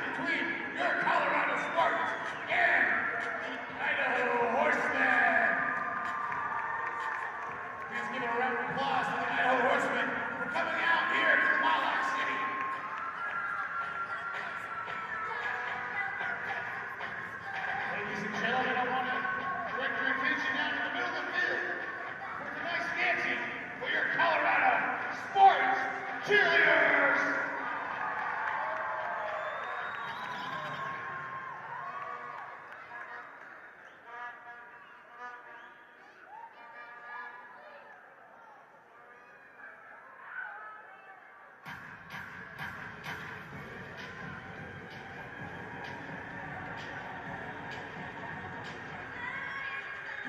between your Colorado Spartans and the Idaho Horsemen. Please give a round of applause to the Idaho Horsemen for coming out here to the Wildlife City. Ladies and gentlemen, I want to direct your attention down to the middle of the field for tonight's dancing for your Colorado Spartans cheerleaders.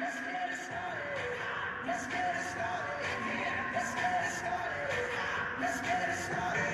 Let's get it started. Let's get it started. Yeah. Let's get it started. Let's get it started.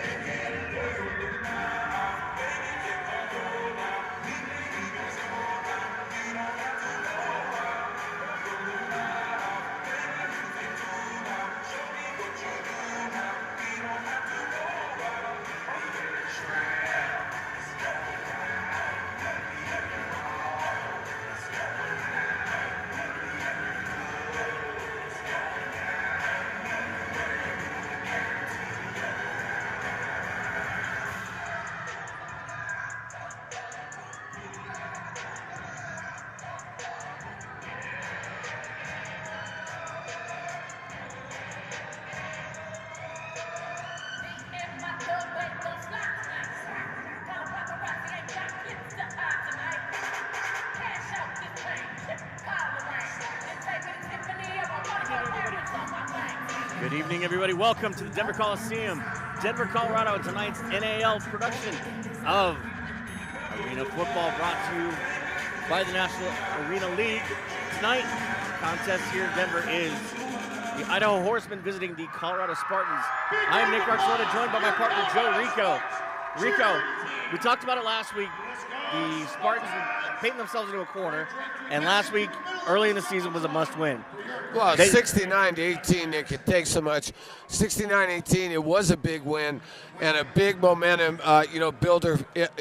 Good evening, everybody. Welcome to the Denver Coliseum, Denver, Colorado. Tonight's NAL production of Arena Football, brought to you by the National Arena League. Tonight, contest here in Denver is the Idaho Horsemen visiting the Colorado Spartans. I am Nick Barcelona, joined by my partner Joe Rico. Rico, we talked about it last week. The Spartans were painting themselves into a corner, and last week, early in the season, was a must-win. Well, 69-18, Nick, it takes so much. 69-18, it was a big win and a big momentum, builder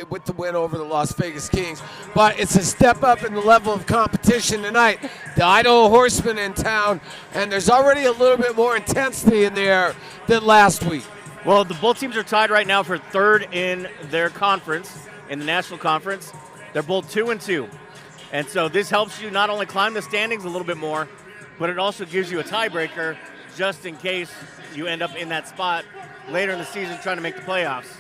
with the win over the Las Vegas Kings. But it's a step up in the level of competition tonight. The Idaho Horsemen in town, and there's already a little bit more intensity in there than last week. Well, both teams are tied right now for third in their conference, in the National Conference. They're both 2-2. And so this helps you not only climb the standings a little bit more, but it also gives you a tiebreaker just in case you end up in that spot later in the season trying to make the playoffs.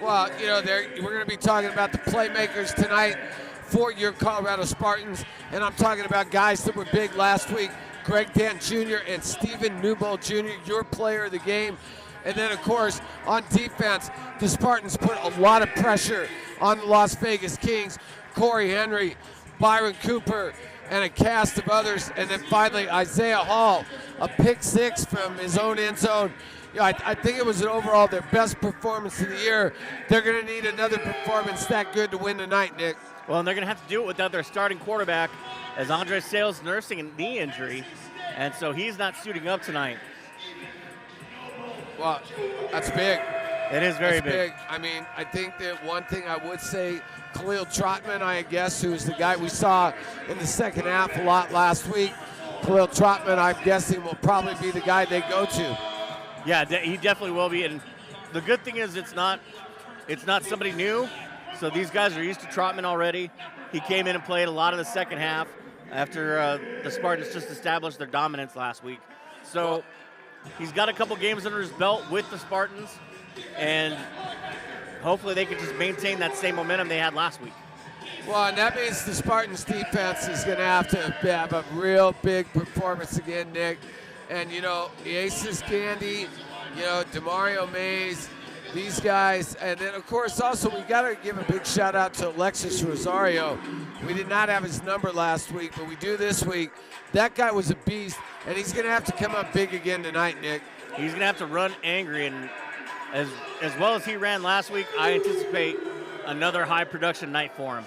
Well, we're going to be talking about the playmakers tonight for your Colorado Spartans, and I'm talking about guys that were big last week, Greg Dent Jr. and Stephen Newbold Jr., your player of the game. And then, of course, on defense, the Spartans put a lot of pressure on the Las Vegas Kings. Corey Henry, Byron Cooper, and a cast of others. And then finally, Isaiah Hall, a pick six from his own end zone. I think it was overall their best performance of the year. They're going to need another performance that good to win tonight, Nick. Well, and they're going to have to do it without their starting quarterback, as Andre Sale's nursing a knee injury, and so he's not suiting up tonight. Well, that's big. It is very big. I mean, I think that one thing I would say, Khalil Trotman, I guess, who is the guy we saw in the second half a lot last week. Khalil Trotman, I'm guessing, will probably be the guy they go to. Yeah, he definitely will be. And the good thing is it's not somebody new. So these guys are used to Trotman already. He came in and played a lot of the second half after the Spartans just established their dominance last week. So he's got a couple games under his belt with the Spartans, and hopefully they can just maintain that same momentum they had last week. Well, and that means the Spartans defense is going to have a real big performance again, Nick. And, Aces Gandy, DeMario Mays, these guys. And then, of course, also we got to give a big shout out to Alexis Rosario. We did not have his number last week, but we do this week. That guy was a beast, and he's going to have to come up big again tonight, Nick. He's going to have to run angry, and as well as he ran last week, I anticipate another high production night for him.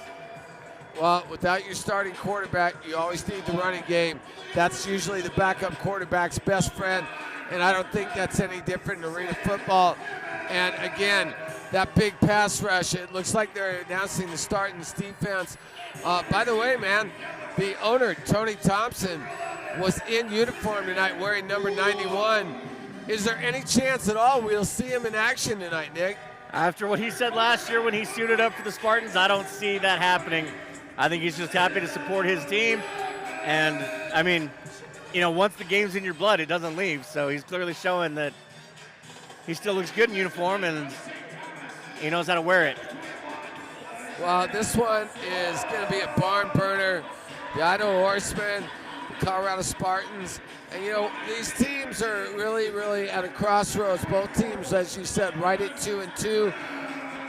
Well, without your starting quarterback, you always need the running game. That's usually the backup quarterback's best friend, and I don't think that's any different in arena football. And again, that big pass rush. It looks like they're announcing the Spartans defense. By the way, man, the owner, Tony Thompson, was in uniform tonight wearing number 91. Is there any chance at all we'll see him in action tonight, Nick? After what he said last year when he suited up for the Spartans, I don't see that happening. I think he's just happy to support his team. And, I mean, you know, once the game's in your blood, it doesn't leave. So he's clearly showing that he still looks good in uniform and he knows how to wear it. Well, this one is going to be a barn burner. The Idaho Horsemen, the Colorado Spartans. And, you know, these teams are really, really at a crossroads. Both teams, as you said, right at 2-2.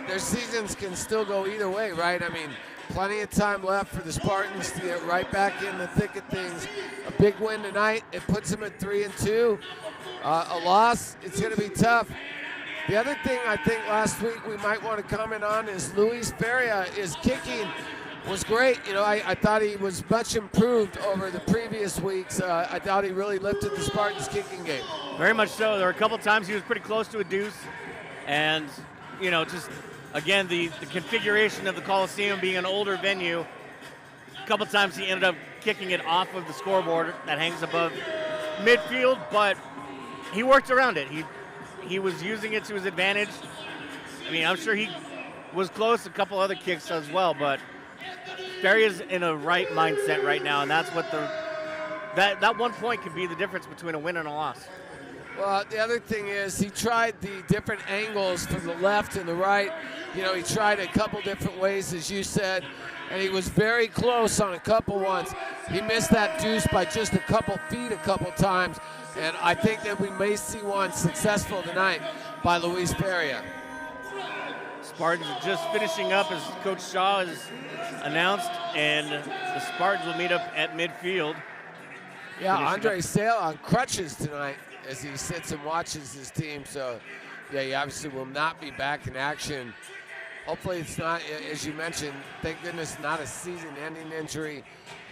Their seasons can still go either way, right? I mean, plenty of time left for the Spartans to get right back in the thick of things. A big win tonight, it puts them at 3-2. A loss, it's going to be tough. The other thing I think last week we might want to comment on is Luis Feria. His kicking was great. You know, I thought he was much improved over the previous weeks. I thought he really lifted the Spartans kicking game. Very much so. There were a couple times he was pretty close to a deuce. And, you know, just, again, the configuration of the Coliseum being an older venue, a couple times he ended up kicking it off of the scoreboard that hangs above midfield, but he worked around it. He was using it to his advantage. I mean, I'm sure he was close to a couple other kicks as well, but Feria's in a right mindset right now, and that's what that 1 point could be the difference between a win and a loss. Well, the other thing is he tried the different angles from the left and the right. You know, he tried a couple different ways, as you said, and he was very close on a couple ones. He missed that deuce by just a couple feet a couple times, and I think that we may see one successful tonight by Luis Feria. Spartans are just finishing up, as Coach Shaw has announced, and the Spartans will meet up at midfield. Yeah, Andre Sale on crutches tonight as he sits and watches his team. So, yeah, he obviously will not be back in action. Hopefully it's not, as you mentioned, thank goodness not a season-ending injury,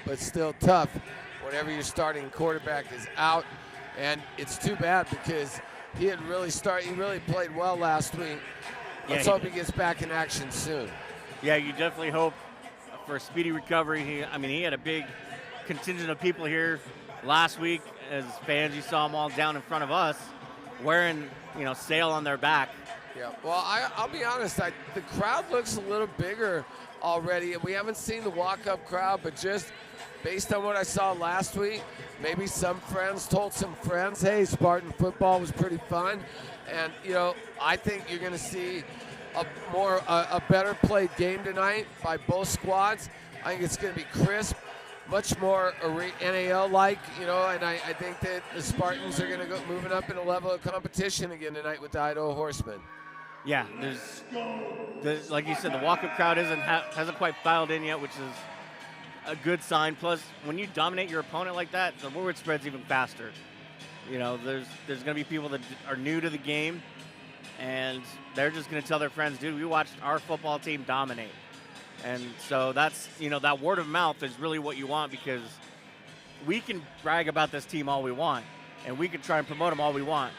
but still tough whenever your starting quarterback is out. And it's too bad because he really played well last week. Let's hope he gets back in action soon. Yeah, you definitely hope for a speedy recovery. He had a big contingent of people here last week. As fans, you saw them all down in front of us wearing, Sale on their back. Yeah, well, I'll be honest, the crowd looks a little bigger already, and we haven't seen the walk-up crowd, but just based on what I saw last week, maybe some friends told some friends, hey, Spartan football was pretty fun. And, I think you're going to see a better played game tonight by both squads. I think it's going to be crisp, much more NAL-like, and I think that the Spartans are going to go moving up in a level of competition again tonight with the Idaho Horsemen. Yeah, there's like you said, the walk-up crowd hasn't quite filed in yet, which is a good sign. Plus, when you dominate your opponent like that, the word spreads even faster. There's going to be people that are new to the game, and they're just going to tell their friends, dude, we watched our football team dominate. And so that's, that word of mouth is really what you want, because we can brag about this team all we want, and we can try and promote them all we want.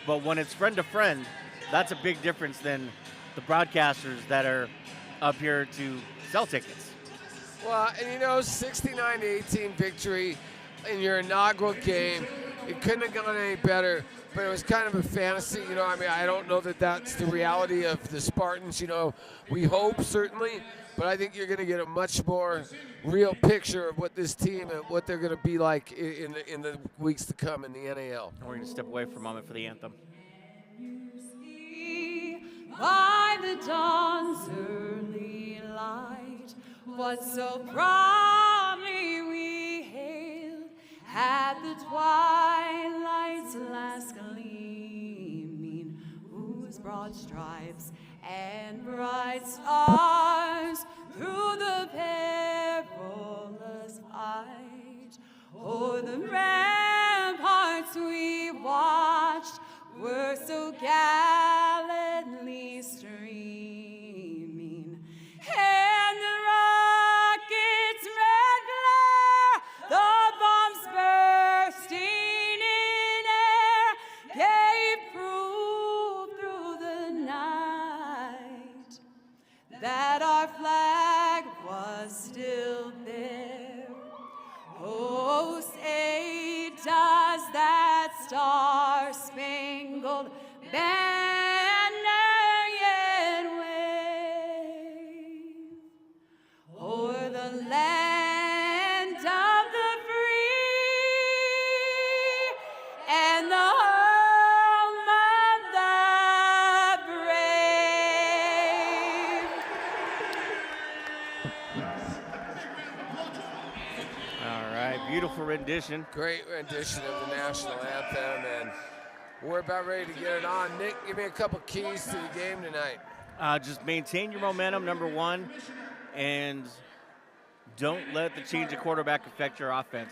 But when it's friend to friend, that's a big difference than the broadcasters that are up here to sell tickets. Well, and 69-18 victory in your inaugural game, it couldn't have gone any better, but it was kind of a fantasy. I don't know that that's the reality of the Spartans. We hope, certainly, but I think you're going to get a much more real picture of what this team and what they're going to be like in the weeks to come in the NAL. We're going to step away for a moment for the anthem. By the dawn's early light, what so proudly we hailed at the twilight's last gleaming, whose broad stripes and bright stars through the perilous fight o'er the ramparts we watched were so gallantly streaming, and the rocket's red glare, the bombs bursting in air, gave proof through the night was still there. Oh, say does that star-spangled banner yet wave o'er the land of the free and the home of the brave? All right, beautiful rendition. Great rendition of the national anthem, and we're about ready to get it on. Nick, give me a couple keys to the game tonight. Just maintain your momentum, number one, and don't let the change of quarterback affect your offense.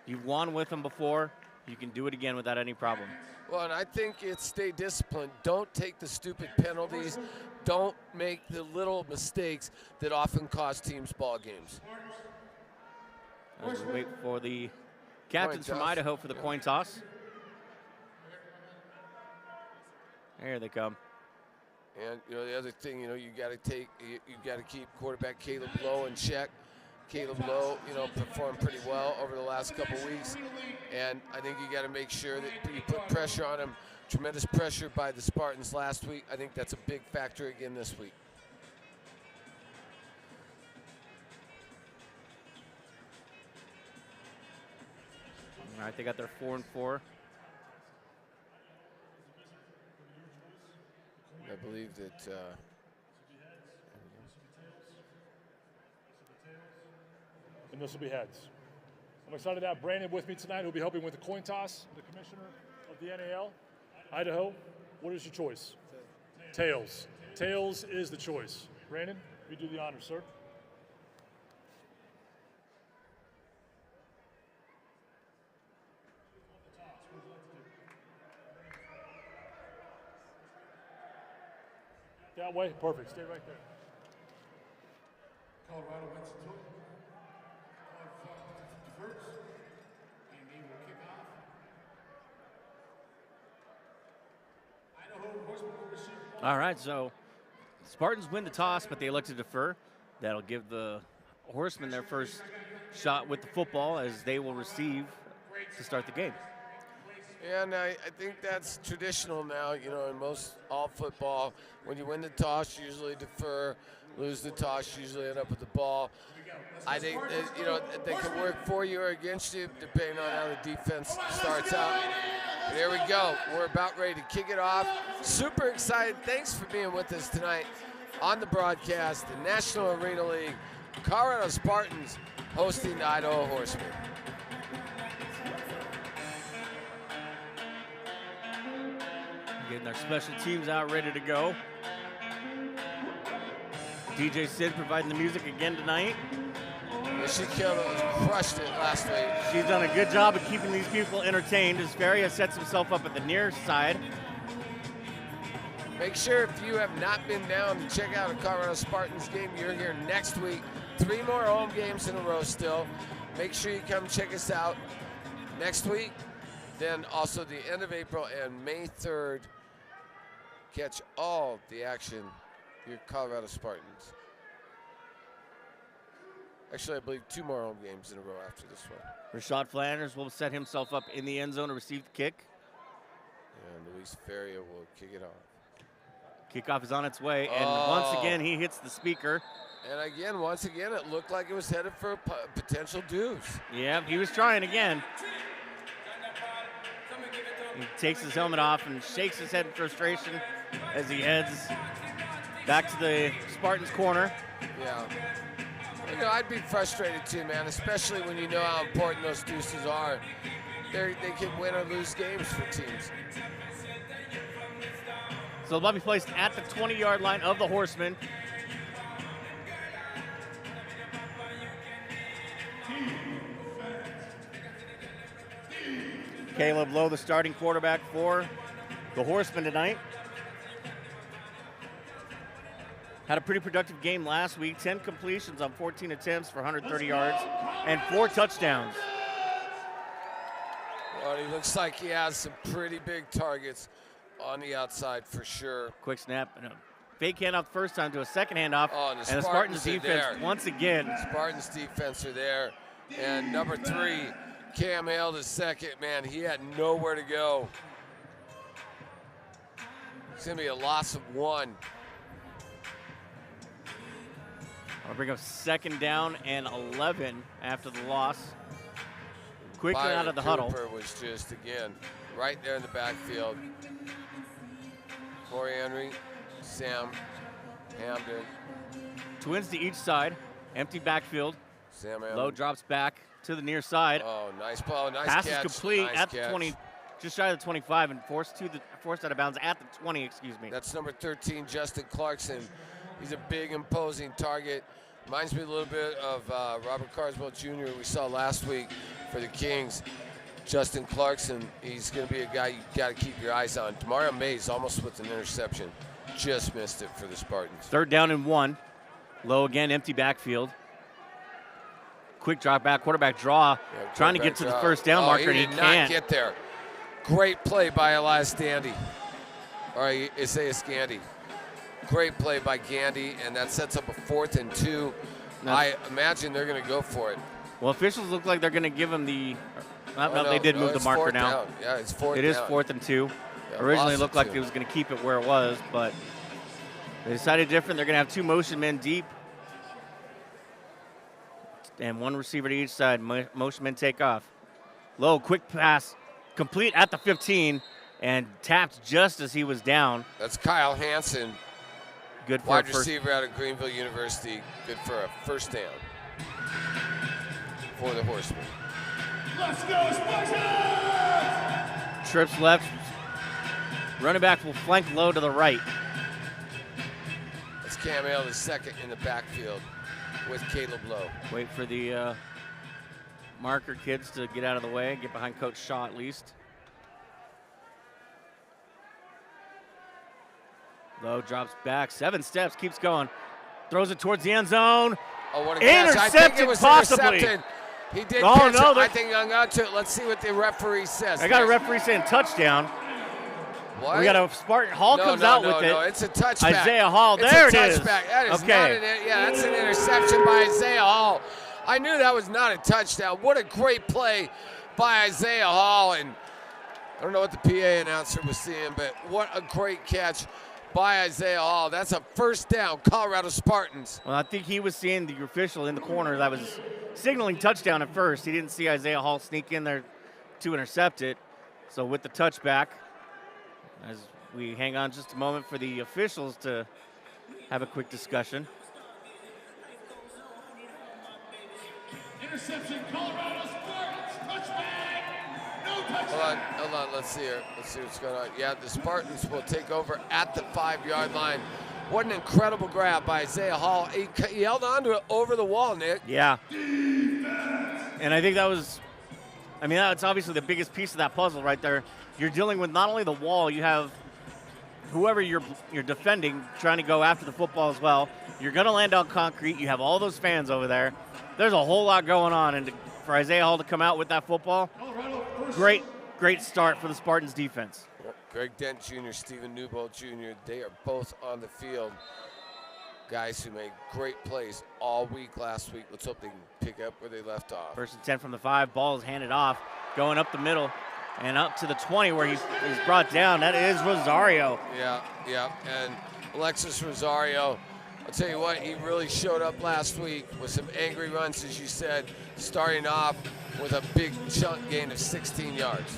You've won with them before. You can do it again without any problem. Well, and I think it's stay disciplined. Don't take the stupid penalties. Don't make the little mistakes that often cost teams ball games. As we wait for the captains from Idaho for the coin toss. Here they come. And you know the other thing, you got to keep quarterback Caleb Lowe in check. Caleb Lowe, performed pretty well over the last couple weeks, and I think you got to make sure that you put pressure on him. Tremendous pressure by the Spartans last week. I think that's a big factor again this week. All right, they got their 4-4. I believe that. And this will be heads. I'm excited to have Brandon with me tonight, who'll be helping with the coin toss, the commissioner of the NAL. Idaho, what is your choice? Tails. Tails is the choice. Brandon, you do the honors, sir. That way, perfect. Stay right there. Colorado wins the toy. First, and they will kick off. Idaho Horsemen will receive. All right, so Spartans win the toss, but they elect to defer. That'll give the Horsemen their first shot with the football as they will receive to start the game. And I think that's traditional now, in all football. When you win the toss, you usually defer. Lose the toss, you usually end up with the ball. I think that, they can work for you or against you, depending on how the defense starts out. But here we go. We're about ready to kick it off. Super excited. Thanks for being with us tonight on the broadcast. The National Arena League, Colorado Spartans hosting the Idaho Horsemen. Getting their special teams out ready to go. DJ Sid providing the music again tonight. Yeah, she killed it, crushed it last week. She's done a good job of keeping these people entertained as Faria sets himself up at the near side. Make sure if you have not been down to check out a Colorado Spartans game, you're here next week. 3 more home games in a row still. Make sure you come check us out next week. Then also the end of April and May 3rd. Catch all the action, your Colorado Spartans. Actually, I believe 2 more home games in a row after this one. Rashad Flanders will set himself up in the end zone to receive the kick. And Luis Feria will kick it off. Kickoff is on its way, and once again, he hits the speaker. And again, once again, it looked like it was headed for a potential deuce. Yeah, he was trying again. He takes his helmet off and shakes his head in frustration as he heads back to the Spartans' corner. Yeah. I'd be frustrated too, man, especially when you know how important those deuces are. They can win or lose games for teams. So the ball be placed at the 20-yard line of the Horsemen. Caleb Lowe, the starting quarterback for the Horsemen tonight. Had a pretty productive game last week. 10 completions on 14 attempts for 130 yards and 4 touchdowns. Well, he looks like he has some pretty big targets on the outside for sure. Quick snap and a fake handoff the first time to a second handoff. Oh, and the Spartans are defense there. once again. Spartans defense are there. And number 3, Cam Hale the second, man, he had nowhere to go. It's going to be a loss of 1. I'll bring up 2nd down and 11 after the loss. Quickly out of the huddle. Cooper was just, again, right there in the backfield. Corey Henry, Sam Hamden. Twins to each side. Empty backfield. Sam Hamden. Low drops back to the near side. Oh, nice ball, nice Pass catch. is complete nice at catch. the 20, just shy of the 25, and forced out of bounds at the 20, excuse me. That's number 13, Justin Clarkson. He's a big, imposing target. Reminds me a little bit of Robert Carswell Jr. we saw last week for the Kings. Justin Clarkson, he's going to be a guy you got to keep your eyes on. Demario Mays almost with an interception. Just missed it for the Spartans. 3rd down and 1. Low again, empty backfield. Quick drop back, quarterback draw, trying to get to the first down marker, and he did can't. not get there. Great play by Elias Gandy, or Isaiah Gandy. Great play by Gandy, and that sets up a 4th and 2. I imagine they're going to go for it. Well, officials look like they're going to give him the. No, they did move the it's marker 4th now. down. Yeah, it's 4th It down. is 4th and 2. Yeah, Originally lost looked it like too. they was going to keep it where it was, but they decided different. They're going to have 2 motion men deep and 1 receiver to each side. Motion men take off. Low, quick pass, complete at the 15, and tapped just as he was down. That's Kyle Hansen, Good for wide a first. receiver out of Greenville University. Good for a first down for the Horsemen. Let's go, Spartans! Trips left. Running back will flank low to the right. That's Cam Hale, the second in the backfield with Caleb Lowe. Wait for the marker kids to get out of the way, get behind Coach Shaw at least. Low drops back, 7 steps, keeps going. Throws it towards the end zone. Oh, what a catch. I think it Intercepted, was possibly. intercepted. He did Oh, catch no, it. I they're- think hung on to it. Let's see what the referee says. I got a referee saying touchdown. What? We got a Spartan. Hall comes out with it. No, it's a touchback. Isaiah Hall, It's there a it is. touchback. That is Okay. not that's an interception by Isaiah Hall. I knew that was not a touchdown. What a great play by Isaiah Hall. And I don't know what the PA announcer was seeing, but what a great catch by Isaiah Hall. That's a first down, Colorado Spartans. Well, I think he was seeing the official in the corner that was signaling touchdown at first. He didn't see Isaiah Hall sneak in there to intercept it. So with the touchback, as we hang on just a moment for the officials to have a quick discussion. Interception, Colorado Spartans, touchback, no touchdown. Hold on, let's see here. Let's see what's going on. Yeah, the Spartans will take over at the 5-yard line. What an incredible grab by Isaiah Hall. He held on to it over the wall, Nick. Yeah. And I think that was, that's obviously the biggest piece of that puzzle right there. You're dealing with not only the wall, you have whoever you're defending trying to go after the football as well. You're going to land on concrete. You have all those fans over there. There's a whole lot going on. And for Isaiah Hall to come out with that football, great start for the Spartans defense. Greg Dent Jr., Stephen Newbold Jr., they are both on the field. Guys who made great plays all week last week. Let's hope they can pick up where they left off. 1st and 10 from the 5. Ball is handed off, going up the middle and up to the 20 where he's brought down. That is Rosario. Yeah. And Alexis Rosario, I'll tell you what, he really showed up last week with some angry runs, as you said, starting off with a big chunk gain of 16 yards.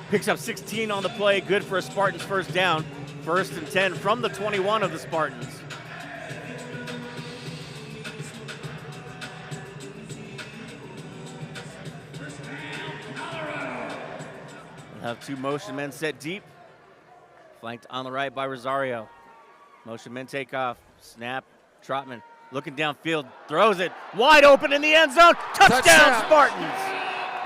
Picks up 16 on the play. Good for a Spartans first down. 1st and 10 from the 21 of the Spartans. We'll have 2 motion men set deep. Flanked on the right by Rosario. Motion men take off. Snap. Trotman looking downfield. Throws it wide open in the end zone. Touchdown, Spartans.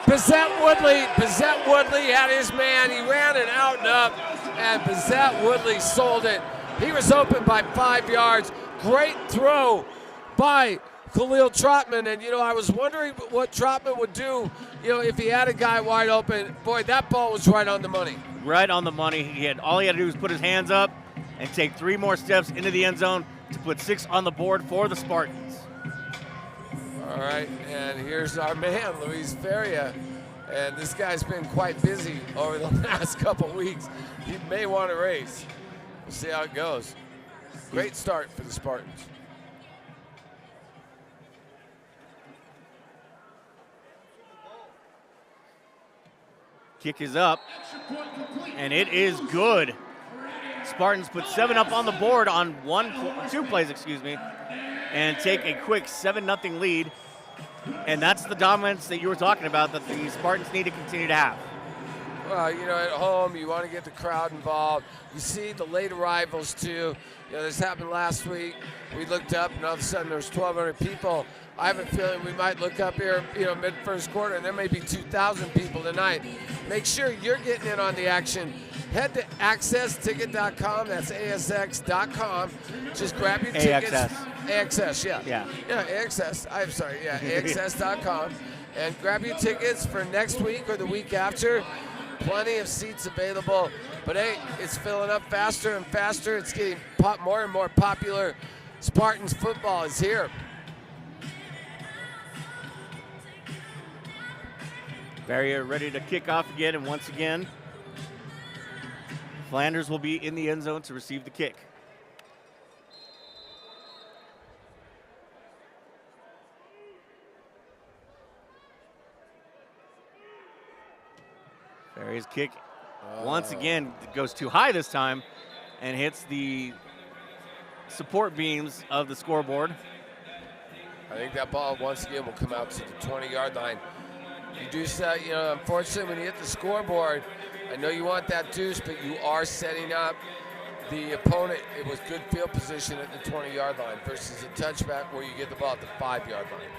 Bazette Woodley had his man. He ran it out and up, and Bazette Woodley sold it. He was open by 5 yards. Great throw by Khalil Trotman. And, I was wondering what Trotman would do, if he had a guy wide open. Boy, that ball was right on the money. Right on the money. All he had to do was put his hands up and take 3 more steps into the end zone to put 6 on the board for the Spartans. All right, and here's our man, Luis Feria. And this guy's been quite busy over the last couple weeks. He may want to race. We'll see how it goes. Great start for the Spartans. Kick is up, and it is good. Spartans put 7 up on the board on 2 plays, and take a quick 7-0 lead. And that's the dominance that you were talking about that the Spartans need to continue to have. Well, you know, at home, you want to get the crowd involved. You see the late arrivals, too. You know, this happened last week. We looked up, and all of a sudden, there was 1,200 people. I have a feeling we might look up here, you know, mid-first quarter, and there may be 2,000 people tonight. Make sure you're getting in on the action. Head to accessticket.com. That's ASX.com. Just grab your tickets. AXS, yeah. Yeah, AXS. I'm sorry, yeah, AXS.com. And grab your tickets for next week or the week after. Plenty of seats available. But hey, it's filling up faster and faster. It's getting more and more popular. Spartans football is here. Barrier ready to kick off again, and once again, Flanders will be in the end zone to receive the kick. Barrier's kick once again goes too high this time and hits the support beams of the scoreboard. I think that ball once again will come out to the 20-yard line. You do say, you know, unfortunately, when you hit the scoreboard, I know you want that deuce, but you are setting up the opponent. It was good field position at the 20-yard line versus a touchback where you get the ball at the 5-yard line.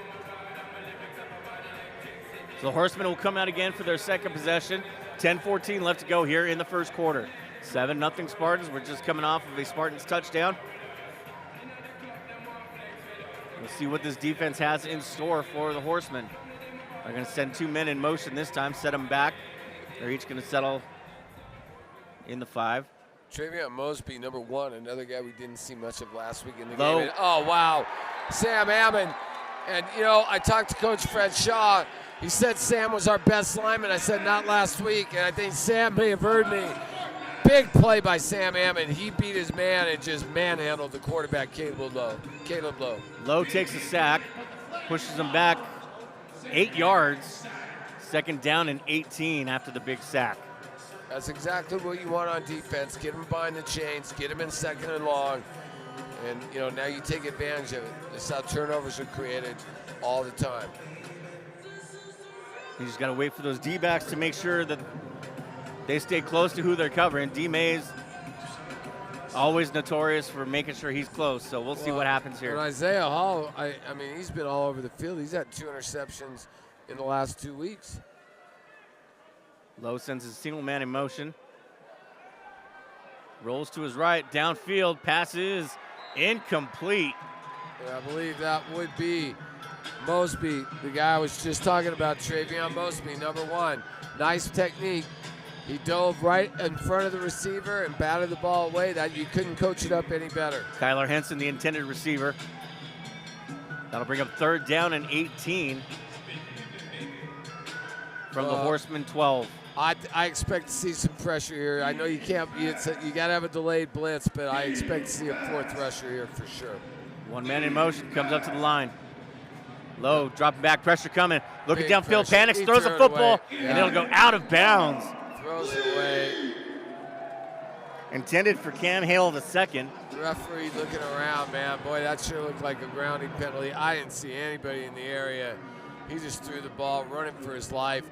So the Horsemen will come out again for their second possession. 10-14 left to go here in the first quarter. 7-0 Spartans. We're just coming off of a Spartans touchdown. We'll see what this defense has in store for the Horsemen. They're going to send 2 men in motion this time, set them back. They're each going to settle in the 5. Travion Mosby, number 1, another guy we didn't see much of last week in the Low. game. Oh, wow. Sam Ammon. And, you know, I talked to Coach Fred Shaw. He said Sam was our best lineman. I said not last week, and I think Sam may have heard me. Big play by Sam Ammon. He beat his man and just manhandled the quarterback, Caleb Lowe. Lowe takes a sack, pushes him back 8 yards. Second down and 18 after the big sack. That's exactly what you want on defense. Get him behind the chains, get him in second and long. And, you know, now you take advantage of it. This is how turnovers are created all the time. You just got to wait for those D-backs to make sure that they stay close to who they're covering. D. Mays, always notorious for making sure he's close, so we'll see what happens here. And Isaiah Hall, I mean, he's been all over the field. He's had 2 interceptions in the last 2 weeks. Lowe sends his single man in motion. Rolls to his right, downfield, passes incomplete. And I believe that would be Mosby, the guy I was just talking about, Travion Mosby, number 1. Nice technique. He dove right in front of the receiver and batted the ball away. That you couldn't coach it up any better. Kyler Henson, the intended receiver. That'll bring up 3rd down and 18 from the Horsemen 12. I expect to see some pressure here. I know you can't. You got to have a delayed blitz, but I expect to see a 4th rusher here for sure. 1 man in motion, comes up to the line. Low, dropping back, pressure coming. Looking Big downfield, pressure. panics, He throws threw a it football, away. and it'll go out of bounds. Throws it away. Intended for Cam Hale the second. The referee looking around, man. Boy, that sure looked like a grounding penalty. I didn't see anybody in the area. He just threw the ball, running for his life.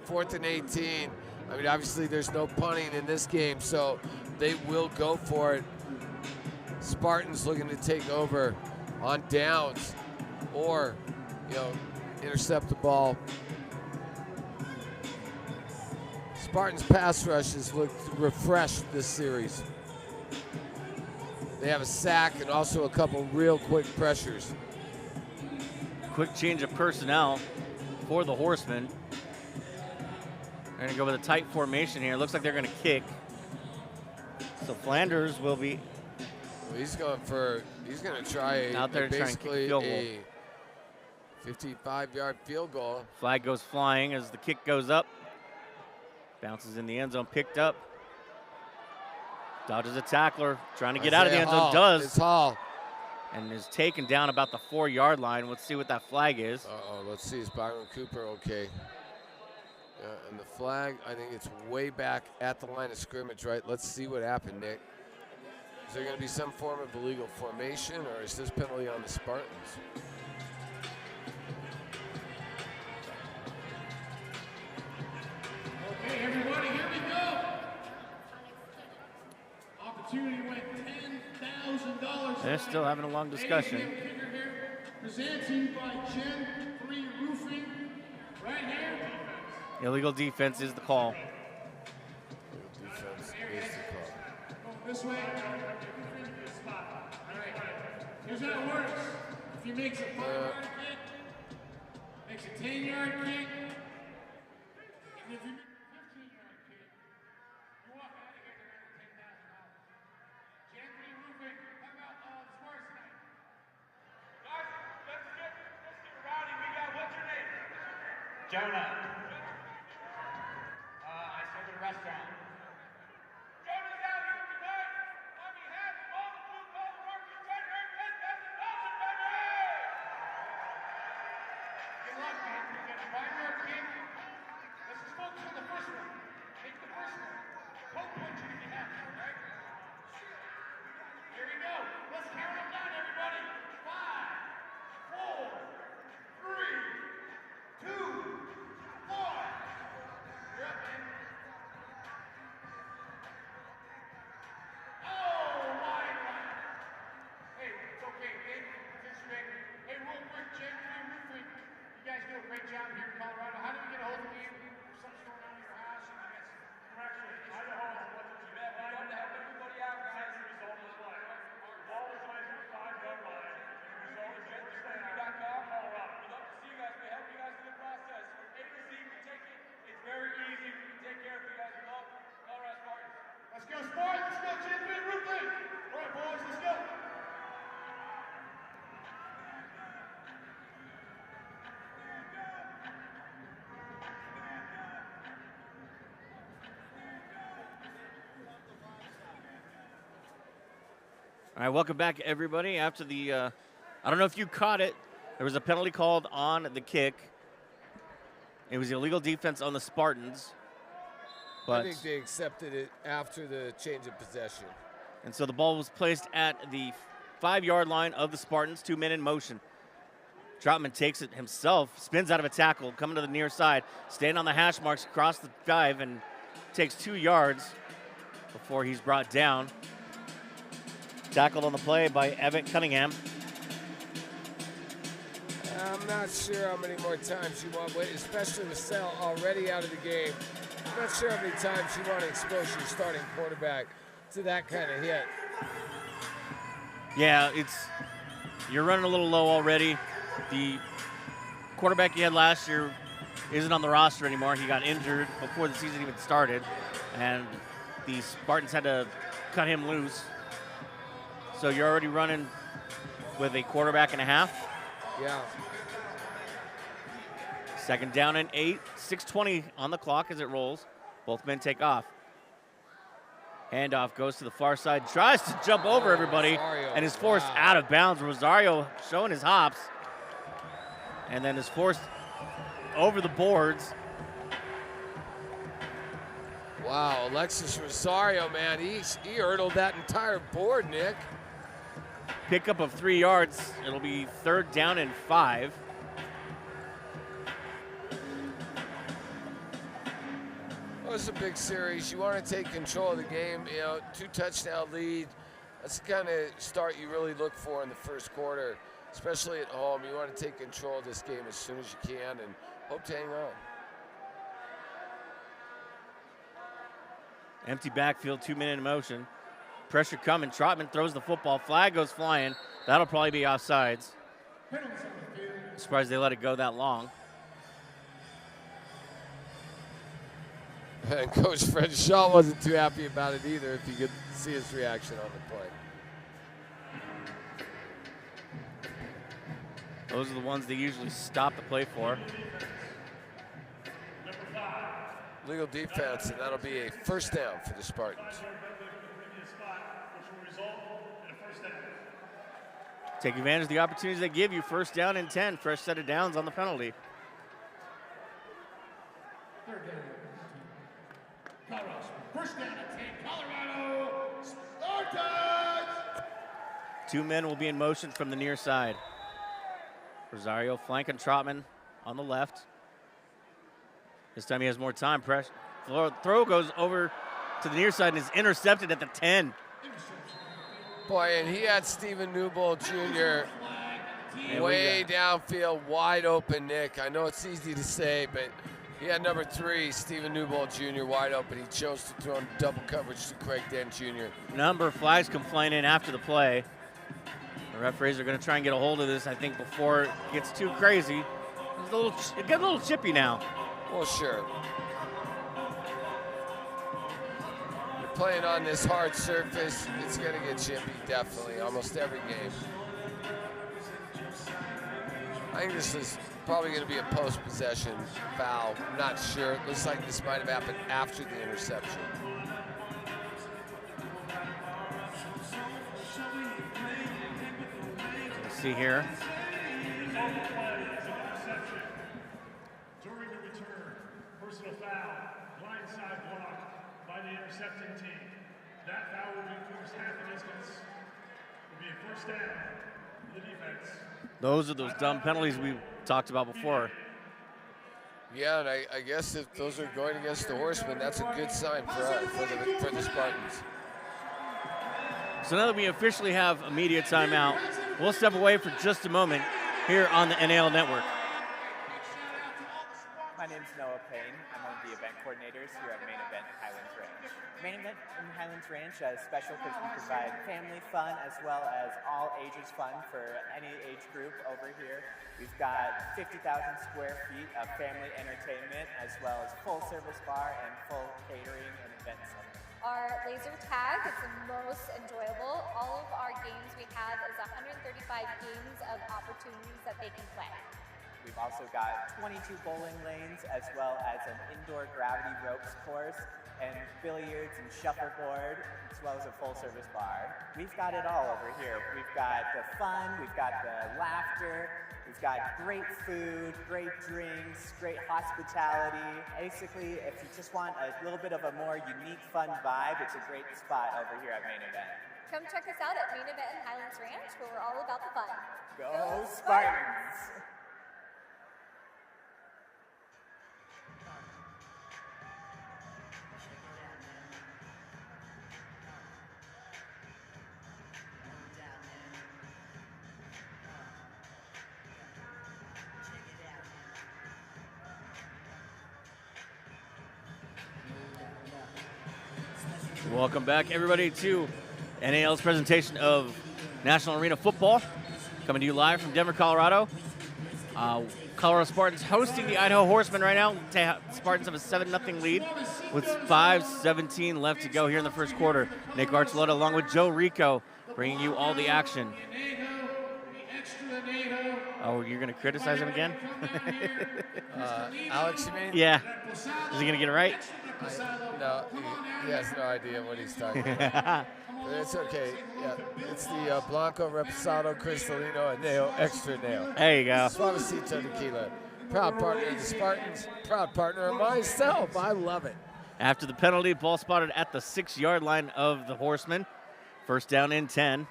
4th and 18. I mean, obviously there's no punting in this game, so they will go for it. Spartans looking to take over on downs or, you know, intercept the ball. Spartans pass rushes looked refreshed this series. They have a sack and also a couple real quick pressures. Quick change of personnel for the Horsemen. They're going to go with a tight formation here. Looks like they're going to kick. So Flanders will be Well, he's going to try Out there trying to kick a basically field goal. a 55-yard field goal. Flag goes flying as the kick goes up. Bounces in the end zone, picked up. Dodges a tackler, trying to get out of the end zone, does. It's Hall. And is taken down about the 4-yard line. Let's see what that flag is. Let's see, is Byron Cooper okay? Yeah, and the flag, I think it's way back at the line of scrimmage, right? Let's see what happened, Nick. Is there going to be some form of illegal formation, or is this penalty on the Spartans? Okay, everybody, here we go. Opportunity went $10,000. They're still having a long discussion. Presented by Gen 3 Roofing. Right here. Illegal defense is the call. Defense is the call. This way. All right. Here's how it works. If he makes a 5-yard kick, makes a 10-yard kick, and if you make a 15-yard kick, you walk out of here to $10,000. Gen 3 Roofing. How about the Spartans tonight? Guys, let's get rowdy. We got, what's your name? Jonah. I serve at a restaurant. Jonah's out here tonight on behalf of all the blue-collar workers trying to earn $10,000, baby! Good luck, man. You got a 5-yard kick. Let's just focus on the first one. Take the first one. Poke punch it if you have to, right? Here we go. Let's count them down, everybody. 5, 4, 3, 2, 1. You're up, man. Oh, my God. Hey, it's okay, kid. Disrespect. Hey, real quick, Gen 3 Roofing. You guys do a great job here in Colorado. How do we get a hold of you? Something's going on in your house. And you got some corrections. Idaho is what you bet. We love to help everybody out, guys. Result is life. Ball is life at the 5-yard line. Result is Gen3.com, Colorado. We love to see you guys. We help you guys in the process. From A to Z, we take it. It's very easy. We can take care of you guys. We love Colorado Spartans. Let's go, Spartans. Let's go, Gen 3 Roofing. All right, boys, let's go. All right, welcome back, everybody. After the, I don't know if you caught it, there was a penalty called on the kick. It was illegal defense on the Spartans. I think they accepted it after the change of possession. And so the ball was placed at the 5-yard line of the Spartans, 2 men in motion. Troutman takes it himself, spins out of a tackle, coming to the near side, staying on the hash marks across the 5, and takes 2 yards before he's brought down. Tackled on the play by Evan Cunningham. I'm not sure how many more times you want, especially with Sell already out of the game. I'm not sure how many times you want to expose your starting quarterback to that kind of hit. Yeah, you're running a little low already. The quarterback you had last year isn't on the roster anymore. He got injured before the season even started, and the Spartans had to cut him loose. So you're already running with a quarterback and a half. Yeah. Second down and 8, 6:20 on the clock as it rolls. Both men take off. Handoff goes to the far side, tries to jump over everybody, Rosario. and is forced out of bounds. Rosario showing his hops, and then is forced over the boards. Wow, Alexis Rosario, man, he hurdled that entire board, Nick. Pickup of 3 yards. It'll be 3rd down and 5. Well, it's a big series. You want to take control of the game. 2-touchdown lead. That's the kind of start you really look for in the first quarter, especially at home. You want to take control of this game as soon as you can and hope to hang on. Empty backfield, 2 men in motion. Pressure coming. Trotman throws the football. Flag goes flying. That'll probably be offsides. I'm surprised they let it go that long. And Coach Fred Shaw wasn't too happy about it either, if you could see his reaction on the play. Those are the ones they usually stop the play for. Legal defense, and that'll be a first down for the Spartans. Take advantage of the opportunities they give you. First down and 10. Fresh set of downs on the penalty. Third down. Colorado. First down and 10. Colorado Spartans. 2 men will be in motion from the near side. Rosario flanking Trotman on the left. This time he has more time. Throw goes over to the near side and is intercepted at the 10. Boy, and he had Stephen Newbold Jr. way downfield, wide open, Nick. I know it's easy to say, but he had number 3, Stephen Newbold Jr. wide open. He chose to throw in double coverage to Craig Dent Jr. Number of flags come flying in after the play. The referees are going to try and get a hold of this, I think, before it gets too crazy. It gets a little chippy now. Well, sure. You're playing on this hard surface. It's going to get chippy, definitely, almost every game. I think this is probably going to be a post-possession foul. I'm not sure. It looks like this might have happened after the interception. Let's see here. During the return, personal foul, blindside block by the intercepting team. That foul will be forced half the distance. Will be a first down for the defense. Those are those dumb penalties we talked about before. Yeah, and I guess if those are going against the Horsemen, that's a good sign for the Spartans. So now that we officially have a media timeout, we'll step away for just a moment here on the NAL Network. My name's Noah Payne. I'm one of the event coordinators here at Main Event Highlands Ranch. Main Event in Highlands Ranch is special because we provide family fun as well as all ages fun for any age group over here. We've got 50,000 square feet of family entertainment as well as full service bar and full catering and event center. Our laser tag is the most enjoyable. All of our games we have is 135 games of opportunities that they can play. We've also got 22 bowling lanes as well as an indoor gravity ropes course and billiards and shuffleboard as well as a full service bar. We've got it all over here. We've got the fun, we've got the laughter, we've got great food, great drinks, great hospitality. Basically, if you just want a little bit of a more unique, fun vibe, it's a great spot over here at Main Event. Come check us out at Main Event in Highlands Ranch, where we're all about the fun. Go Spartans! Welcome back, everybody, to NAL's presentation of National Arena Football. Coming to you live from Denver, Colorado. Colorado Spartans hosting the Idaho Horsemen right now. Spartans have a 7-0 lead with 5:17 left to go here in the first quarter. Nick Archuleta along with Joe Rico bringing you all the action. Oh, you're going to criticize him again? Alex, you mean? Yeah. Is he going to get it right? No, he has no idea what he's talking about. But it's okay. Yeah, it's the Blanco Reposado Cristalino Aneo Extra Nail. There you go. Suavecito Tequila. Proud partner of the Spartans. Proud partner of myself. I love it. After the penalty, ball spotted at the 6-yard line of the Horsemen. First down and 10.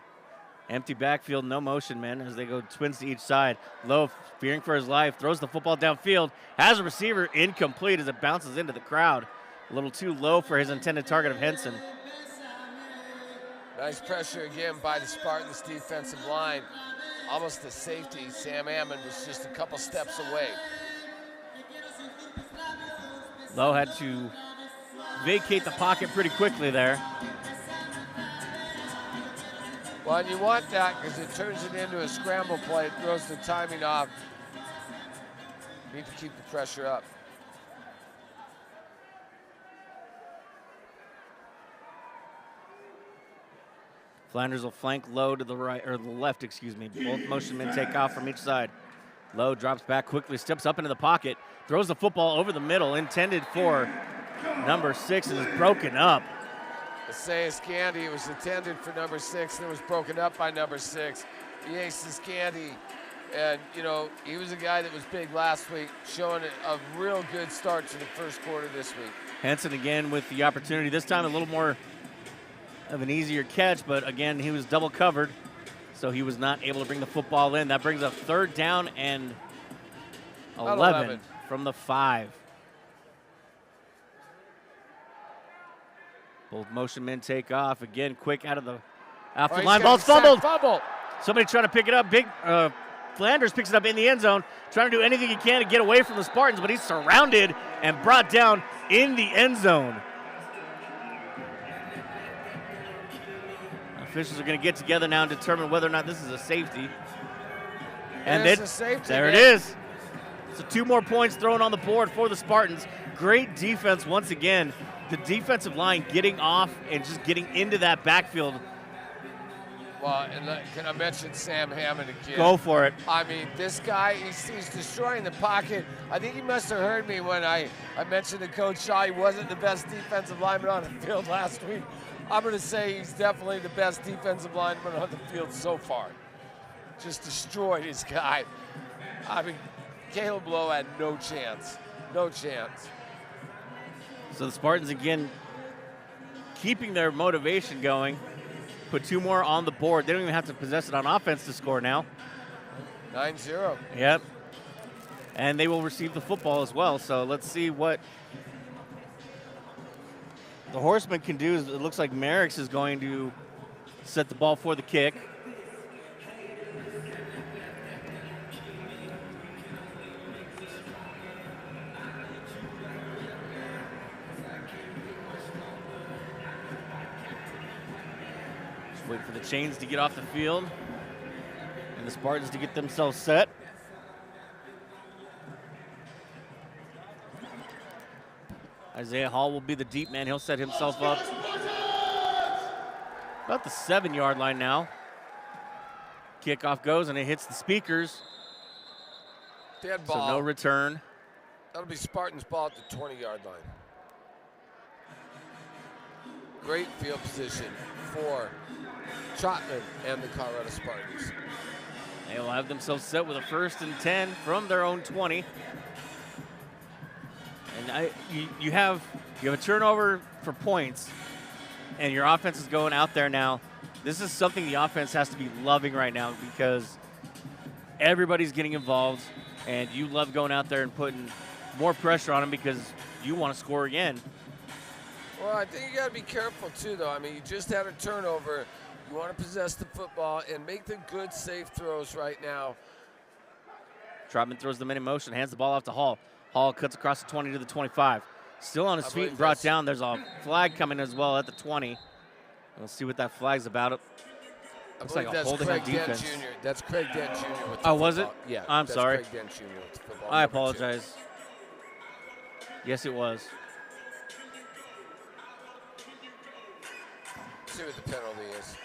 Empty backfield, no motion, man, as they go twins to each side. Lowe, fearing for his life, throws the football downfield. Has a receiver incomplete as it bounces into the crowd. A little too low for his intended target of Henson. Nice pressure again by the Spartans defensive line. Almost the safety. Sam Ammon was just a couple steps away. Lowe had to vacate the pocket pretty quickly there. Well, and you want that because it turns it into a scramble play. It throws the timing off. You need to keep the pressure up. Flanders will flank Lowe to the right, or the left, excuse me. Both motion men take off from each side. Lowe drops back quickly, steps up into the pocket, throws the football over the middle, intended for number 6, and is broken up. Isaiah Scandy was intended for number 6, and it was broken up by number 6. Jason Scandy, and you know, he was a guy that was big last week, showing a real good start to the first quarter this week. Henson again with the opportunity, this time a little more of an easier catch, but again, he was double covered, so he was not able to bring the football in. That brings up 3rd down and 11 from the 5. Both motion men take off. Again, quick out of the line. Ball's fumbled. Somebody trying to pick it up. Flanders picks it up in the end zone, trying to do anything he can to get away from the Spartans, but he's surrounded and brought down in the end zone. Officials are going to get together now and determine whether or not this is a safety. And it's a safety. There it is. So 2 more points thrown on the board for the Spartans. Great defense once again. The defensive line getting off and just getting into that backfield. Well, and can I mention Sam Hammond again? Go for it. I mean, this guy, he's destroying the pocket. I think he must have heard me when I mentioned to Coach Shaw he wasn't the best defensive lineman on the field last week. I'm going to say he's definitely the best defensive lineman on the field so far. Just destroyed his guy. I mean, Caleb Lowe had no chance. No chance. So the Spartans again keeping their motivation going. Put 2 more on the board. They don't even have to possess it on offense to score now. 9-0. Yep. And they will receive the football as well. So let's see what the Horsemen can do. It looks like Merrick's is going to set the ball for the kick. Wait for the chains to get off the field and the Spartans to get themselves set. Isaiah Hall will be the deep man. He'll set himself up about the 7-yard line now. Kickoff goes and it hits the speakers. Dead ball. So no return. That'll be Spartans ball at the 20-yard line. Great field position for Trotman and the Colorado Spartans. They will have themselves set with a 1st and 10 from their own 20. And you have a turnover for points, and your offense is going out there now. This is something the offense has to be loving right now because everybody's getting involved, and you love going out there and putting more pressure on them because you want to score again. Well, I think you got to be careful too, though. I mean, you just had a turnover. You want to possess the football and make the good, safe throws right now. Trotman throws them in motion, hands the ball off to Hall. Hall cuts across the 20 to the 25. Still on his feet and brought down. There's a flag coming as well at the 20. We'll see what that flag's about. Looks like a holding on defense. That's Craig Dent Jr. with the football. Oh, was it? Yeah. I'm sorry. Craig Dent Jr. with the football. I apologize. Yes, it was. See what the penalty is.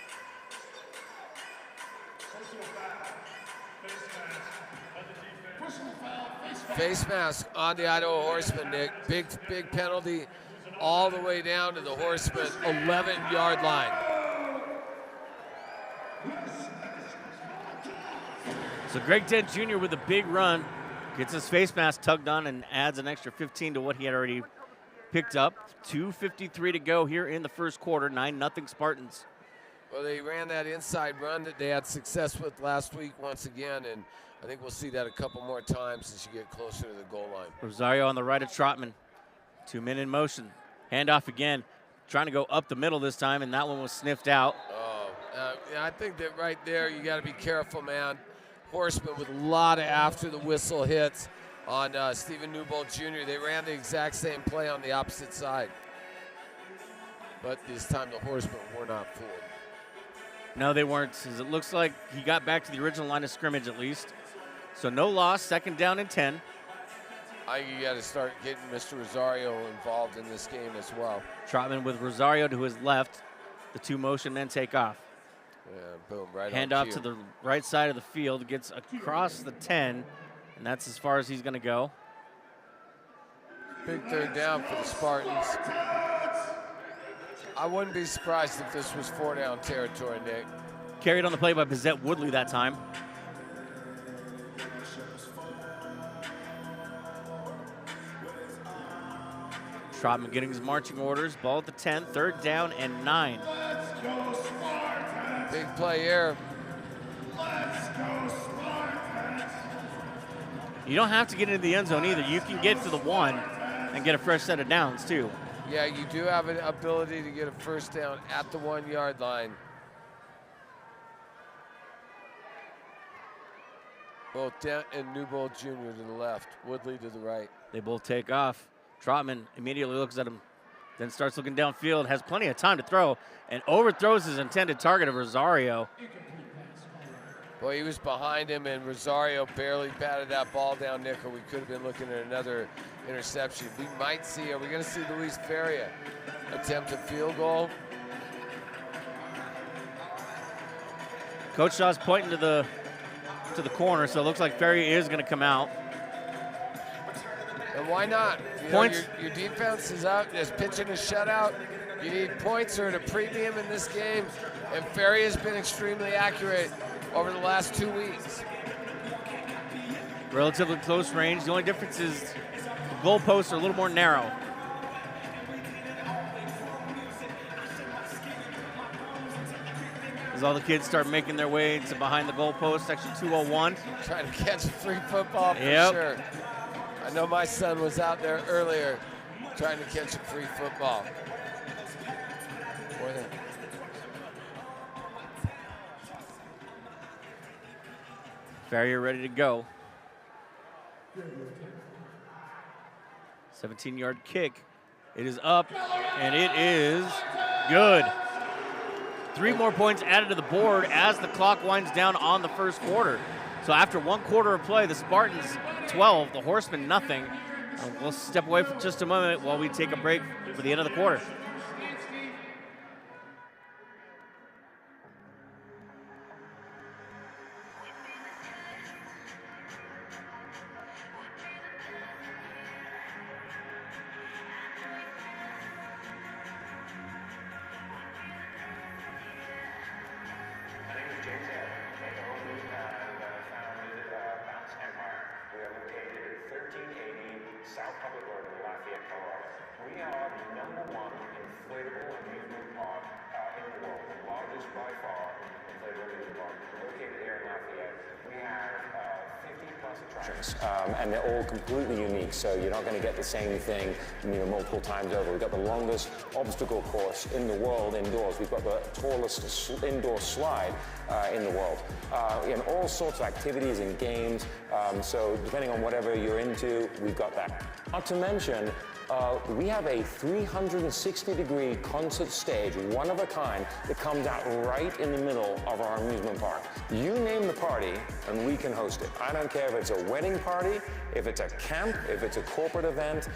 Face mask on the Idaho Horsemen, Nick. Big penalty all the way down to the Horsemen 11-yard line. So Greg Dent Jr. with a big run, gets his face mask tugged on and adds an extra 15 to what he had already picked up. 2:53 to go here in the first quarter, 9-0 Spartans. Well, they ran that inside run that they had success with last week once again, and I think we'll see that a couple more times as you get closer to the goal line. Rosario on the right of Trotman. 2 men in motion. Handoff again. Trying to go up the middle this time, and that one was sniffed out. Yeah, I think that right there you got to be careful, man. Horsemen with a lot of after the whistle hits on Stephen Newbold Jr. They ran the exact same play on the opposite side. But this time the Horsemen were not fooled. No, they weren't. As it looks like he got back to the original line of scrimmage at least. So no loss, 2nd down and 10. I think you got to start getting Mr. Rosario involved in this game as well. Trotman with Rosario to his left. The 2 motion men take off. Yeah, boom, right Hand on off cue. to the right side of the field. Gets across the 10 And that's as far as he's going to go. Big third down for the Spartans. I wouldn't be surprised if this was 4-down territory, Nick. Carried on the play by Bizette Woodley that time. Trotman getting his marching orders. Ball at the 10, 3rd down and 9. Big play here. You don't have to get into the end zone either. You can get to the 1 and get a fresh set of downs too. Yeah, you do have an ability to get a first down at the 1-yard line. Both Dent and Newbold Jr. to the left, Woodley to the right. They both take off. Trotman immediately looks at him, then starts looking downfield, has plenty of time to throw, and overthrows his intended target of Rosario. Boy, he was behind him, and Rosario barely batted that ball down, Nick, or we could have been looking at another interception. We might see, are we going to see Luis Feria attempt a field goal? Coach Shaw's pointing to the corner, so it looks like Feria is going to come out. And why not? Points. Your defense is out, just pitching a shutout. You need points or at a premium in this game, and Feria has been extremely accurate over the last 2 weeks. Relatively close range. The only difference is the goalposts are a little more narrow. As all the kids start making their way to behind the goalpost, section 201. Trying to catch a free football for Yep. sure. I know my son was out there earlier trying to catch a free football. More than Farrier ready to go. 17-yard kick. It is up, and it is good. 3 more points added to the board as the clock winds down on the first quarter. So after 1 quarter of play, the Spartans 12, the Horsemen nothing. We'll step away for just a moment while we take a break for the end of the quarter. South Public Road in Lafayette, Colorado. We are the #1 inflatable amusement park in the world, the largest by far inflatable amusement park. Located here in Lafayette, we have 50+ attractions, and they're all completely unique. So you're not going to get the same thing, multiple times over. We've got the longest obstacle course in the world indoors. We've got the tallest indoor slide in the world, and all sorts of activities and games. So depending on whatever you're into, we've got that. Not to mention, we have a 360-degree concert stage, one of a kind, that comes out right in the middle of our amusement park. You name the party, and we can host it. I don't care if it's a wedding party, if it's a camp, if it's a corporate event,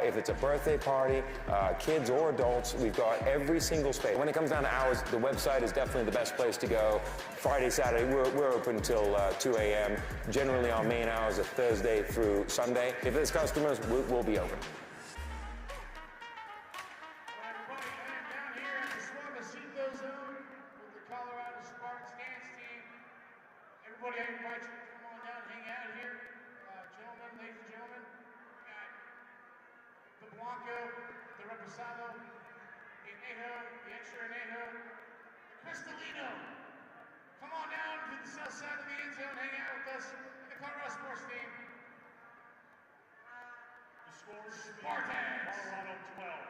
if it's a birthday party, kids or adults, we've got every single space. When it comes down to hours, the website is definitely the best place to go. Friday, Saturday, we're open till 2 a.m. Generally, our main hours are Thursday through Sunday. If there's customers, we'll be open. Everybody, I invite you to come on down and hang out here. Gentlemen, ladies and gentlemen, the Blanco, the Reposado, the Anejo, the Extra Anejo, the Cristalino. Come on down to the south side of the end zone, hang out with us, the Colorado sports team. The score is Spartans. Colorado 12.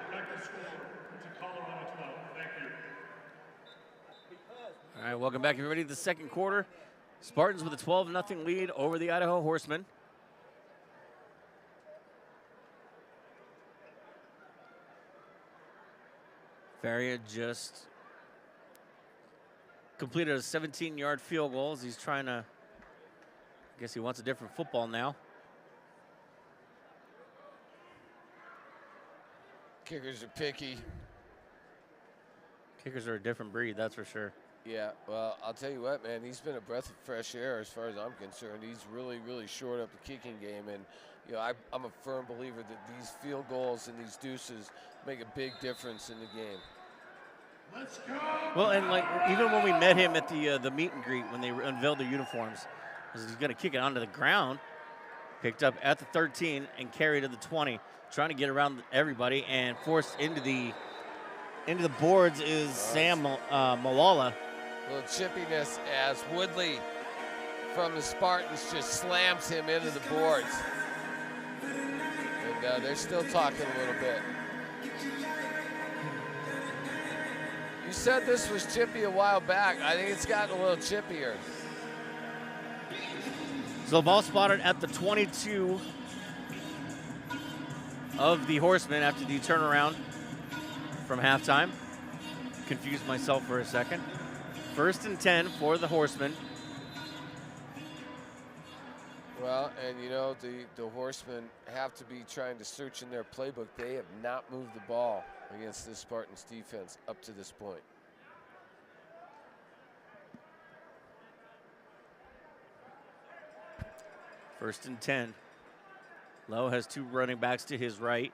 Record score to Colorado 12. Thank you. All right, welcome back, everybody, to the second quarter. Spartans with a 12-0 lead over the Idaho Horsemen. Faria just completed a 17-yard field goal as he's trying to, I guess he wants a different football now. Kickers are picky. Kickers are a different breed, that's for sure. Yeah, well, I'll tell you what, man, he's been a breath of fresh air as far as I'm concerned. He's really, really shored up the kicking game, and I'm a firm believer that these field goals and these deuces make a big difference in the game. Let's go. Well, and like even when we met him at the meet and greet when they unveiled their uniforms, he's going to kick it onto the ground, picked up at the 13 and carried to the 20, trying to get around everybody and forced into the boards is Sam Malala. A little chippiness as Woodley from the Spartans just slams him into the boards. And they're still talking a little bit. You said this was chippy a while back. I think it's gotten a little chippier. So the ball spotted at the 22 of the Horsemen after the turnaround from halftime. Confused myself for a second. 1st and 10 for the Horsemen. Well, and the Horsemen have to be trying to search in their playbook. They have not moved the ball against the Spartans defense up to this point. First and 10. Lowe has 2 running backs to his right.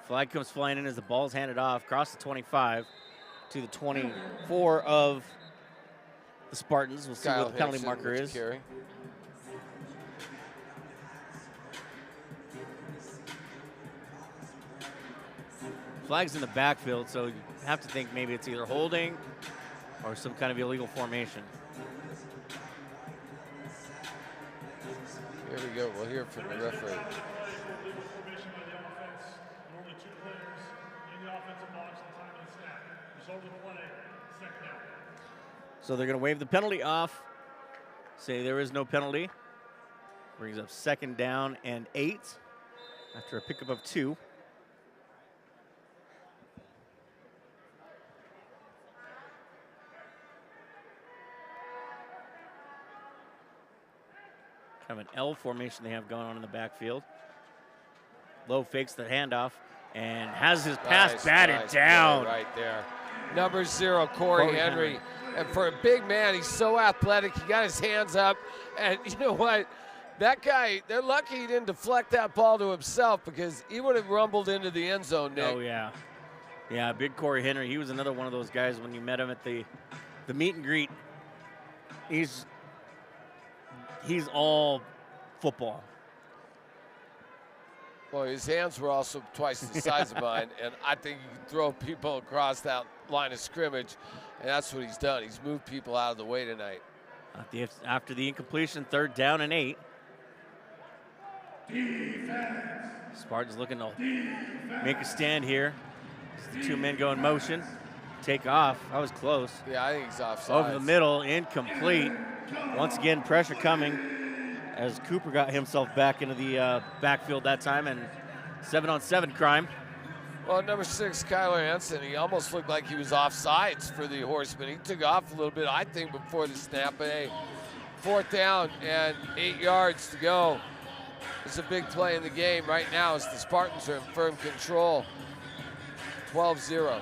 Flag comes flying in as the ball's handed off across the 25 to the 24 of the Spartans. We'll see what the penalty marker is. Carry. Flag's in the backfield, so you have to think maybe it's either holding or some kind of illegal formation. Here we go. We'll hear from the referee. So they're going to waive the penalty off, say there is no penalty. Brings up 2nd down and 8 after a pickup of 2. Kind of an L formation they have going on in the backfield. Lowe fakes the handoff and has his pass batted down. Right there. Number 0, Corey Henry. And for a big man, he's so athletic. He got his hands up. And you know what? That guy, they're lucky he didn't deflect that ball to himself because he would have rumbled into the end zone, Nick. Oh, yeah. Yeah, big Corey Henry. He was another one of those guys when you met him at the meet and greet. He's all football. Well, his hands were also twice the size of mine, and I think he can throw people across that line of scrimmage, and that's what he's done. He's moved people out of the way tonight. After the incompletion, 3rd down and 8. Defense. Spartans looking to make a stand here. The 2 men go in motion. Take off. That was close. Yeah, I think he's offside. Over the middle, incomplete. Once again, pressure coming as Cooper got himself back into the backfield that time, and 7-on-7 crime. Well, number 6, Kyler Henson, he almost looked like he was offsides for the Horsemen. He took off a little bit, I think, before the snap. But hey, 4th down and 8 yards to go. It's a big play in the game right now as the Spartans are in firm control. 12-0.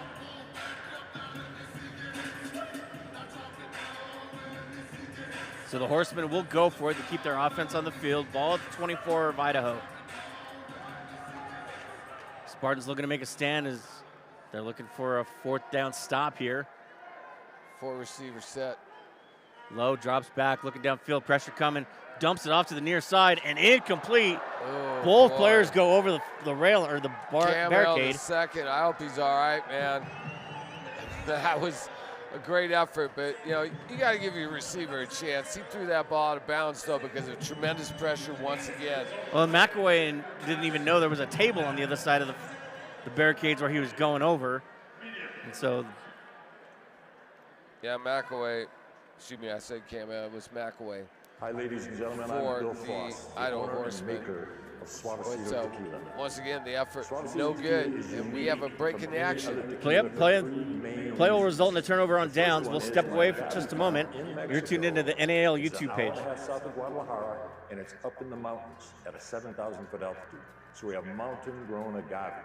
So the Horsemen will go for it to keep their offense on the field. Ball at the 24 of Idaho. Spartans looking to make a stand as they're looking for a 4th down stop here. 4 receiver set. Lowe drops back, looking downfield, pressure coming, dumps it off to the near side, and incomplete. Oh, Both boy. players go over the rail or the barricade. Second. I hope he's all right, man. That was a great effort, but you got to give your receiver a chance. He threw that ball out of bounds though because of tremendous pressure once again. Well, McAway didn't even know there was a table on the other side of the barricades where he was going over, and so. Yeah, McAway. Excuse me, I said Cam. It was McAway. Hi, ladies and gentlemen. For I'm Bill the Frost, Idaho owner and Horsemen. maker of Suavecito So, Tequila. once again, the effort Suavecito no Tequila good, is and we unique have a break in from the any action. other Play tequila will result in a turnover on downs. We'll step away for just a moment. You're tuned into the NAL YouTube page. It's an hour and a half south of Guadalajara, and it's up in the mountains at a 7,000-foot altitude. So we have mountain-grown agave.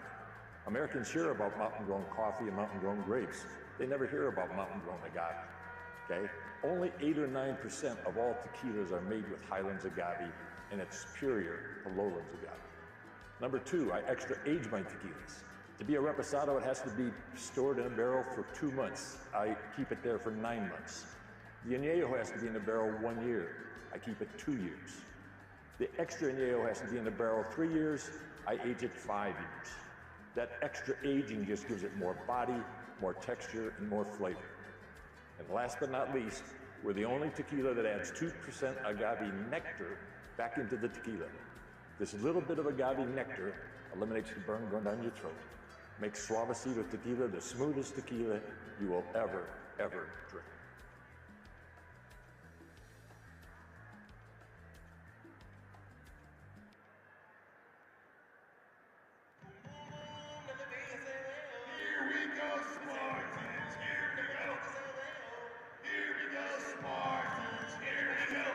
Americans hear about mountain-grown coffee and mountain-grown grapes, They never hear about mountain grown agave, okay? Only 8 or 9% of all tequilas are made with highlands agave, and it's superior to lowlands agave. Number 2, I extra age my tequilas. To be a reposado, it has to be stored in a barrel for 2 months. I keep it there for 9 months. The añejo has to be in the barrel 1 year. I keep it 2 years. The extra añejo has to be in the barrel 3 years. I age it 5 years. That extra aging just gives it more body, more texture, and more flavor. And last but not least, we're the only tequila that adds 2% agave nectar back into the tequila. This little bit of agave nectar eliminates the burn going down your throat. Makes Suavecito tequila the smoothest tequila you will ever drink. Here we go, Spartans! Here we go! Here we go, Spartans! Here we go!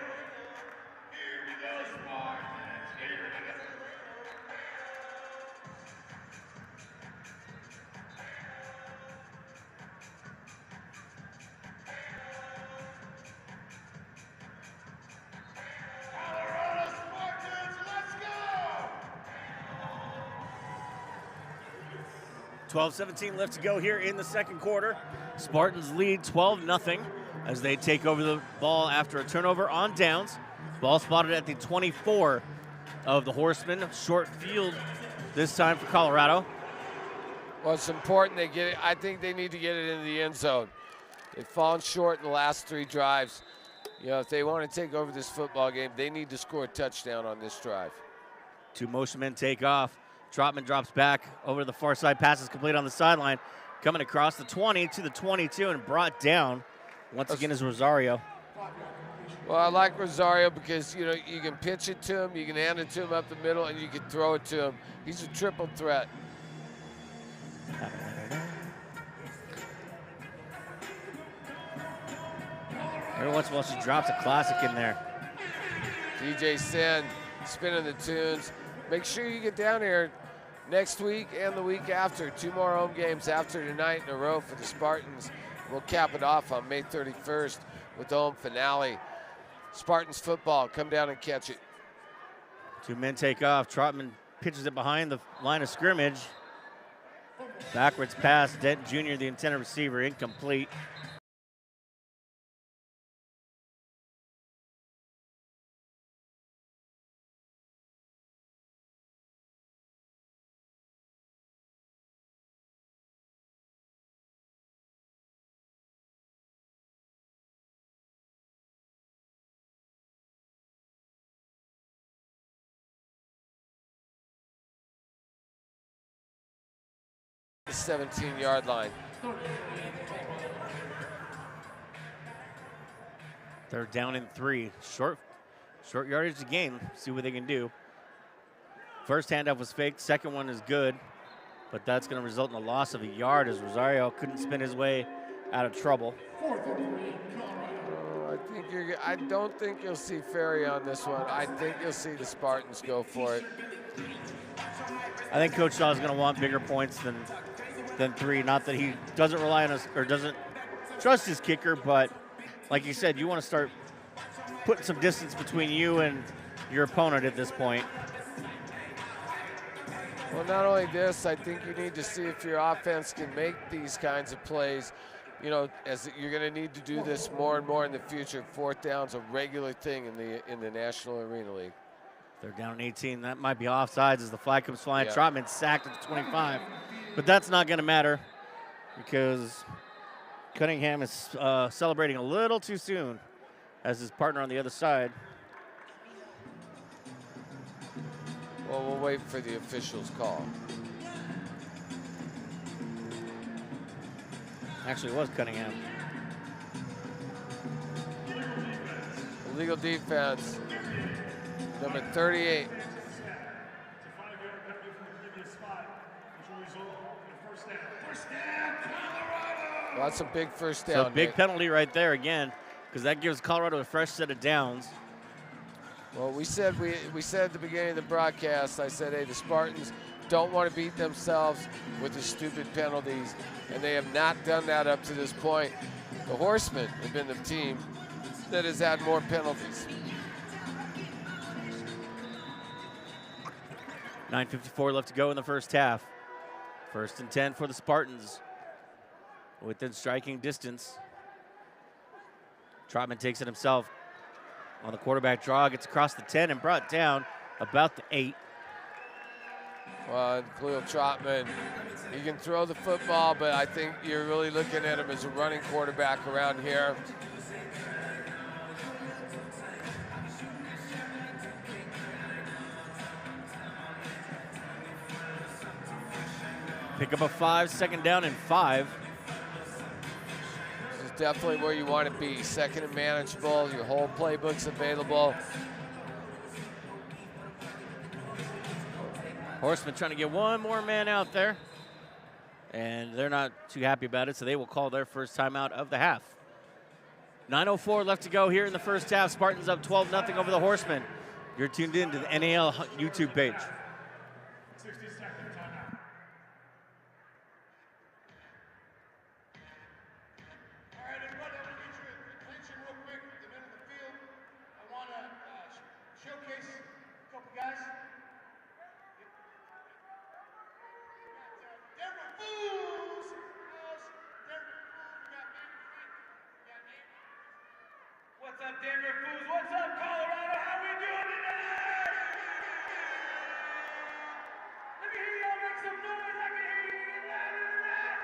Here we go, Spartans! Here we go! Colorado Spartans, let's go! 12-17 left to go here in the second quarter. Spartans lead 12-0 as they take over the ball after a turnover on downs. Ball spotted at the 24 of the Horsemen. Short field this time for Colorado. Well, it's important they get it. I think they need to get it into the end zone. They've fallen short in the last 3 drives. You know, if they want to take over this football game, they need to score a touchdown on this drive. 2 motion men take off. Trotman drops back over to the far side. Passes complete on the sideline. Coming across the 20 to the 22 and brought down once again is Rosario. Well, I like Rosario because, you know, you can pitch it to him, you can hand it to him up the middle, and you can throw it to him. He's a triple threat. Every once in a while she drops a classic in there. DJ Sen spinning the tunes. Make sure you get down here next week and the week after. 2 more home games after tonight in a row for the Spartans. We'll cap it off on May 31st with the home finale. Spartans football, come down and catch it. 2 men take off. Trotman pitches it behind the line of scrimmage. Backwards pass. Denton Jr., the intended receiver, incomplete. The 17-yard line. They're down in 3. Short yardage to gain. See what they can do. First handoff was faked. Second one is good. But that's going to result in a loss of a yard as Rosario couldn't spin his way out of trouble. I don't think you'll see Ferry on this one. I think you'll see the Spartans go for it. I think Coach Shaw is going to want bigger points than 3. Not that he doesn't rely on us or doesn't trust his kicker, but like you said, you want to start putting some distance between you and your opponent at this point. Well, not only this, I think you need to see if your offense can make these kinds of plays. You know, as you're going to need to do this more and more in the future. 4th down's a regular thing in the National Arena League. They're down 18. That might be offsides as the flag comes flying. Yeah. Trotman sacked at the 25. But that's not going to matter because Cunningham is celebrating a little too soon as his partner on the other side. Well, we'll wait for the official's call. Actually, it was Cunningham. Illegal defense, number 38. Well, that's a big first down. So a big Nick. penalty right there again, because that gives Colorado a fresh set of downs. Well, we said at the beginning of the broadcast, I said, hey, the Spartans, don't want to beat themselves with the stupid penalties, and they have not done that up to this point. The Horsemen have been the team that has had more penalties. 9:54 left to go in the first half. 1st and 10 for the Spartans. Within striking distance. Trotman takes it himself on the quarterback draw, gets across the 10 and brought down about the 8. Well, Khalil Trotman, he can throw the football, but I think you're really looking at him as a running quarterback around here. Pick up a 5, 2nd down and 5. This is definitely where you want to be. 2nd and manageable, your whole playbook's available. Horsemen trying to get one more man out there. And they're not too happy about it, so they will call their first timeout of the half. 9:04 left to go here in the first half. Spartans up 12-0 over the Horsemen. You're tuned in to the NAL YouTube page. 60-second timeout. All right, everybody, I want to get your attention real quick in the middle of the field. I want to showcase a couple guys. Denver Fools! Denver Fools, we got Nate Frank. We got Nate. What's up, Denver Fools? What's up, Colorado? How we doing tonight? Let me hear y'all make some noise. I can hear you get louder than that.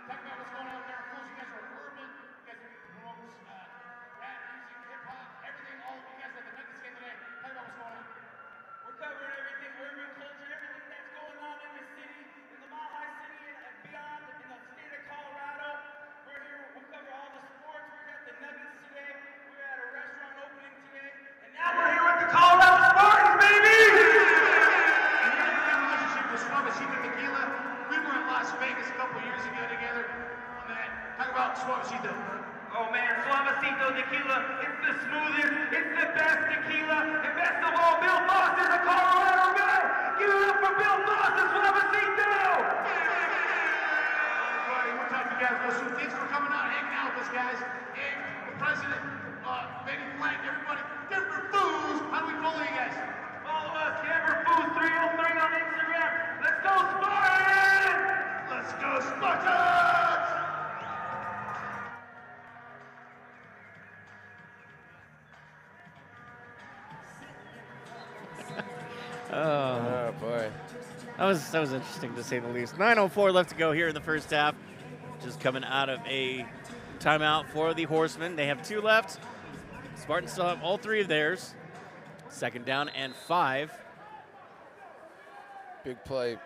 Talk about what's going on with Denver Fools. You guys are urban. You guys are promotes rap music, hip hop, everything. All of you guys at the Nuggets game today. Talk about what's going on. We're covering everything, urban culture, everything that's going on in the city, in the Mile High City and beyond, in the state of Colorado. We're here, we'll cover all the sports. We're at the Nuggets today. We're at a restaurant opening today. And now we're here with the Colorado Spartans, baby! And here's a good relationship with Suavecito Tequila. We were in Las Vegas a couple years ago together on that. Talk about Suavecito. Oh man, Suavecito Tequila, it's the smoothest, it's the best tequila, and best of all, Bill Moss is a Colorado guy! Give it up for Bill Moss and Suavecito! Everybody, we'll talk to you guys real soon. Thanks for coming out, hanging out with us, guys. And the president, Benny Blank, everybody, Denver Fools, how do we follow you guys? Follow us, Denver Fools 303 on Instagram. Let's go, Spartans! Let's go, Spartans! Oh boy. That was interesting to say the least. 9:04 left to go here in the first half. Just coming out of a timeout for the Horsemen. They have 2 left. Spartans still have all 3 of theirs. 2nd down and 5. Big play.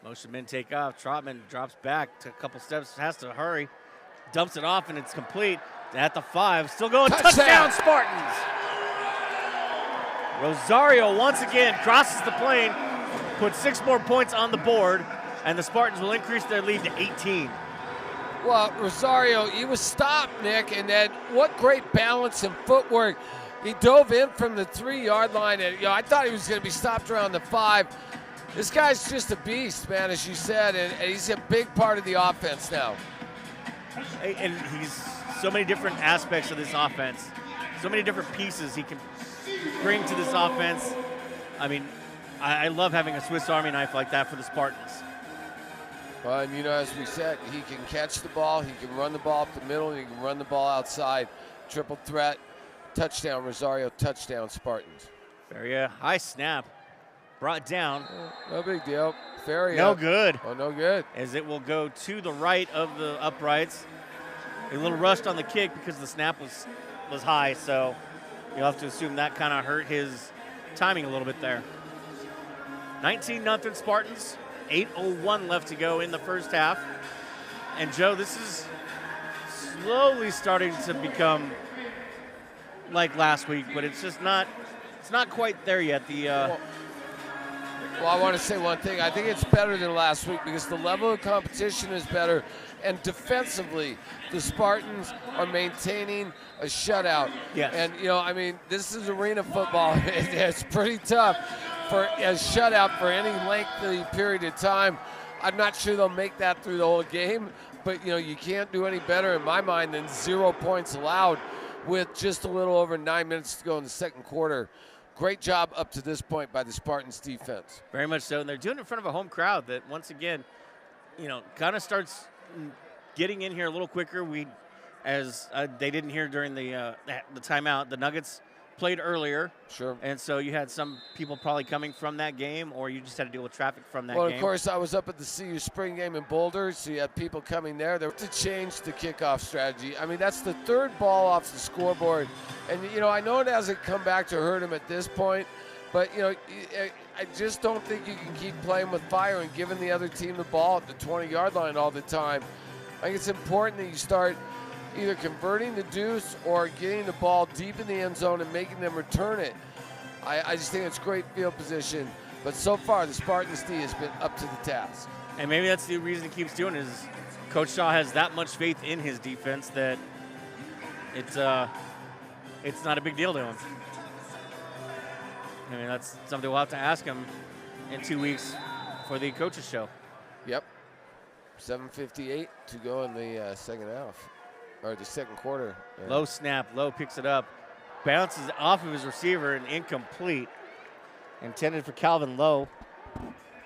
Motion men take off. Trotman drops back to a couple steps, has to hurry. Dumps it off and it's complete. At the 5, still going. Touchdown Spartans! Rosario once again crosses the plane, puts 6 more points on the board, and the Spartans will increase their lead to 18. Well, Rosario, he was stopped, Nick, and then what great balance and footwork. He dove in from the 3-yard line, and I thought he was going to be stopped around the 5. This guy's just a beast, man, as you said, and he's a big part of the offense now. And he's so many different aspects of this offense, so many different pieces he can bring to this offense. I mean, I love having a Swiss Army knife like that for the Spartans. Well, and as we said, he can catch the ball, he can run the ball up the middle, and he can run the ball outside. Triple threat, touchdown Rosario, touchdown Spartans. Very high snap, brought down. No big deal. Ferry no up. good. Oh, no good. As it will go to the right of the uprights. A little rushed on the kick because the snap was high, so you'll have to assume that kind of hurt his timing a little bit there. 19-0 Spartans, 8:01 left to go in the first half. And Joe, this is slowly starting to become like last week, but it's just not quite there yet. The Well, I want to say one thing. I think it's better than last week because the level of competition is better. And defensively, the Spartans are maintaining a shutout. Yes. And, I mean, this is arena football. It's pretty tough for a shutout for any lengthy period of time. I'm not sure they'll make that through the whole game. But, you can't do any better in my mind than 0 points allowed with just a little over 9 minutes to go in the second quarter. Great job up to this point by the Spartans defense. Very much so. And they're doing it in front of a home crowd that, once again, kind of starts getting in here a little quicker. As they didn't hear during the timeout, the Nuggets played earlier. Sure. And so you had some people probably coming from that game, or you just had to deal with traffic from that game. Well, of course, I was up at the CU spring game in Boulder, so you had people coming there. They were to change the kickoff strategy. I mean, that's the third ball off the scoreboard. And, I know it hasn't come back to hurt him at this point, but, I just don't think you can keep playing with fire and giving the other team the ball at the 20-yard line all the time. I think it's important that you start either converting the deuce or getting the ball deep in the end zone and making them return it. I just think it's great field position. But so far, the Spartans D has been up to the task. And maybe that's the reason he keeps doing it is Coach Shaw has that much faith in his defense that it's not a big deal to him. I mean, that's something we'll have to ask him in 2 weeks for the coaches show. Yep. 7:58 to go in the second half, or the second quarter. Yeah. Low snap, Low picks it up, bounces off of his receiver and incomplete. Intended for Calvin Lowe.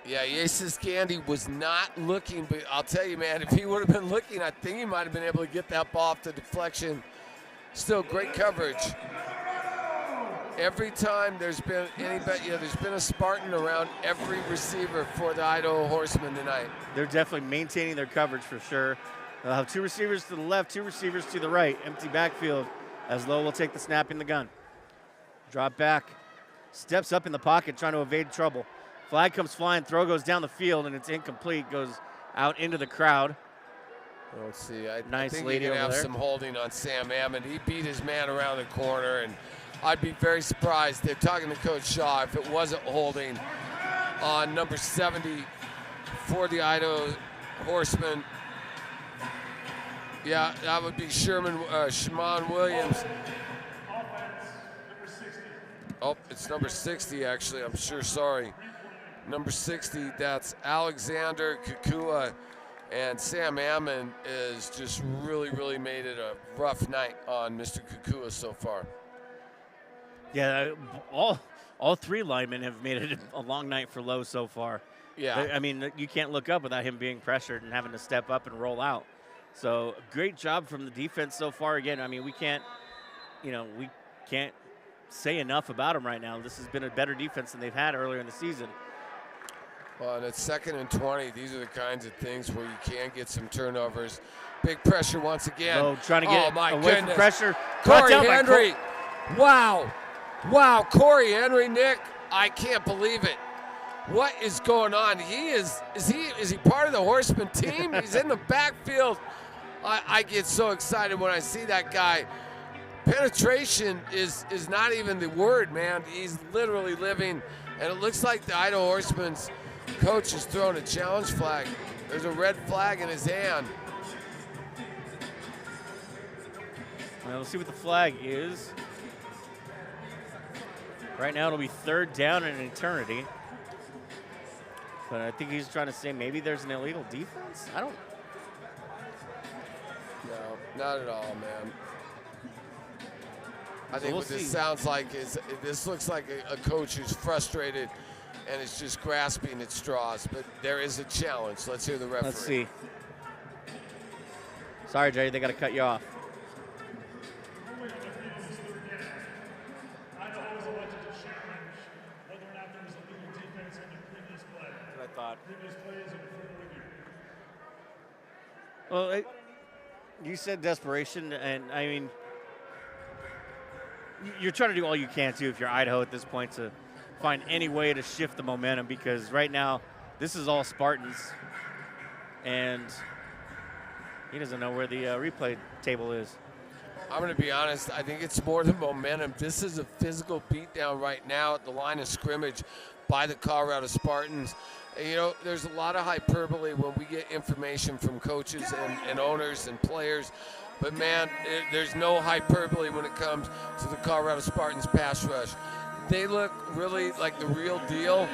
Yeah, Yasis Candy was not looking, but I'll tell you, man, if he would have been looking, I think he might have been able to get that ball off the deflection. Still great coverage. Every time there's been there's been a Spartan around every receiver for the Idaho Horsemen tonight. They're definitely maintaining their coverage for sure. They'll have 2 receivers to the left, 2 receivers to the right. Empty backfield as Lowe will take the snap in the gun. Drop back, steps up in the pocket trying to evade trouble. Flag comes flying, throw goes down the field, and it's incomplete, goes out into the crowd. Let's see, I Nice think lady he can over have there. some holding on Sam Ammon. He beat his man around the corner, and I'd be very surprised. They're talking to Coach Shaw if it wasn't holding on number 70 for the Idaho Horsemen. Yeah, that would be Shimon Williams. Oh, it's number 60, actually. I'm sure, sorry. Number 60, that's Alexander Kukua. And Sam Ammon is just really made it a rough night on Mr. Kukua so far. Yeah, all 3 linemen have made it a long night for Lowe so far. Yeah. I mean, you can't look up without him being pressured and having to step up and roll out. So great job from the defense so far. Again, I mean, we can't say enough about them right now. This has been a better defense than they've had earlier in the season. Well, and it's 2nd and 20. These are the kinds of things where you can get some turnovers. Big pressure once again. Lowe trying to get my away goodness. from pressure. Corey Caught down by Henry. Wow, Corey Henry, Nick. I can't believe it. What is going on? Is he part of the Horseman team? He's in the backfield. I get so excited when I see that guy. Penetration is not even the word, man. He's literally living, and it looks like the Idaho Horsemen's coach is throwing a challenge flag. There's a red flag in his hand. Well, we'll see what the flag is. Right now it'll be 3rd down in an eternity. But I think he's trying to say maybe there's an illegal defense. I don't. No, not at all, man. I think we'll what this see. sounds like is this looks like a coach who's frustrated and is just grasping at straws. But there is a challenge. Let's hear the referee. Let's see. Sorry, Jay, they got to cut you off. Idaho was elected to challenge whether or not there was a legal defense on the previous play. I thought. Previous play is in further review. Well, you said desperation, and I mean, you're trying to do all you can to if you're Idaho at this point to find any way to shift the momentum, because right now this is all Spartans, and he doesn't know where the replay table is. I'm going to be honest. I think it's more than momentum. This is a physical beatdown right now at the line of scrimmage. by the Colorado Spartans. And, you know, there's a lot of hyperbole when we get information from coaches and owners and players. But, man, there's no hyperbole when it comes to the Colorado Spartans pass rush. They look really like the real deal,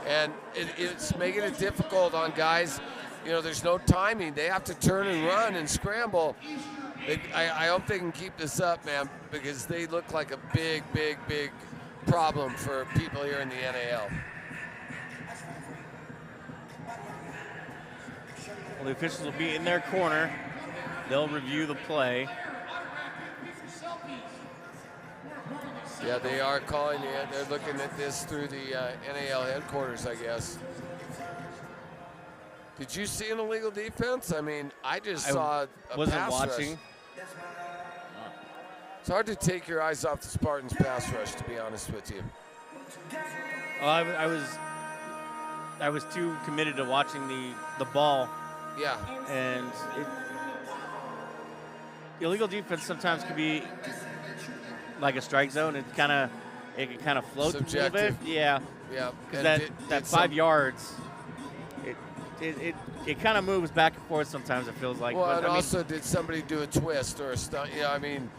and it's making it difficult on guys. You know, there's no timing. They have to turn and run and scramble. I hope they can keep this up, man, because they look like a big, big, big problem for people here in the NAL. Well, the officials will be in their corner. They'll review the play. Yeah, they are calling it. They're looking at this through the NAL headquarters, I guess. Did you see an illegal defense? I mean, I just saw a wasn't pass watching. rush. It's hard to take your eyes off the Spartans pass rush, to be honest with you. Well, I was too committed to watching the ball. Yeah. And illegal defense sometimes can be like a strike zone. It can kind of float a little bit. Yeah. Yeah. Because that 5 yards, it kind of moves back and forth sometimes, it feels like. Well, but, and also, did somebody do a twist or a stunt? Yeah, I mean,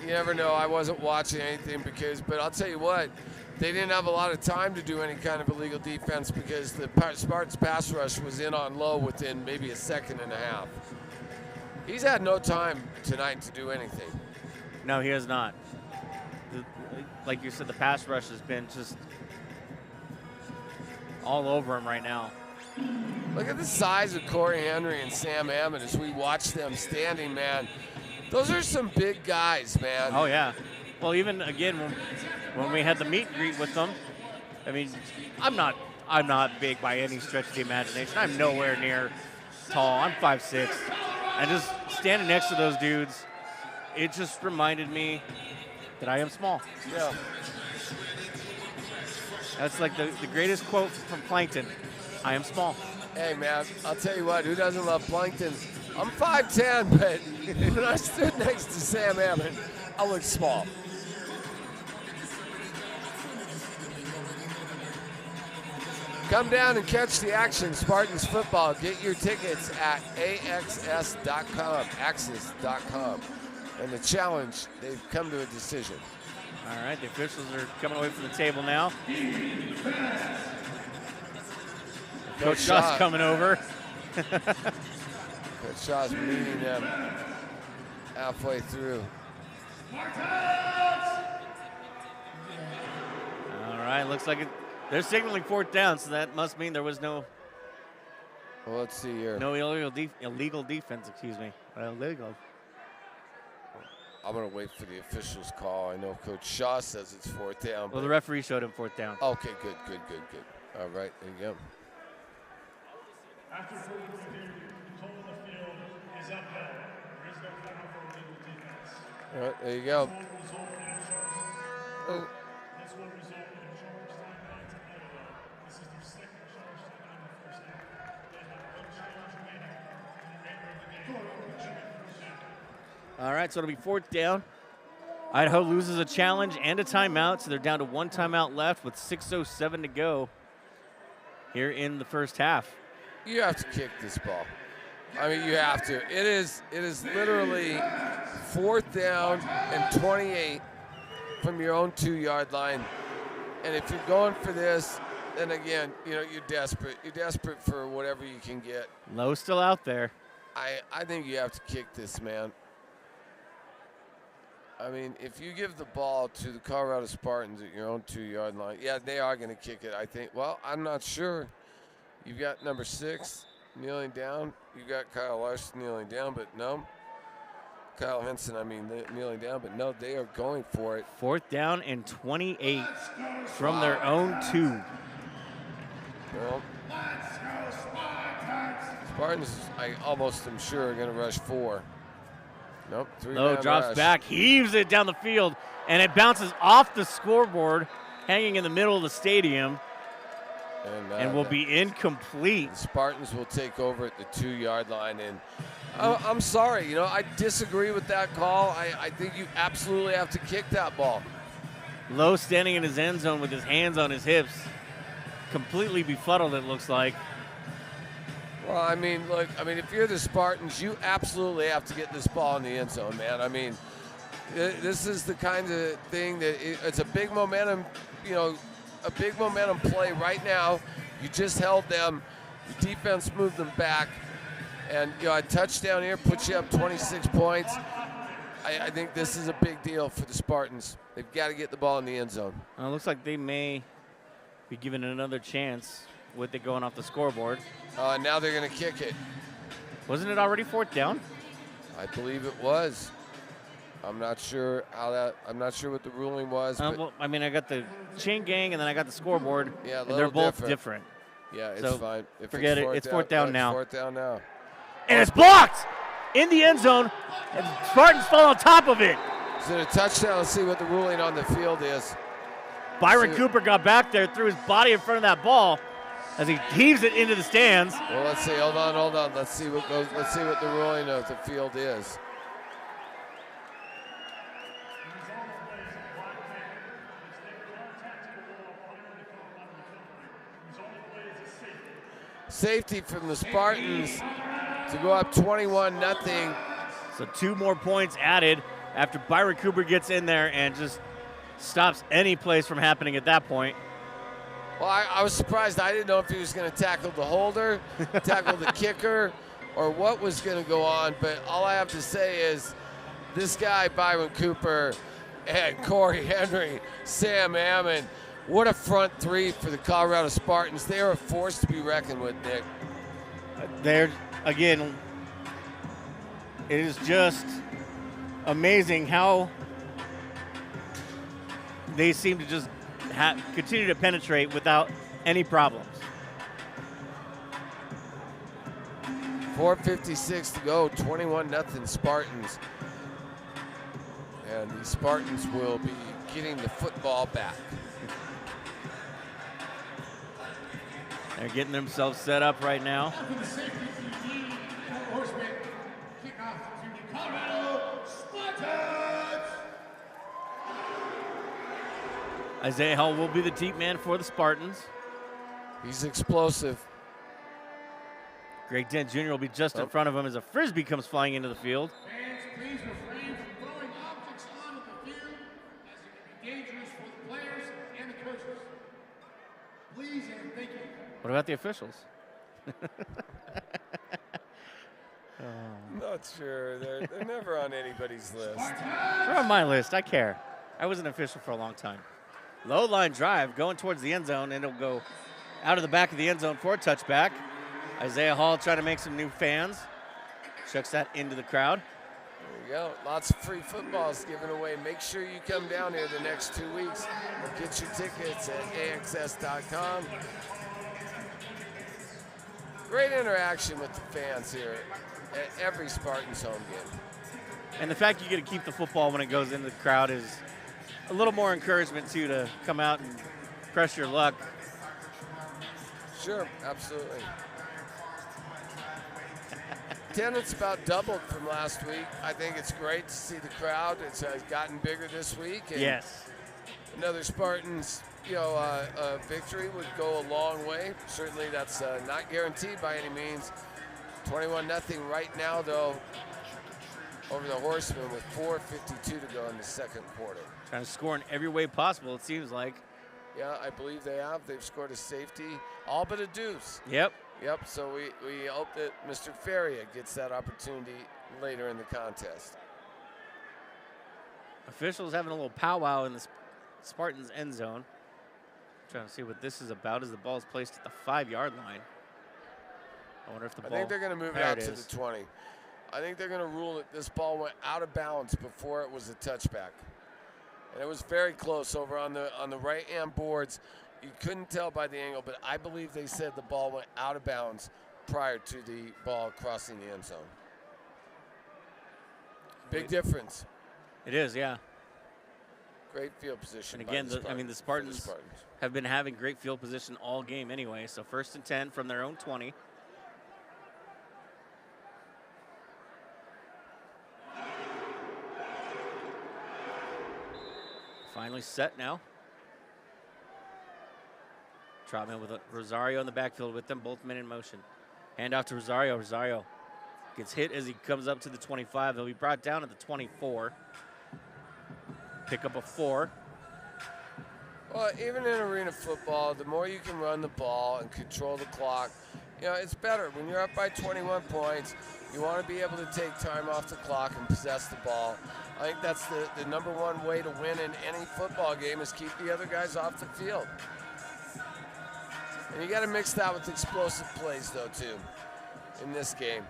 you never know. I wasn't watching anything but I'll tell you what, they didn't have a lot of time to do any kind of illegal defense because the Spartans pass rush was in on low within maybe a second and a half. He's had no time tonight to do anything. No, he has not. Like you said, the pass rush has been just all over him right now. Look at the size of Corey Henry and Sam Ammon as we watch them standing, man. Those are some big guys, man. Oh, yeah. Well, even, again, when we had the meet and greet with them, I mean, I'm not big by any stretch of the imagination. I'm nowhere near tall. I'm 5'6". And just standing next to those dudes, it just reminded me that I am small. Yeah. That's like the greatest quote from Plankton. I am small. Hey, man, I'll tell you what, who doesn't love Plankton? I'm 5'10", but when I stood next to Sam Ammon, I looked small. Come down and catch the action, Spartans football. Get your tickets at axs.com, axis.com. And the challenge, they've come to a decision. All right, the officials are coming away from the table now. Coach Shaw's coming over. Coach Shaw's meeting them halfway through. All right, looks like they're signaling 4th down, so that must mean there was no. Well, let's see here. No illegal defense, excuse me. Illegal. I'm going to wait for the officials' call. I know Coach Shaw says it's 4th down. Well, the referee showed him 4th down. Okay, good. All right, there you go. After 43, control of the field is upheld. There is no foul for illegal defense. All right, there you go. This will result in a charge timeout to Idaho. This is their 2nd charge timeout in the first half. They have 1 challenge remaining in the remainder of the game. All right, so it'll be 4th down. Idaho loses a challenge and a timeout, so they're down to 1 timeout left with 6:07 to go here in the first half. You have to kick this ball. I mean, you have to. It is literally 4th down and 28 from your own 2-yard line. And if you're going for this, then again, you know, you're desperate. You're desperate for whatever you can get. Lowe's still out there. I think you have to kick this, man. I mean, if you give the ball to the Colorado Spartans at your own 2-yard line, yeah, they are going to kick it, I think. Well, I'm not sure. You've got number 6 kneeling down. You've got Kyle Larson kneeling down, but no. Kyle Henson, kneeling down, but no, they are going for it. 4th down and 28 from their own 2. Well, Spartans, I almost am sure, are going to rush 4. Nope, 3-man Lowe drops rush. back, heaves it down the field, and it bounces off the scoreboard, hanging in the middle of the stadium. And will be incomplete. The Spartans will take over at the 2-yard line. And I'm sorry, you know, I disagree with that call. I think you absolutely have to kick that ball. Lowe standing in his end zone with his hands on his hips. completely befuddled, it looks like. Well, I mean, look, if you're the Spartans, you absolutely have to get this ball in the end zone, man. I mean, this is the kind of thing that it's a big momentum, a big momentum play right now. You just held them. The defense moved them back. And, a touchdown here puts you up 26 points. I think this is a big deal for the Spartans. They've got to get the ball in the end zone. Well, it looks like they may be given another chance with it going off the scoreboard. Now they're going to kick it. Wasn't it already 4th down? I believe it was. I'm not sure what the ruling was. Well, I got the chain gang and then I got the scoreboard. Yeah, and they're both different. Yeah, it's so fine. Forget it. It's 4th down now. It's 4th down now. And it's blocked in the end zone. And Spartans fall on top of it. Is it a touchdown? Let's see what the ruling on the field is. Byron Cooper got back there, threw his body in front of that ball as he heaves it into the stands. Well, let's see. Hold on. Let's see what the ruling of the field is. Safety from the Spartans to go up 21-0. So 2 more points added after Byron Cooper gets in there and just stops any place from happening at that point. Well, I was surprised. I didn't know if he was going to tackle the holder, tackle the kicker, or what was going to go on. But all I have to say is this guy, Byron Cooper, and Corey Henry, Sam Ammon, what a front three for the Colorado Spartans. They are a force to be reckoned with, Nick. They're, again, it is just amazing how they seem to just continue to penetrate without any problems. 4:56 to go, 21-0 Spartans. And the Spartans will be getting the football back. They're getting themselves set up right now. Horsemen, kickoff to the Colorado Spartans. Isaiah Hall will be the deep man for the Spartans. He's explosive. Greg Dent Jr. will be just in front of him as a frisbee comes flying into the field. Fans, please refrain from throwing objects onto the field as it can be dangerous for the players and the coaches. Please and thank you. What about the officials? Not sure. They're never on anybody's list. They're on my list. I care. I was an official for a long time. Low line drive going towards the end zone, and it'll go out of the back of the end zone for a touchback. Isaiah Hall trying to make some new fans. Chucks that into the crowd. There you go. Lots of free footballs given away. Make sure you come down here the next 2 weeks. Get your tickets at AXS.com. Great interaction with the fans here at every Spartans home game. And the fact you get to keep the football when it goes into the crowd is a little more encouragement, too, to come out and press your luck. Sure, absolutely. Attendance about doubled from last week. I think it's great to see the crowd. It's gotten bigger this week. And yes. Another Spartans, victory would go a long way. Certainly that's not guaranteed by any means. 21-0 right now, though, over the Horsemen with 4:52 to go in the second quarter. Trying to score in every way possible, it seems like. Yeah, I believe they have. They've scored a safety, all but a deuce. Yep. Yep, so we hope that Mr. Feria gets that opportunity later in the contest. Officials having a little powwow in the Spartans end zone. Trying to see what this is about as the ball is placed at the 5-yard line. I wonder if the ball. I think they're going to move it out to the 20. I think they're going to rule that this ball went out of bounds before it was a touchback. And it was very close over on the right-hand boards. You couldn't tell by the angle, but I believe they said the ball went out of bounds prior to the ball crossing the end zone. Big difference. It is, yeah. Great field position. And again, the Spartans have been having great field position all game anyway. So 1st and 10 from their own 20. Finally set now. Trotman with Rosario in the backfield with them, both men in motion. Hand off to Rosario. Rosario gets hit as he comes up to the 25. He'll be brought down at the 24. Pick up a 4. Well, even in arena football, the more you can run the ball and control the clock, you know, it's better. When you're up by 21 points, you want to be able to take time off the clock and possess the ball. I think that's the number one way to win in any football game is keep the other guys off the field. And you got to mix that with explosive plays, though, too, in this game.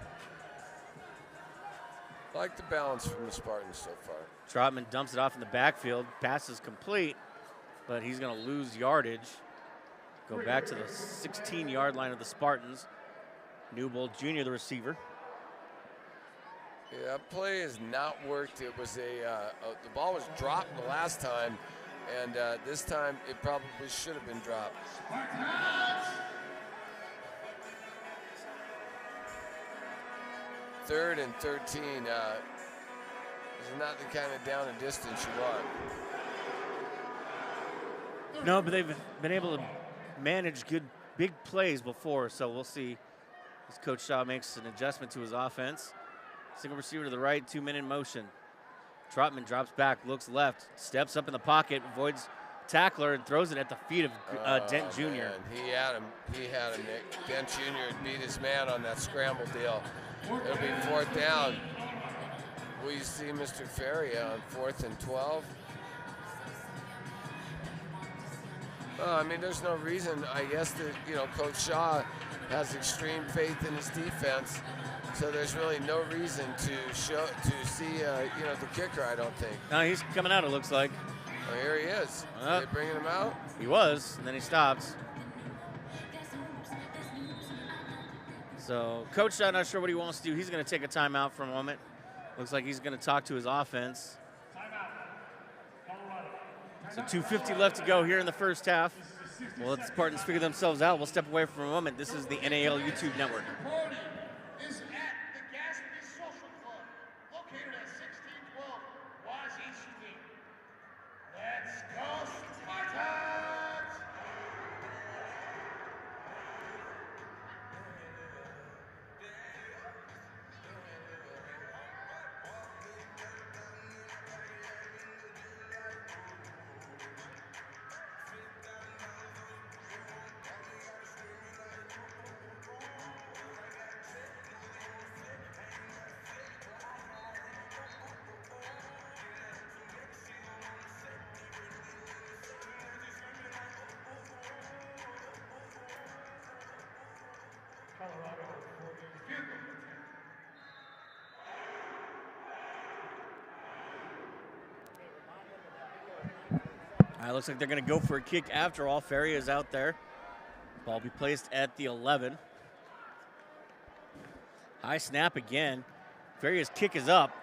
I like the balance from the Spartans so far. Trotman dumps it off in the backfield. Pass is complete, but he's going to lose yardage. Go back to the 16-yard line of the Spartans. Newbold Jr., the receiver. Yeah, that play has not worked. It was the ball was dropped the last time, and this time it probably should have been dropped. Third and 13 is not the kind of down and distance you want. No, but they've been able to manage good big plays before, so we'll see as Coach Shaw makes an adjustment to his offense. Single receiver to the right, 2 men in motion. Trotman drops back, looks left, steps up in the pocket, avoids tackler, and throws it at the feet of Dent Jr. Man, he had him, Nick. Dent Jr. had beat his man on that scramble deal. It'll be 4th down. Will you see Mr. Ferry on 4th and 12? I mean, there's no reason. I guess that, you know, Coach Shaw has extreme faith in his defense, so there's really no reason to see, you know, the kicker. I don't think. No, he's coming out. It looks like. Oh, here he is. Are they bringing him out? He was, and then he stops. So Coach Shaw, not sure what he wants to do. He's going to take a timeout for a moment. Looks like he's going to talk to his offense. So 2:50 left to go here in the first half. We'll let the Spartans figure themselves out. We'll step away for a moment. This is the NAL YouTube Network. Party is at the Gatsby Social Club, located at 1612 Wazee Street. Let's go, Spartans! Looks like they're going to go for a kick after all. Ferry is out there. Ball will be placed at the 11. High snap again. Ferry's kick is up,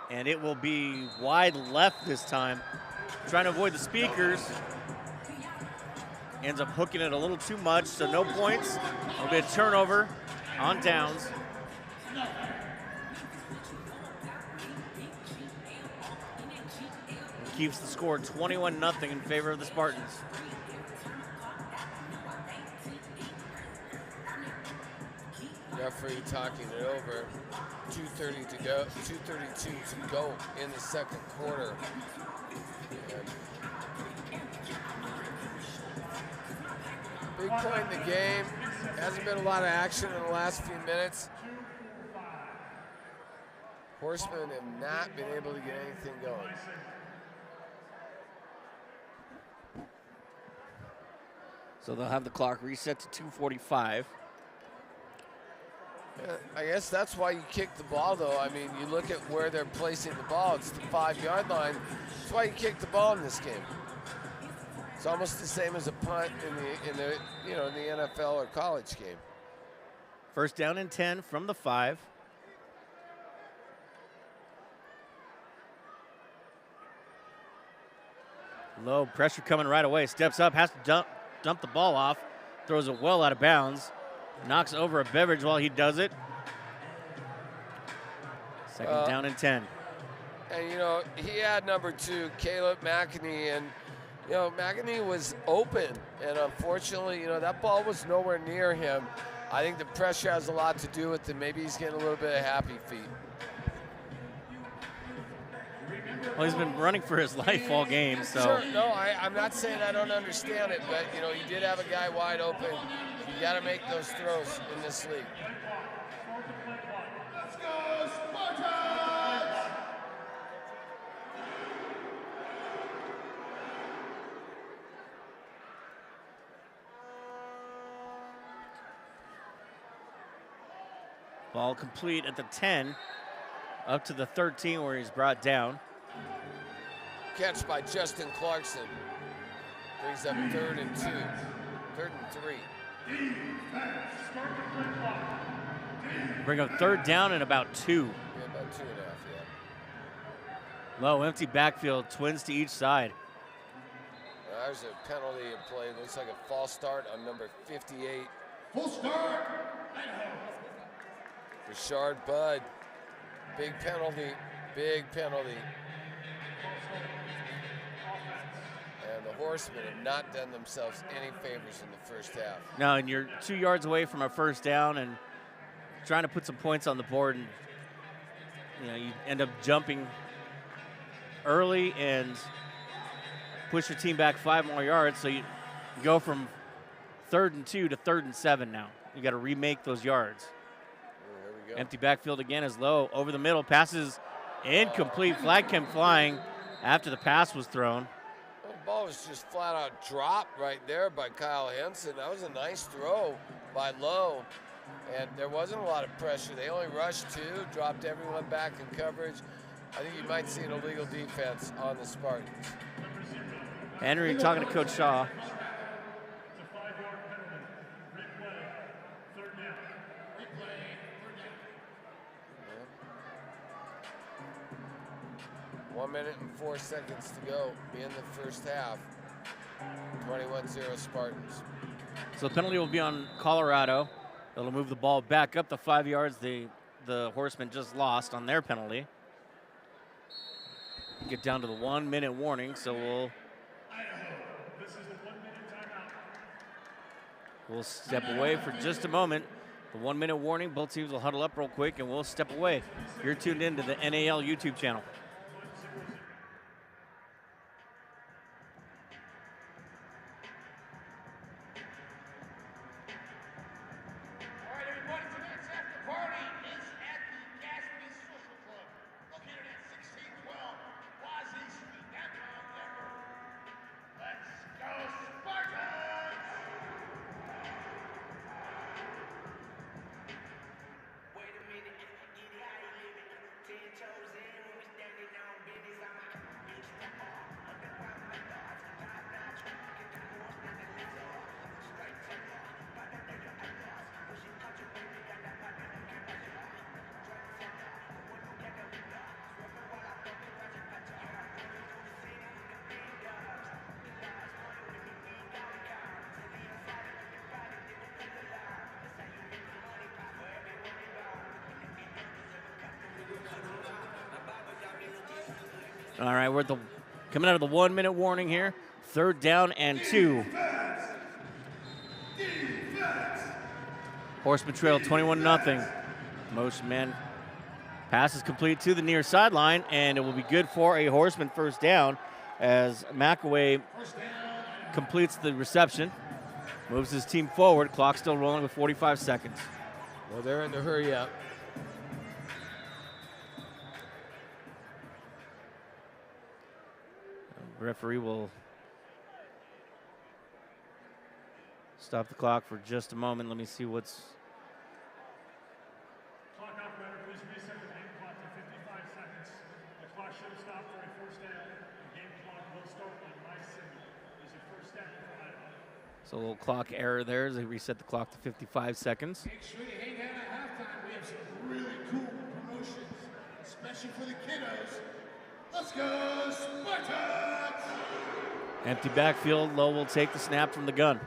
and it will be wide left this time. Trying to avoid the speakers. Ends up hooking it a little too much, so no points. It'll be a turnover on downs. Keeps the score 21-0 in favor of the Spartans. Referee talking it over. 2:30 to go. 2:32 to go in the second quarter. Big point in the game. Hasn't been a lot of action in the last few minutes. Horsemen have not been able to get anything going. So they'll have the clock reset to 2:45. Yeah, I guess that's why you kick the ball, though. I mean, you look at where they're placing the ball. It's the 5-yard line. That's why you kick the ball in this game. It's almost the same as a punt in the NFL or college game. First down and 10 from the 5. Low pressure coming right away. Steps up, has to dump the ball off. Throws it well out of bounds. Knocks over a beverage while he does it. Second down and 10. And, you know, he had number 2, Caleb McInerney, and You know, McEnany was open, and unfortunately, you know, that ball was nowhere near him. I think the pressure has a lot to do with it. Maybe he's getting a little bit of happy feet. Well, he's been running for his life all game, so. Sure, no, I'm not saying I don't understand it, but, you know, he did have a guy wide open. You got to make those throws in this league. Let's go, Spartans! Ball complete at the 10, up to the 13 where he's brought down. Catch by Justin Clarkson. Brings up 3rd and 2. 3rd and 3. Bring up 3rd down and about 2. Yeah, about 2.5, yeah. Low, empty backfield, twins to each side. There's a penalty in play. Looks like a false start on number 58. Full start, Idaho. Rashard Budd. Big penalty. Big penalty. And the Horsemen have not done themselves any favors in the first half. No, and you're 2 yards away from a first down and trying to put some points on the board, and you know, you end up jumping early and push your team back 5 more yards, so you go from 3rd and 2 to 3rd and 7 now. You got to remake those yards. There we go. Empty backfield again is Low. Over the middle, passes incomplete. Flag came flying after the pass was thrown. The ball was just flat out dropped right there by Kyle Henson. That was a nice throw by Lowe. And there wasn't a lot of pressure. They only rushed 2, dropped everyone back in coverage. I think you might see an illegal defense on the Spartans. Henry talking to Coach Shaw. It's a 5-yard penalty. Replay. 3rd down. Replay, 3rd down. 1 minute and 4 seconds to go in the first half. 21-0 Spartans. So the penalty will be on Colorado. They'll move the ball back up the 5 yards the Horsemen just lost on their penalty. Get down to the 1 minute warning, so Idaho, this is a 1-minute timeout. we'll step away for just a moment. The 1 minute warning, both teams will huddle up real quick and we'll step away. You're tuned in to the NAL YouTube channel. All right, everybody, tonight's after party is at the Gatsby Social Club, located at 1612 Wazee Street, downtown Denver. Let's go, Spartans! Wait a minute, get how you living? 10 toes in when we standing on business. I'm a bitch step off. Underground like the off the top notch. Get the horse, not the lizard. Straight to the but I know you're at loss. Pushing out your baby, got that body in the camera. Trying to set up, the one who get the leader. Swerving while I fuck the ratchet, got your hair. Running through the city with the big dogs. The last one with the big got a car. To the inside of the body, didn't feel alive. That's how you make the money pop for everyone involved. All right, we're at coming out of the 1 minute warning here. 3rd down and 2. Horseman trail 21-0. Motion man pass is complete to the near sideline, and it will be good for a Horseman first down as McAway completes the reception, moves his team forward. Clock still rolling with 45 seconds. Well, they're in the hurry up. The referee will stop the clock for just a moment. Let me see what's. Clock operator, please reset the game clock to 55 seconds. The clock should have stopped for a first down. The game clock will start on my signal. There's a first down for Idaho. So a little clock error there as they reset the clock to 55 seconds. Make sure you hang out at halftime. We have some really cool promotions, especially for the kiddos. Let's go, Spartans! Empty backfield. Lowe will take the snap from the gun.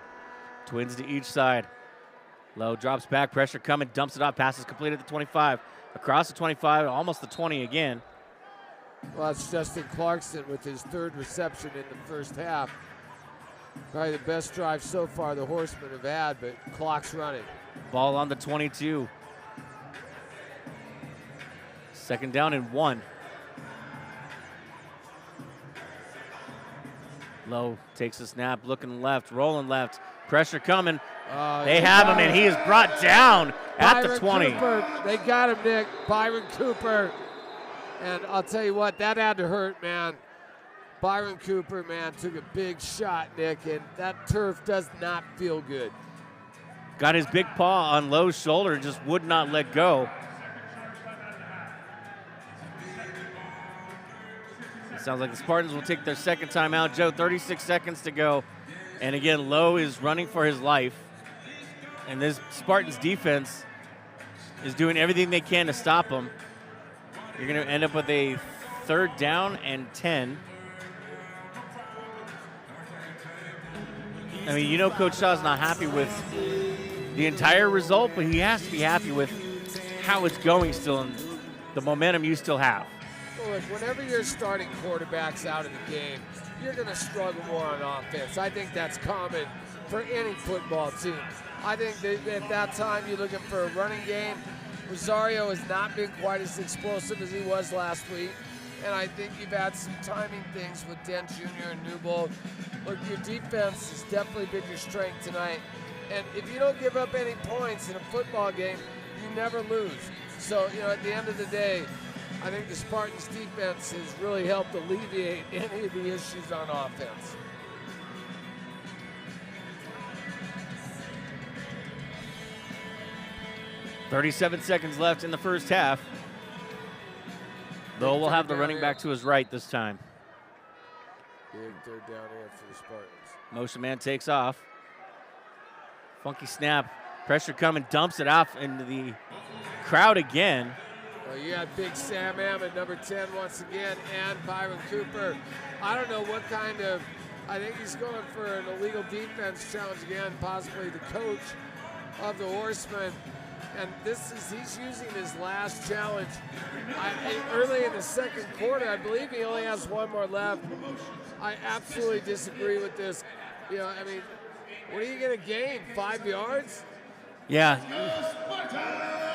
Twins to each side. Lowe drops back, pressure coming, dumps it off, passes complete at the 25. Across the 25, almost the 20 again. Well, it's Justin Clarkson with his 3rd reception in the first half. Probably the best drive so far the Horsemen have had, but clock's running. Ball on the 22. 2nd down and 1. Lowe takes a snap, looking left, rolling left. Pressure coming. They have him, and he is brought down at the 20. Cooper, they got him, Nick. Byron Cooper. And I'll tell you what, that had to hurt, man. Byron Cooper, man, took a big shot, Nick, and that turf does not feel good. Got his big paw on Lowe's shoulder, just would not let go. It sounds like the Spartans will take their 2nd timeout. Joe, 36 seconds to go. And again, Lowe is running for his life. And this Spartans defense is doing everything they can to stop him. You're going to end up with a 3rd down and 10. I mean, you know Coach Shaw's not happy with the entire result, but he has to be happy with how it's going still and the momentum you still have. Well, look, whenever you're starting quarterbacks out of the game, you're going to struggle more on offense. I think that's common for any football team. I think that at that time you're looking for a running game. Rosario has not been quite as explosive as he was last week. And I think you've had some timing things with Dent Jr. and Newbold. Look, your defense has definitely been your strength tonight. And if you don't give up any points in a football game, you never lose. So, you know, at the end of the day, I think the Spartans defense has really helped alleviate any of the issues on offense. .37 seconds left in the first half. Though we'll have the running back to his right this time. Big 3rd down here for the Spartans. Motion man takes off. Funky snap. Pressure coming, dumps it off into the crowd again. Well, you got Big Sam Ammon, number 10 once again, and Byron Cooper. I don't know what kind of, I think he's going for an illegal defense challenge again, possibly the coach of the Horsemen. And he's using his last challenge. Early in the 2nd quarter, I believe he only has 1 more left. I absolutely disagree with this. You know, I mean, what are you going to gain, 5 yards? Yeah.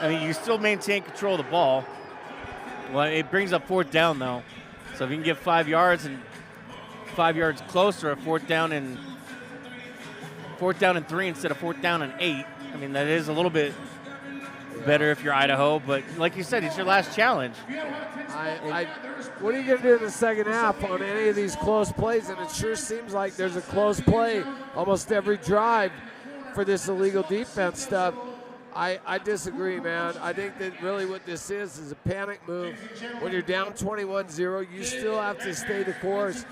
I mean, you still maintain control of the ball. Well, it brings up 4th down, though. So if you can get 5 yards and 5 yards closer, a 4th down and 3 instead of 4th down and 8. I mean, that is a little bit better if you're Idaho, but like you said, it's your last challenge. What are you going to do in the 2nd half on any of these close plays? And it sure seems like there's a close play almost every drive for this illegal defense stuff. I disagree, man. I think that really what this is a panic move. When you're down 21-0, you still have to stay the course.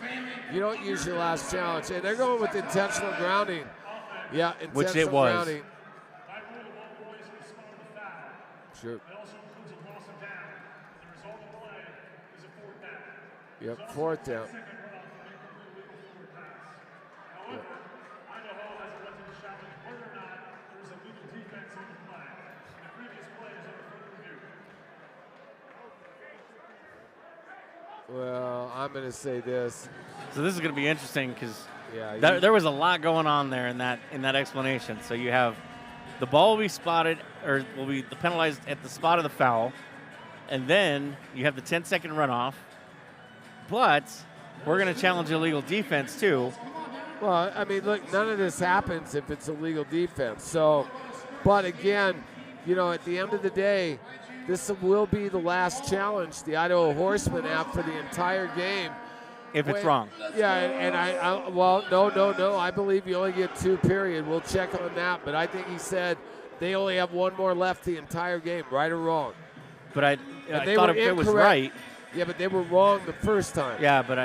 You don't use your last challenge. And they're going with intentional grounding. Yeah, intentional which it was. Grounding. Sure. It also includes a loss of down. The result of the play is a 4th down. Yep, 4th down. However, Idaho has elected to challenge whether or not there was a legal defense in the play. The previous play is under further review. Well, I'm going to say this. So this is going to be interesting because yeah, there was a lot going on there in that explanation. So you have the ball will be spotted or will be penalized at the spot of the foul, and then you have the 10-second runoff. But we're going to challenge illegal defense too. Well, I mean, look, none of this happens if it's illegal defense. So, but again, you know, at the end of the day, this will be the last challenge the Idaho Horsemen have for the entire game. If it's wrong. Yeah, and well, no. I believe you only get 2, period. We'll check on that. But I think he said they only have 1 more left the entire game, right or wrong. But I thought if it was right. Yeah, but they were wrong the first time. Yeah, but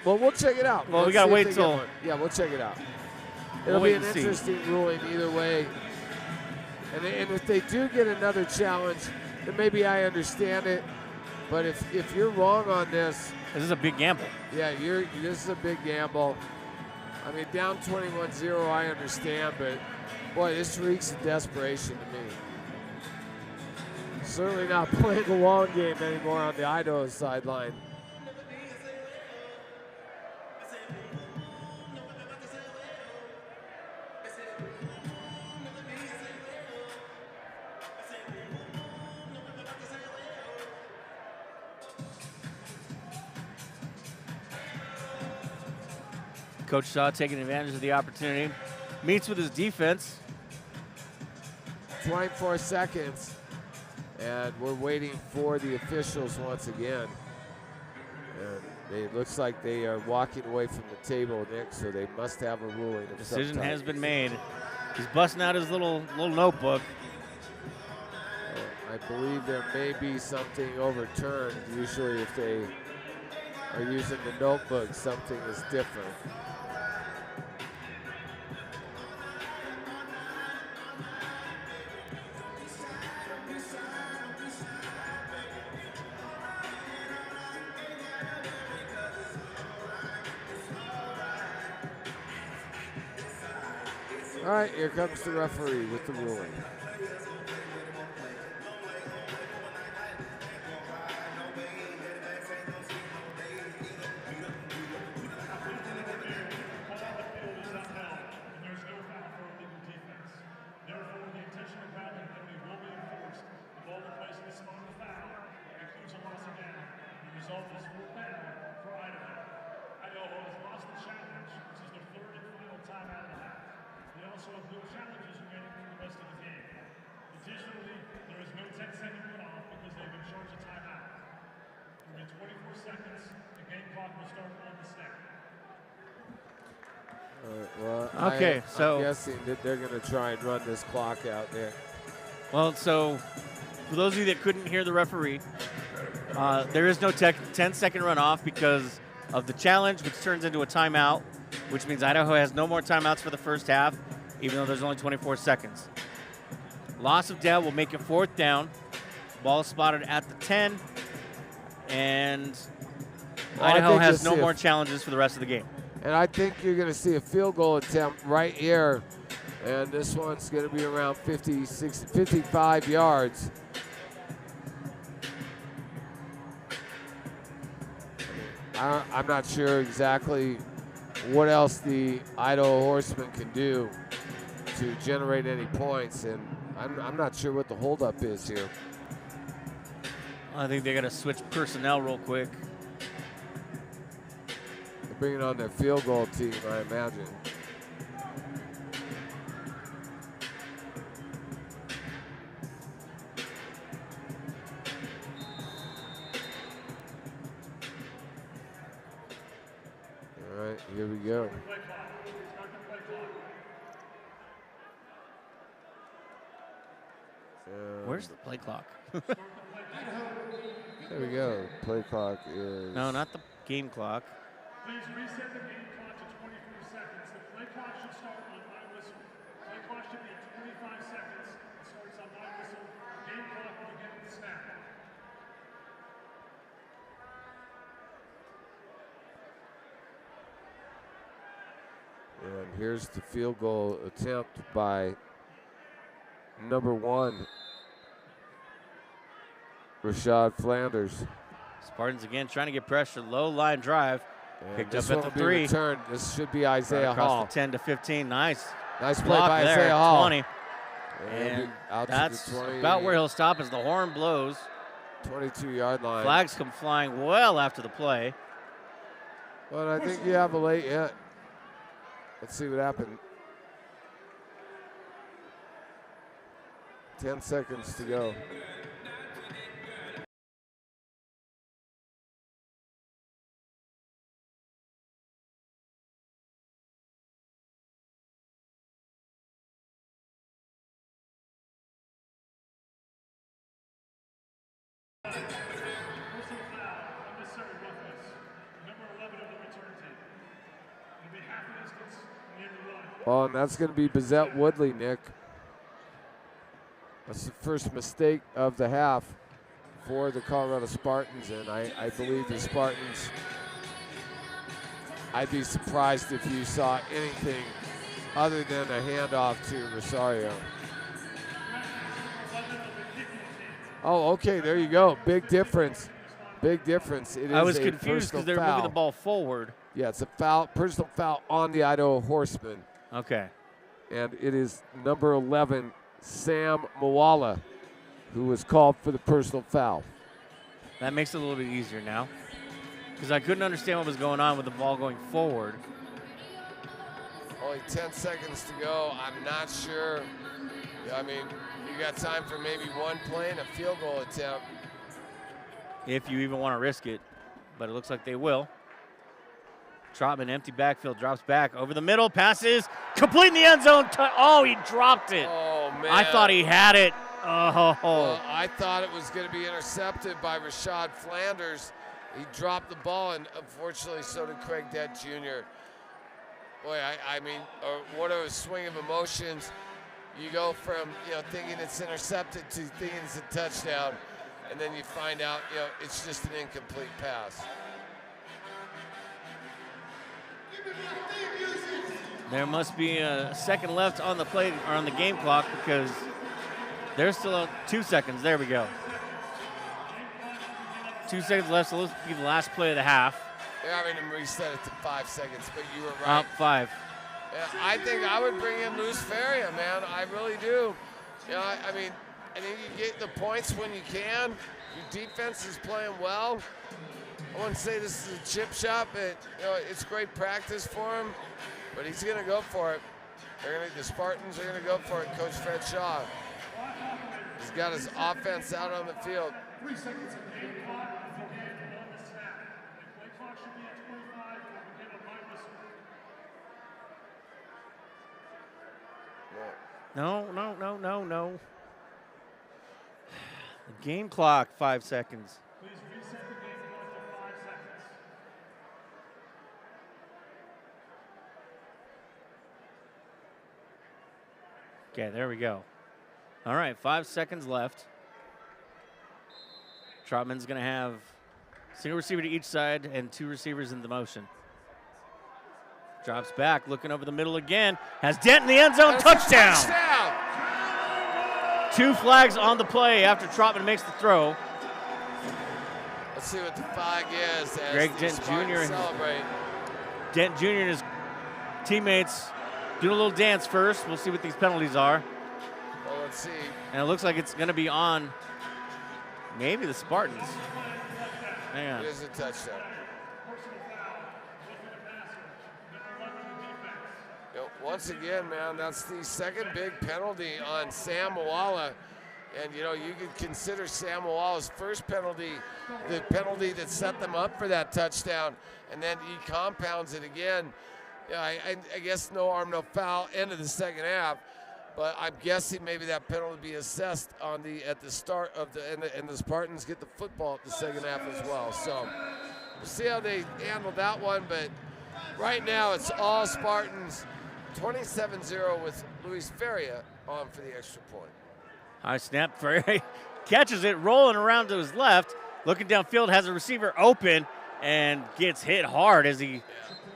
well, we'll check it out. Well, we got to wait till. Yeah, we'll check it out. It'll be an interesting ruling either way. And if they do get another challenge, then maybe I understand it. But if you're wrong on this. This is a big gamble. Yeah, this is a big gamble. I mean, down 21-0, I understand, but boy, this reeks of desperation to me. Certainly not playing the long game anymore on the Idaho sideline. Coach Shaw taking advantage of the opportunity. Meets with his defense. 24 seconds. And we're waiting for the officials once again. And it looks like they are walking away from the table, Nick, so they must have a ruling of some Decision type. has been made. He's busting out his little notebook. I believe there may be something overturned. Usually if they are using the notebook, something is different. All right, here comes the referee with the ruling. Idaho has lost the challenge. This is their third and final timeout of the half. They also have no challenges remaining for the rest of the game. Additionally, there is no 10-second runoff because they've been charged a timeout. There will be 24 seconds. The game clock will start on the snap. Well, Okay, I'm guessing that they're going to try and run this clock out there. Well, so for those of you that couldn't hear the referee, there is no 10-second runoff because of the challenge, which turns into a timeout, which means Idaho has no more timeouts for the first half, even though there's only 24 seconds. Loss of down will make it 4th down. Ball spotted at the 10, and Idaho has no more challenges for the rest of the game. And I think you're going to see a field goal attempt right here, and this one's going to be around 55 yards. I'm not sure exactly what else the Idaho Horsemen can do to generate any points, and I'm not sure what the holdup is here. I think they got to switch personnel real quick. They're bringing on their field goal team, I imagine. All right, here we go. Where's the play clock? There we go. Play clock is... No, not the game clock. Please reset the game clock to 24 seconds. The play clock should start on my whistle. Play clock should be at 25 seconds. It starts on my whistle. Game clock will begin with the snap. And here's the field goal attempt by number 1, Rashad Flanders. Spartans again trying to get pressure. Low line drive. And Picked this up at won't the be 3. returned. This should be Isaiah Right across Hall. the 10 to 15. Nice. Nice play Block by there Isaiah at Hall. 20. And out that's to the 20, about where he'll stop as the horn blows. 22-yard line. Flags come flying well after the play. But I think you have a late hit. Let's see what happened. 10 seconds to go. Personal foul, unnecessary roughness. Number 11 of the return team. It'll be half a distance near the line. Oh, and that's going to be Bazette Woodley, Nick. That's the first mistake of the half for the Colorado Spartans, and I believe the Spartans, I'd be surprised if you saw anything other than a handoff to Rosario. Oh, okay, there you go. Big difference. Big difference. It is I was a confused because personal they're moving foul. the ball forward. Yeah, it's a foul, personal foul on the Idaho Horsemen. Okay. And it is number 11, Sam Moala, who was called for the personal foul. That makes it a little bit easier now because I couldn't understand what was going on with the ball going forward. Only 10 seconds to go. I'm not sure. I mean, you got time for maybe one play and a field goal attempt. If you even want to risk it, but it looks like they will. Trotman, empty backfield, drops back over the middle, passes, complete in the end zone. Oh, he dropped it. Oh, man. I thought he had it. Oh. Well, I thought it was going to be intercepted by Rashad Flanders. He dropped the ball, and unfortunately, so did Craig Dent Jr. Boy, I mean, what a swing of emotions. You go from, thinking it's intercepted to thinking it's a touchdown, and then you find out, it's just an incomplete pass. There must be a second left on the play or on the game clock because there's still 2 seconds. There we go. 2 seconds left, so let's be the last play of the half. They're having him reset it to 5 seconds, but you were right. 5. Yeah, I think I would bring in Luis Feria, man. I really do. I mean, I think you get the points when you can. Your defense is playing well. I wouldn't say this is a chip shot, but it's great practice for him. But he's going to go for it. The Spartans are going to go for it. Coach Fred Shaw. He's got his offense out on the field. 3 seconds. No. The game clock, 5 seconds. Please reset the game clock to 5 seconds. Okay, there we go. All right, 5 seconds left. Trotman's going to have single receiver to each side and 2 receivers in the motion. Drops back, looking over the middle again. Has Dent in the end zone, touchdown! 2 flags on the play after Trotman makes the throw. Let's see what the flag is as Greg the Dent Spartans Jr. celebrate. Dent Jr. and his teammates doing a little dance first. We'll see what these penalties are. Well, let's see. And it looks like it's going to be on maybe the Spartans. Hang on. It is a touchdown. Once again, man, that's the second big penalty on Sam Moala. And, you could consider Sam Moala's first penalty the penalty that set them up for that touchdown. And then he compounds it again. I guess no arm, no foul, end of the second half. But I'm guessing maybe that penalty be assessed at the start of and the Spartans get the football at the second half as well. So we'll see how they handle that one. But right now it's all Spartans. 27-0 with Luis Feria on for the extra point. High snap, Feria catches it, rolling around to his left, looking downfield, has a receiver open, and gets hit hard as he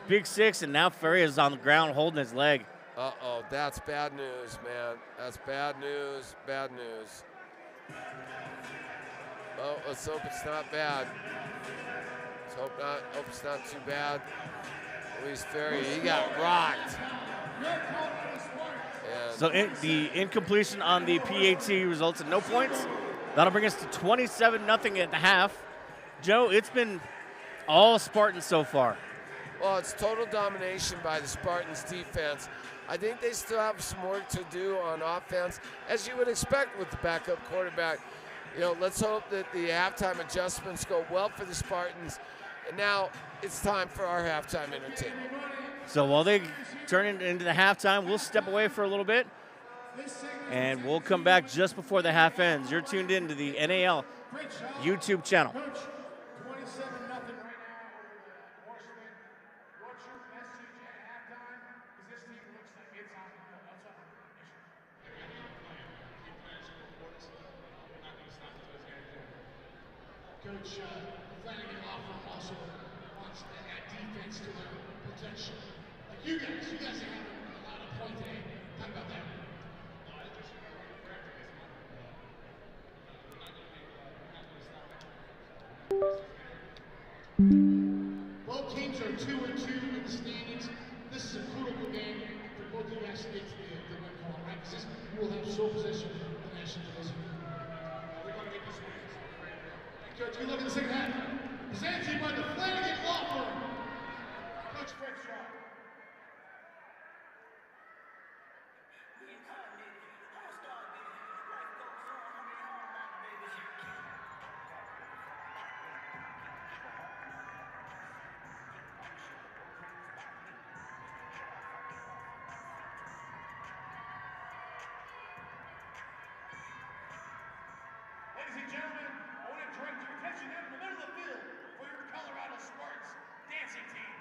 big six, and now Feria is on the ground holding his leg. Uh-oh, that's bad news, man. That's bad news, bad news. Oh, let's hope it's not bad. Let's hope it's not too bad. Luis Feria, he got rocked. So the incompletion on the PAT results in no points. That'll bring us to 27-0 at the half. Joe, it's been all Spartans so far. Well, it's total domination by the Spartans defense. I think they still have some work to do on offense, as you would expect with the backup quarterback. Let's hope that the halftime adjustments go well for the Spartans. And now it's time for our halftime entertainment. So while they turn it into the halftime, we'll step away for a little bit, and we'll come back just before the half ends. You're tuned in to the NAL YouTube channel. 27-0 right now over the Horsemen. What's your message at halftime? Because this team looks like it's on the mission. Coach Flanagan often also wants that defense to their potential. Like you guys are having a lot of point today. Talk about that. Both teams are 2-2 in the standings. This is a critical game for both of you guys to get to the win call, right? Because you will have sole possession of the national division. We're going to get this one. Coach, good luck in the second half. Presented to you by the Flanagan Law Firm. Coach Fred Shaw. Ladies and gentlemen, I want to direct your attention down in the middle of the field for your Colorado Spartans dancing team.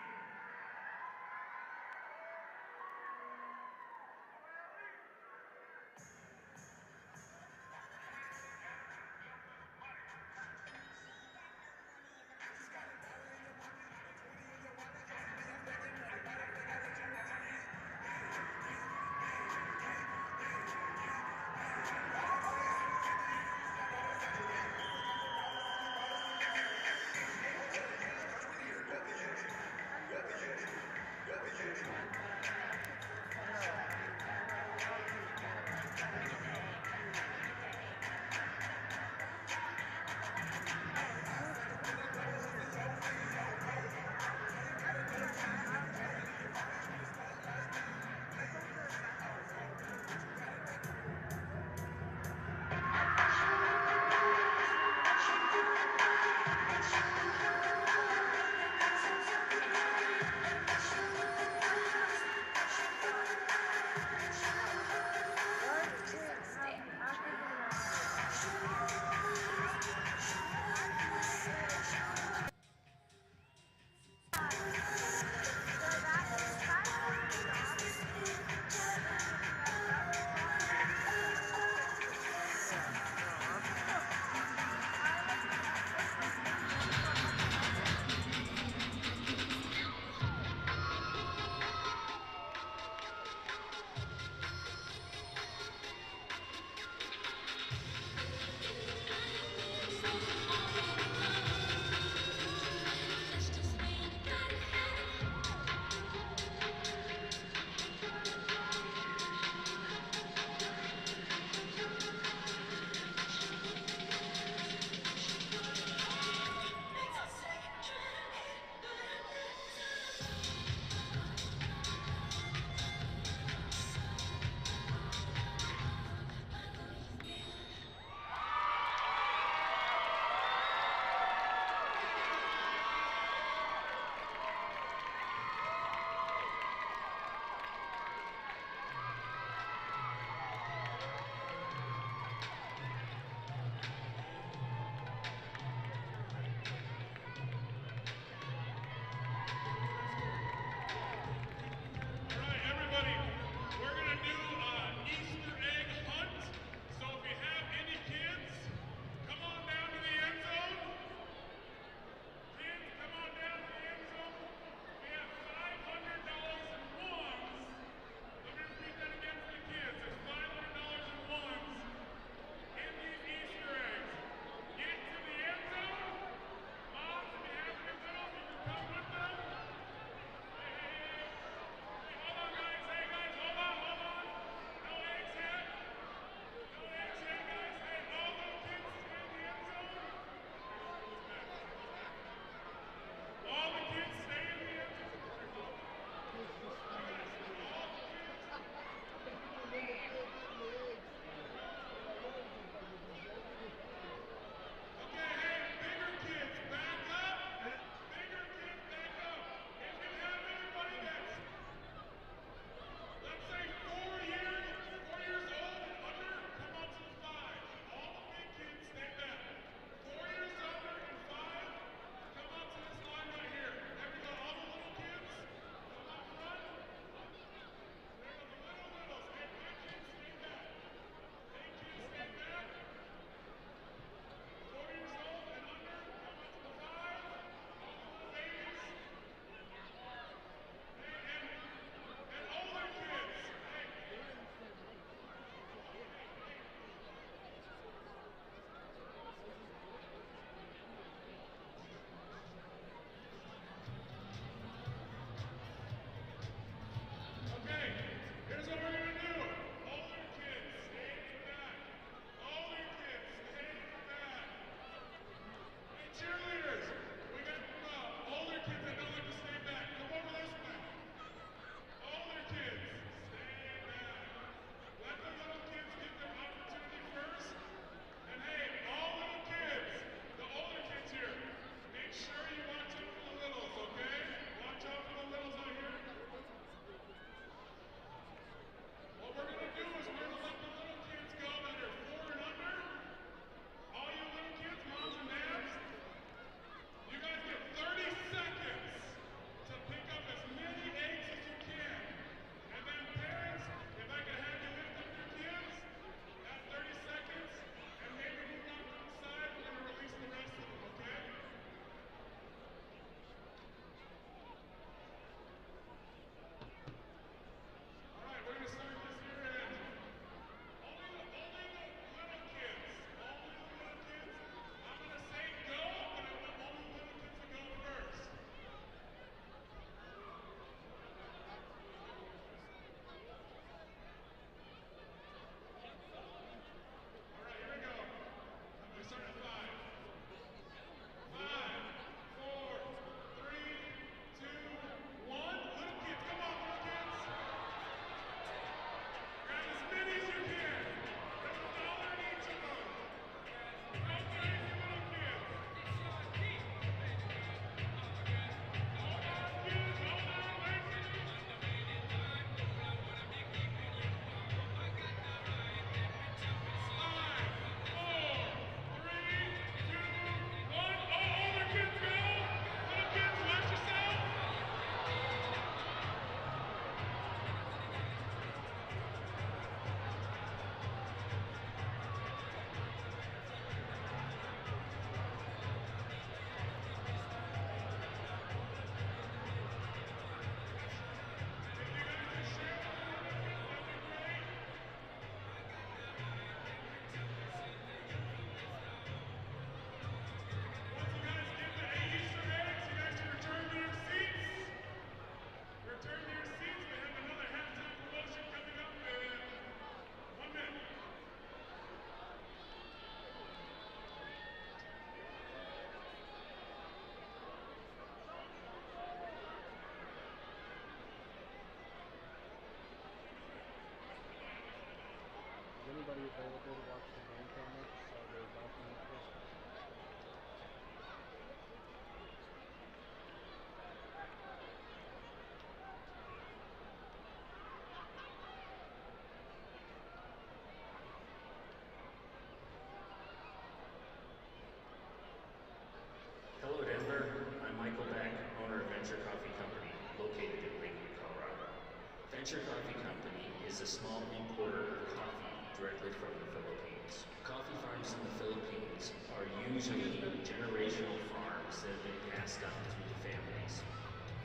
Venture Coffee Company is a small importer of coffee directly from the Philippines. Coffee farms in the Philippines are usually generational farms that have been passed down through the families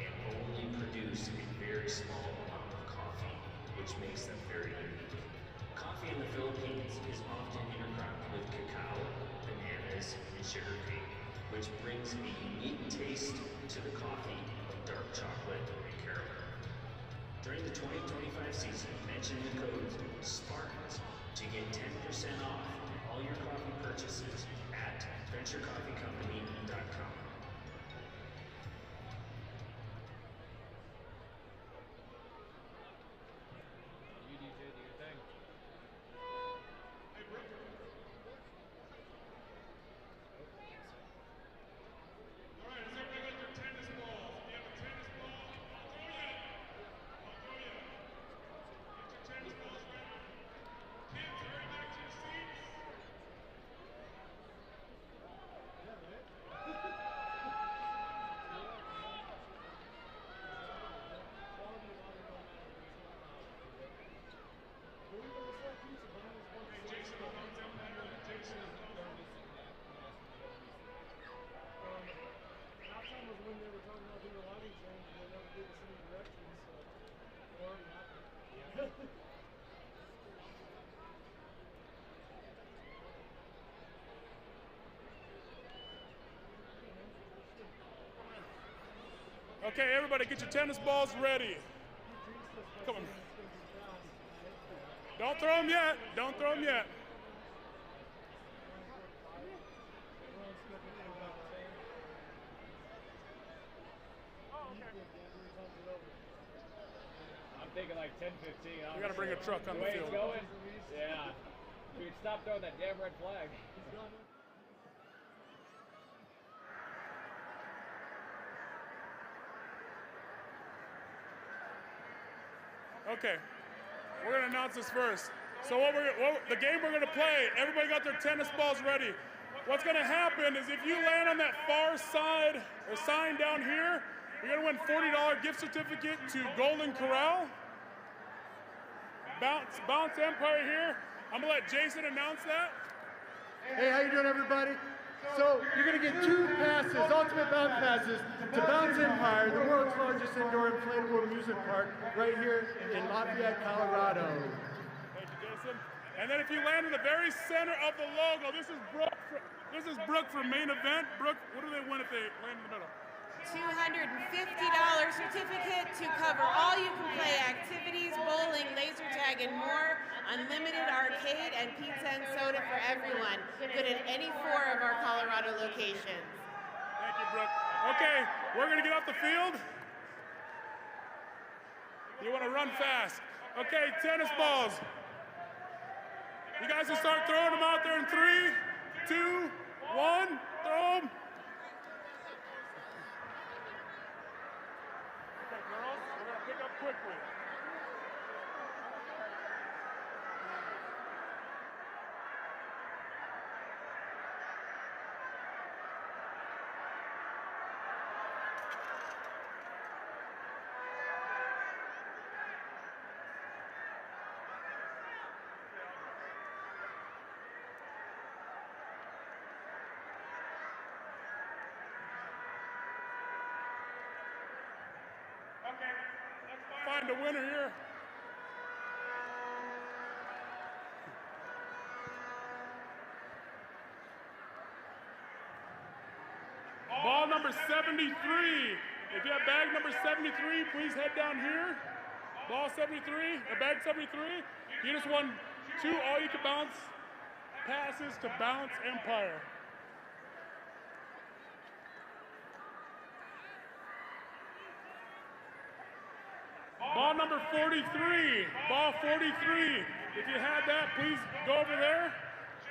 and only produce a very small amount of coffee, which makes them very unique. Coffee in the Philippines is often intercropped with cacao, bananas, and sugarcane, which brings a unique taste to the coffee of dark chocolate and caramel. During the 2025 season, mention the code Spartans to get 10% off all your coffee purchases at venturecoffeecompany.com. You DJ, do your thing. Okay, everybody get your tennis balls ready. Come on. Don't throw them yet. Don't throw them yet. I'm thinking like 10, 15. We gotta bring a truck on the way field. it's going? Yeah. Dude, stop throwing that damn red flag. Okay, we're gonna announce this first. So the game we're gonna play, everybody got their tennis balls ready. What's gonna happen is if you land on that far side or sign down here, you're gonna win $40 gift certificate to Golden Corral. Bounce Empire here. I'm gonna let Jason announce that. Hey, how you doing, everybody? So you're going to get 2 passes, ultimate bounce passes, to Bounce Empire, the world's largest indoor inflatable amusement park, right here in Lafayette, Colorado. Thank you, Jason. And then if you land in the very center of the logo, this is Brooke from main event. Brooke, what do they win if they land in the middle? $250 certificate to cover all you can play activities, bowling, laser tag, and more. Unlimited arcade and pizza and soda for everyone. Good at any 4 of our Colorado locations. Thank you, Brooke. Okay, we're gonna get off the field. You wanna run fast. Okay, tennis balls. You guys can start throwing them out there in 3, 2, 1, throw them. Okay, girls, we're gonna pick up quickly. Find a winner here. Ball number 73. If you have bag number 73, please head down here. Ball 73, or bag 73. You just won 2 all-you-can-bounce passes to Bounce Empire. Ball number 43, ball 43. If you have that, please go over there.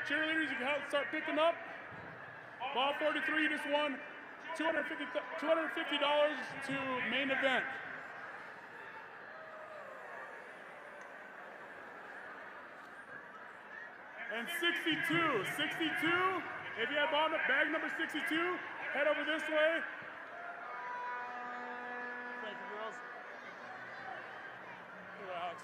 Cheerleaders, you can help start picking up. Ball 43, you just won $250 to main event. And 62, if you have bag number 62, head over this way. Thank you, girls. Dogs.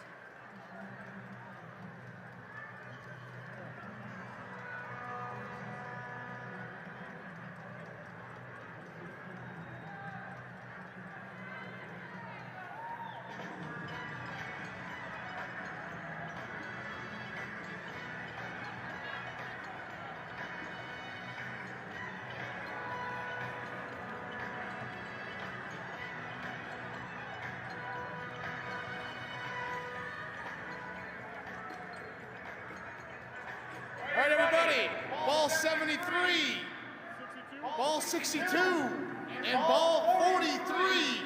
All right, everybody, ball 73, ball 62, and ball 43.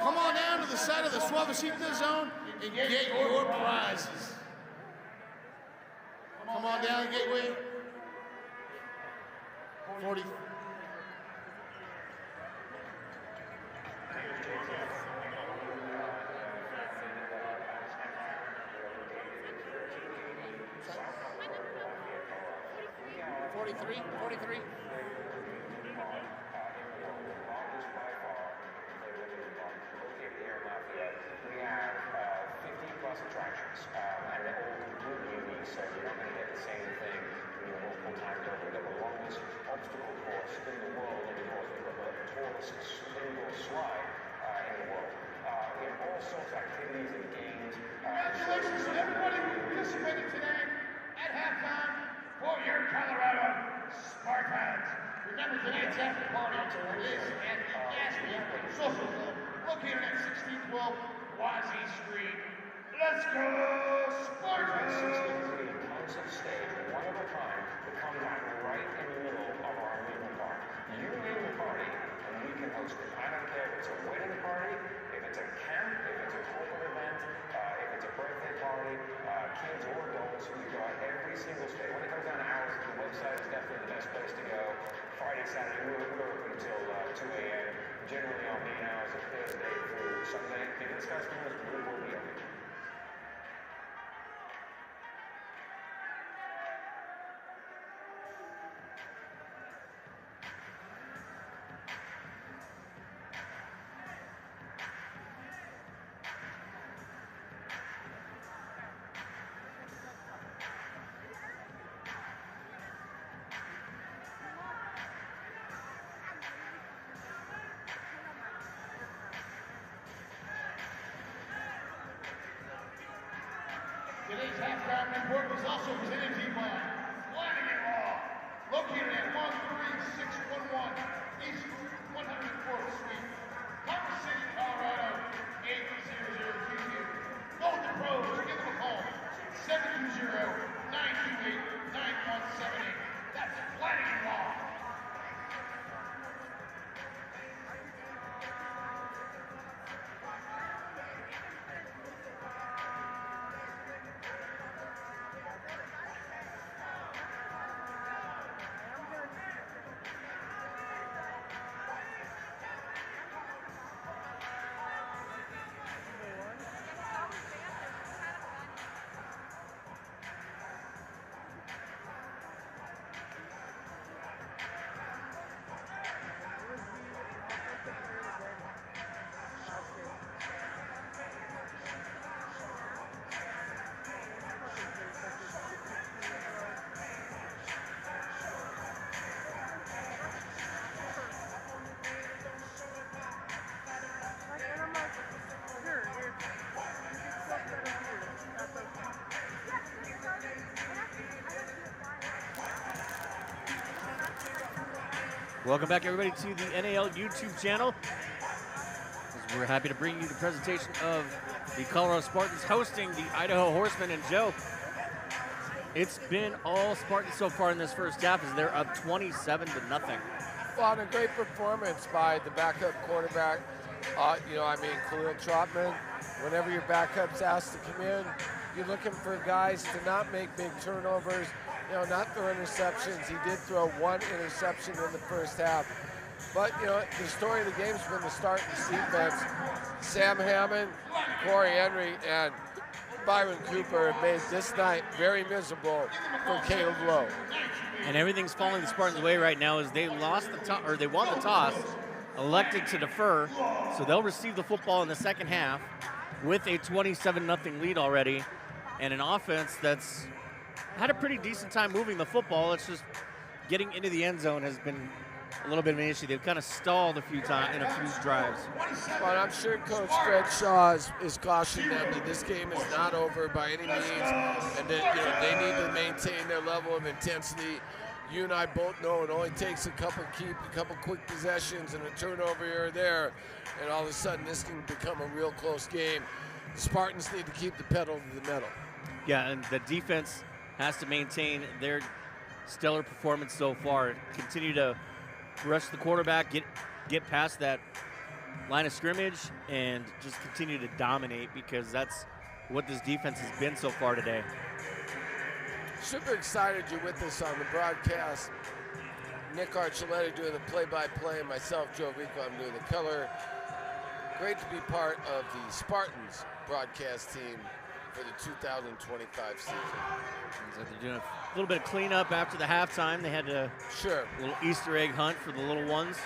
Come on down to the side of the Suavecita zone and get your prizes. Come on down, Gateway. 40. 43, 43. Located here in Lafayette, we have 50 plus attractions, and they're all completely unique, so you're not going to get the same thing multiple times over. We've got the longest obstacle course in the world, and of course we've got the tallest indoor slide in the world. We have all sorts of activities and games. Congratulations to everybody who participated today at halftime for your Colorado Spartans. Remember, tonight's after party is at the Gatsby Social Club, located at 1612 Wazee Street. Let's go, Spartans! 63 concert stage, one of a kind, to come down right in the middle of our amusement park. You name the party, and we can host it. I don't care if it's a wedding party, if it's a camp, if it's a corporate event, if it's a birthday party, kids or adults. We've got every single stage. When it comes down to hours, the website is definitely the best place to go. Friday, Saturday, we're open until 2 a.m. Generally our main hours are Thursday through Sunday. Because customers will be open. Today's halftime report was also presented to you by Flanagan Law, located at 13611 East 104th Street, Commerce City, Colorado, 80022. Go with the pros, give them a call, 720-928-9178. That's Flanagan Law. Welcome back, everybody, to the NAL YouTube channel. We're happy to bring you the presentation of the Colorado Spartans hosting the Idaho Horsemen. And Joe, it's been all Spartans so far in this first half as they're up 27-0. Well, and a great performance by the backup quarterback. Khalil Trotman. Whenever your backup's asked to come in, you're looking for guys to not make big turnovers, not throw interceptions. He did throw one interception in the first half. But, the story of the game's been the Spartans defense. Sam Hammond, Corey Henry, and Byron Cooper have made this night very miserable for Caleb Lowe. And everything's falling the Spartans' way right now as they lost the toss, or they won the toss, elected to defer, so they'll receive the football in the second half. with a 27-0 lead already, and an offense that's had a pretty decent time moving the football. It's just getting into the end zone has been a little bit of an issue. They've kind of stalled a few times in a few drives. But I'm sure Coach Greg Shaw is cautioning them that this game is not over by any means, and that they need to maintain their level of intensity. You and I both know it only takes a couple quick possessions and a turnover here or there, and all of a sudden this can become a real close game. The Spartans need to keep the pedal to the metal. Yeah, and the defense has to maintain their stellar performance so far. Continue to rush the quarterback, get past that line of scrimmage, and just continue to dominate, because that's what this defense has been so far today. Super excited you're with us on the broadcast. Nick Archuleta doing the play-by-play, and myself, Joe Rico, I'm doing the color. Great to be part of the Spartans broadcast team for the 2025 season. Seems like they're doing a little bit of cleanup after the halftime. They had a little Easter egg hunt for the little ones.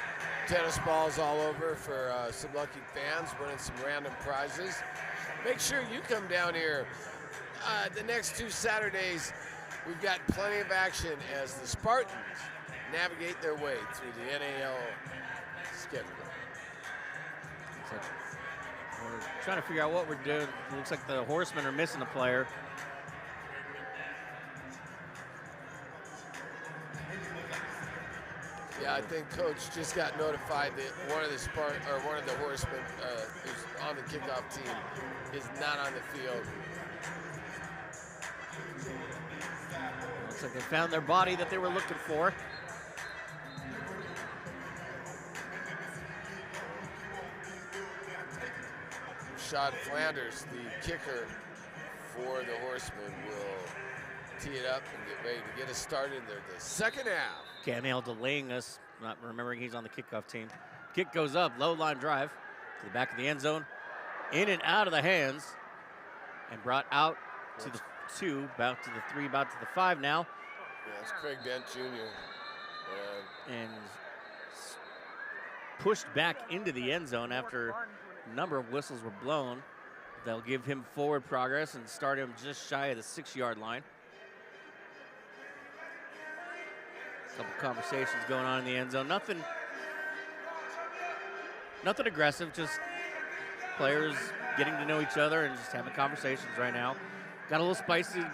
Tennis balls all over for some lucky fans, winning some random prizes. Make sure you come down here. The next 2 Saturdays, we've got plenty of action as the Spartans navigate their way through the NAL schedule. We're trying to figure out what we're doing. It looks like the Horsemen are missing a player. Yeah, I think Coach just got notified that one of the Horsemen who's on the kickoff team is not on the field. Looks like they found their body that they were looking for. Rashad Flanders, the kicker for the Horsemen, will tee it up and get ready to get us started in the second half. Cam Hale delaying us, not remembering he's on the kickoff team. Kick goes up, low line drive to the back of the end zone, in and out of the hands, and brought out to the 2, about to the 3, about to the 5 now. Yeah, it's Craig Dent Jr. And pushed back into the end zone after a number of whistles were blown. They'll give him forward progress and start him just shy of the 6-yard line. A couple conversations going on in the end zone. Nothing aggressive, just players getting to know each other and just having conversations right now. Got a little spicy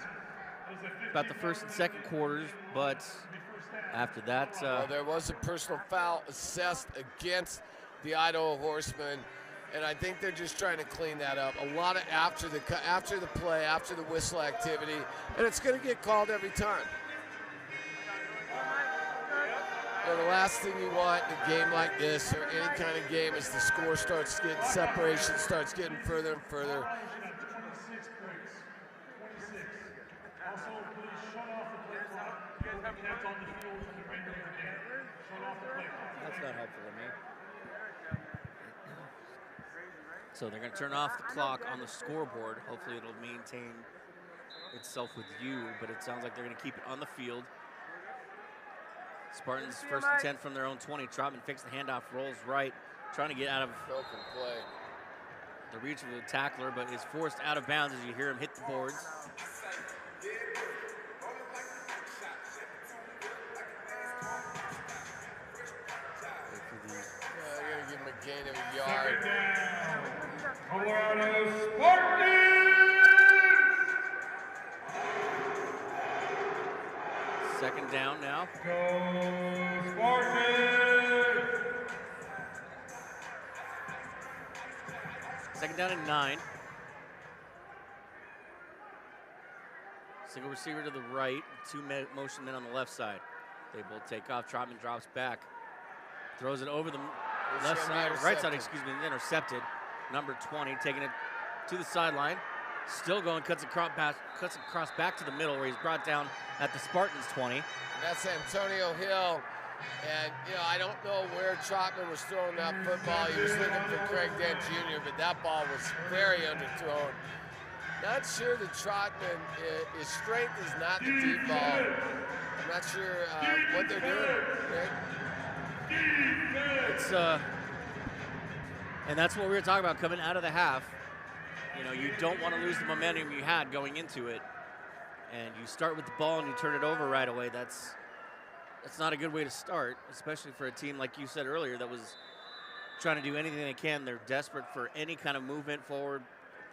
about the first and second quarters, but after that... well, there was a personal foul assessed against the Idaho Horsemen, and I think they're just trying to clean that up. A lot of after the play, after the whistle activity, and it's going to get called every time. You know, the last thing you want in a game like this, or any kind of game, is the score starts getting, separation starts getting further and further. That's not helpful to me. So they're going to turn off the clock on the scoreboard. Hopefully it'll maintain itself with you, but it sounds like they're going to keep it on the field. Spartans first and 10 from their own 20. Trotman fakes the handoff, rolls right, trying to get out of the reach of the tackler, but is forced out of bounds as you hear him hit the boards. They're going to give him a gain of a yard. Colorado Spartans! Second down now. Go Spartans! Second down and 9. Single receiver to the right, 2 motion men on the left side. They both take off. Trotman drops back, throws it over the left side, right side, excuse me, and intercepted. Number 20 taking it to the sideline. Still going, cuts across back to the middle where he's brought down at the Spartans 20. And that's Antonio Hill. And, you know, I don't know where Trotman was throwing that football. He was looking for Craig Dent Jr., but that ball was very underthrown. Not sure that Trotman, his strength is not the deep ball. I'm not sure what they're doing, right? It's, and that's what we were talking about coming out of the half. You know, you don't want to lose the momentum you had going into it. And you start with the ball and you turn it over right away. That's not a good way to start, especially for a team, like you said earlier, that was trying to do anything they can. They're desperate for any kind of movement forward,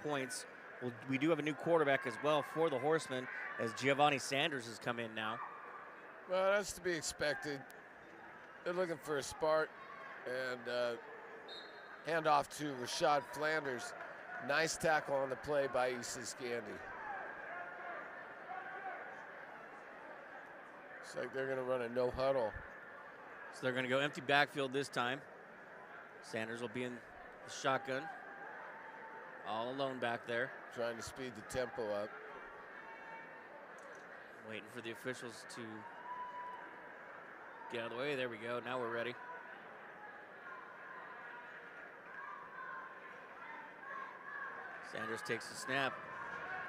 points. Well, we do have a new quarterback as well for the Horsemen, as Giovanni Sanders has come in now. Well, that's to be expected. They're looking for a spark, and hand off to Rashad Flanders. Nice tackle on the play by Issa Scandy. Looks like they're going to run a no huddle. So they're going to go empty backfield this time. Sanders will be in the shotgun. All alone back there. Trying to speed the tempo up. Waiting for the officials to get out of the way. There we go. Now we're ready. Sanders takes the snap.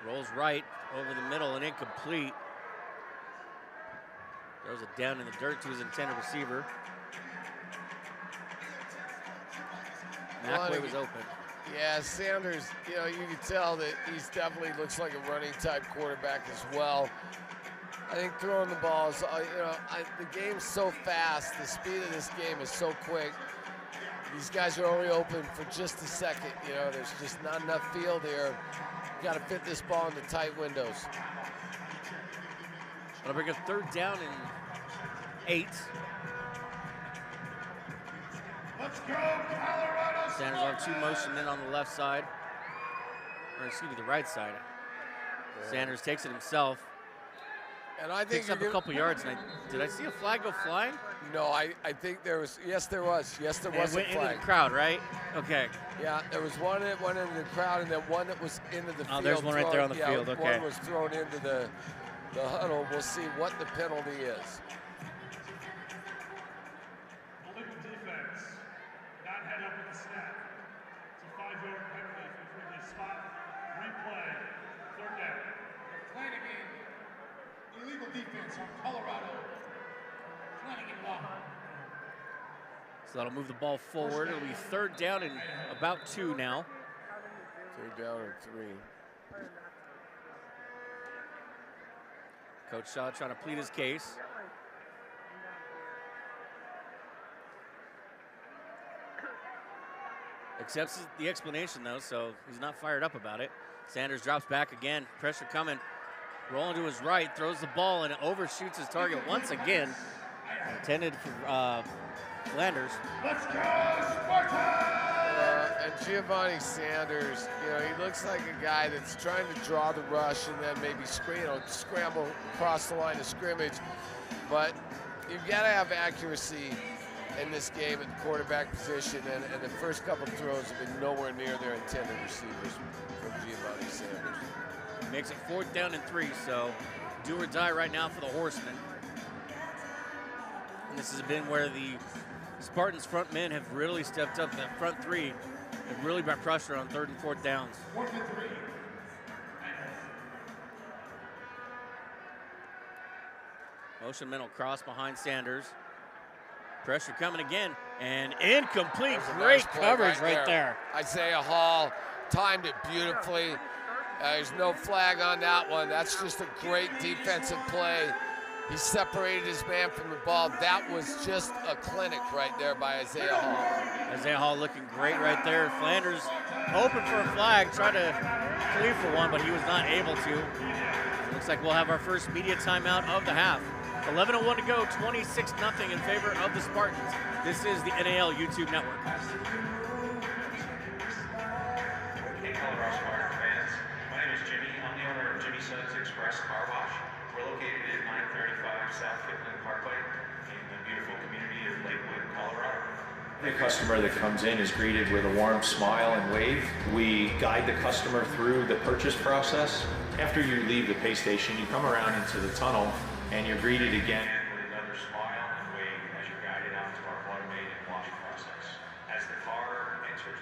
Rolls right over the middle and incomplete. Throws it down in the dirt to his intended receiver. McWay was open. Yeah, Sanders, you know, you can tell that he's definitely looks like a running type quarterback as well. I think throwing the balls, the game's so fast. The speed of this game is so quick. These guys are only open for just a second. You know, there's just not enough field here. You got to fit this ball into tight windows. That'll bring a third down and 8. Let's go, Colorado! Sanders on 2 motion men on the left side. Or excuse me, the right side. Yeah. Sanders takes it himself. And I think picks up a couple yards. And did I see a flag go flying? No, I think there was. Yes, there was. Yes, there was a flag. Into the crowd, right? Okay. Yeah, there was one that went into the crowd, and then one that was into the field. Oh, there's one right there on the field. Okay. One was thrown into the huddle. We'll see what the penalty is. Illegal defense. Not head up with the snap. It's a 5-yard penalty for the spot. Replay. Third down. Flanagan. Illegal defense on Colorado. Flanagan block. So that'll move the ball forward. It'll be third down and about 2 now. Third down and 3. Coach Shaw trying to plead his case. Accepts the explanation, though, so he's not fired up about it. Sanders drops back again. Pressure coming. Rolling to his right. Throws the ball and it overshoots his target once again. Intended for Flanders. Let's go, Spartans! And Giovanni Sanders, you know, he looks like a guy that's trying to draw the rush and then maybe scramble across the line of scrimmage. But you've got to have accuracy in this game at the quarterback position, and the first couple throws have been nowhere near their intended receivers from Giovanni Sanders. Makes it 4th down and 3, so do or die right now for the Horsemen. And this has been where the Spartans front men have really stepped up. That front 3 have really brought pressure on 3rd and 4th downs. 4th and 3. Motion mental cross behind Sanders. Pressure coming again, and incomplete. Great coverage right there. Isaiah Hall timed it beautifully. There's no flag on that one. That's just a great defensive play. He separated his man from the ball. That was just a clinic right there by Isaiah Hall. Isaiah Hall looking great right there. Flanders hoping for a flag, tried to plead for one, but he was not able to. Looks like we'll have our first media timeout of the half. 11:01 to go, 26-0 in favor of the Spartans. This is the NAL YouTube Network. Hey, Colorado Spartan fans. My name is Jimmy. I'm the owner of Jimmy Suggs Express Car Wash. We're located at 935 South Kipling Parkway in the beautiful community of Lakewood, Colorado. Every customer that comes in is greeted with a warm smile and wave. We guide the customer through the purchase process. After you leave the pay station, you come around into the tunnel and you're greeted again with another smile and wave as you're guided out to our automated wash process. As the car enters.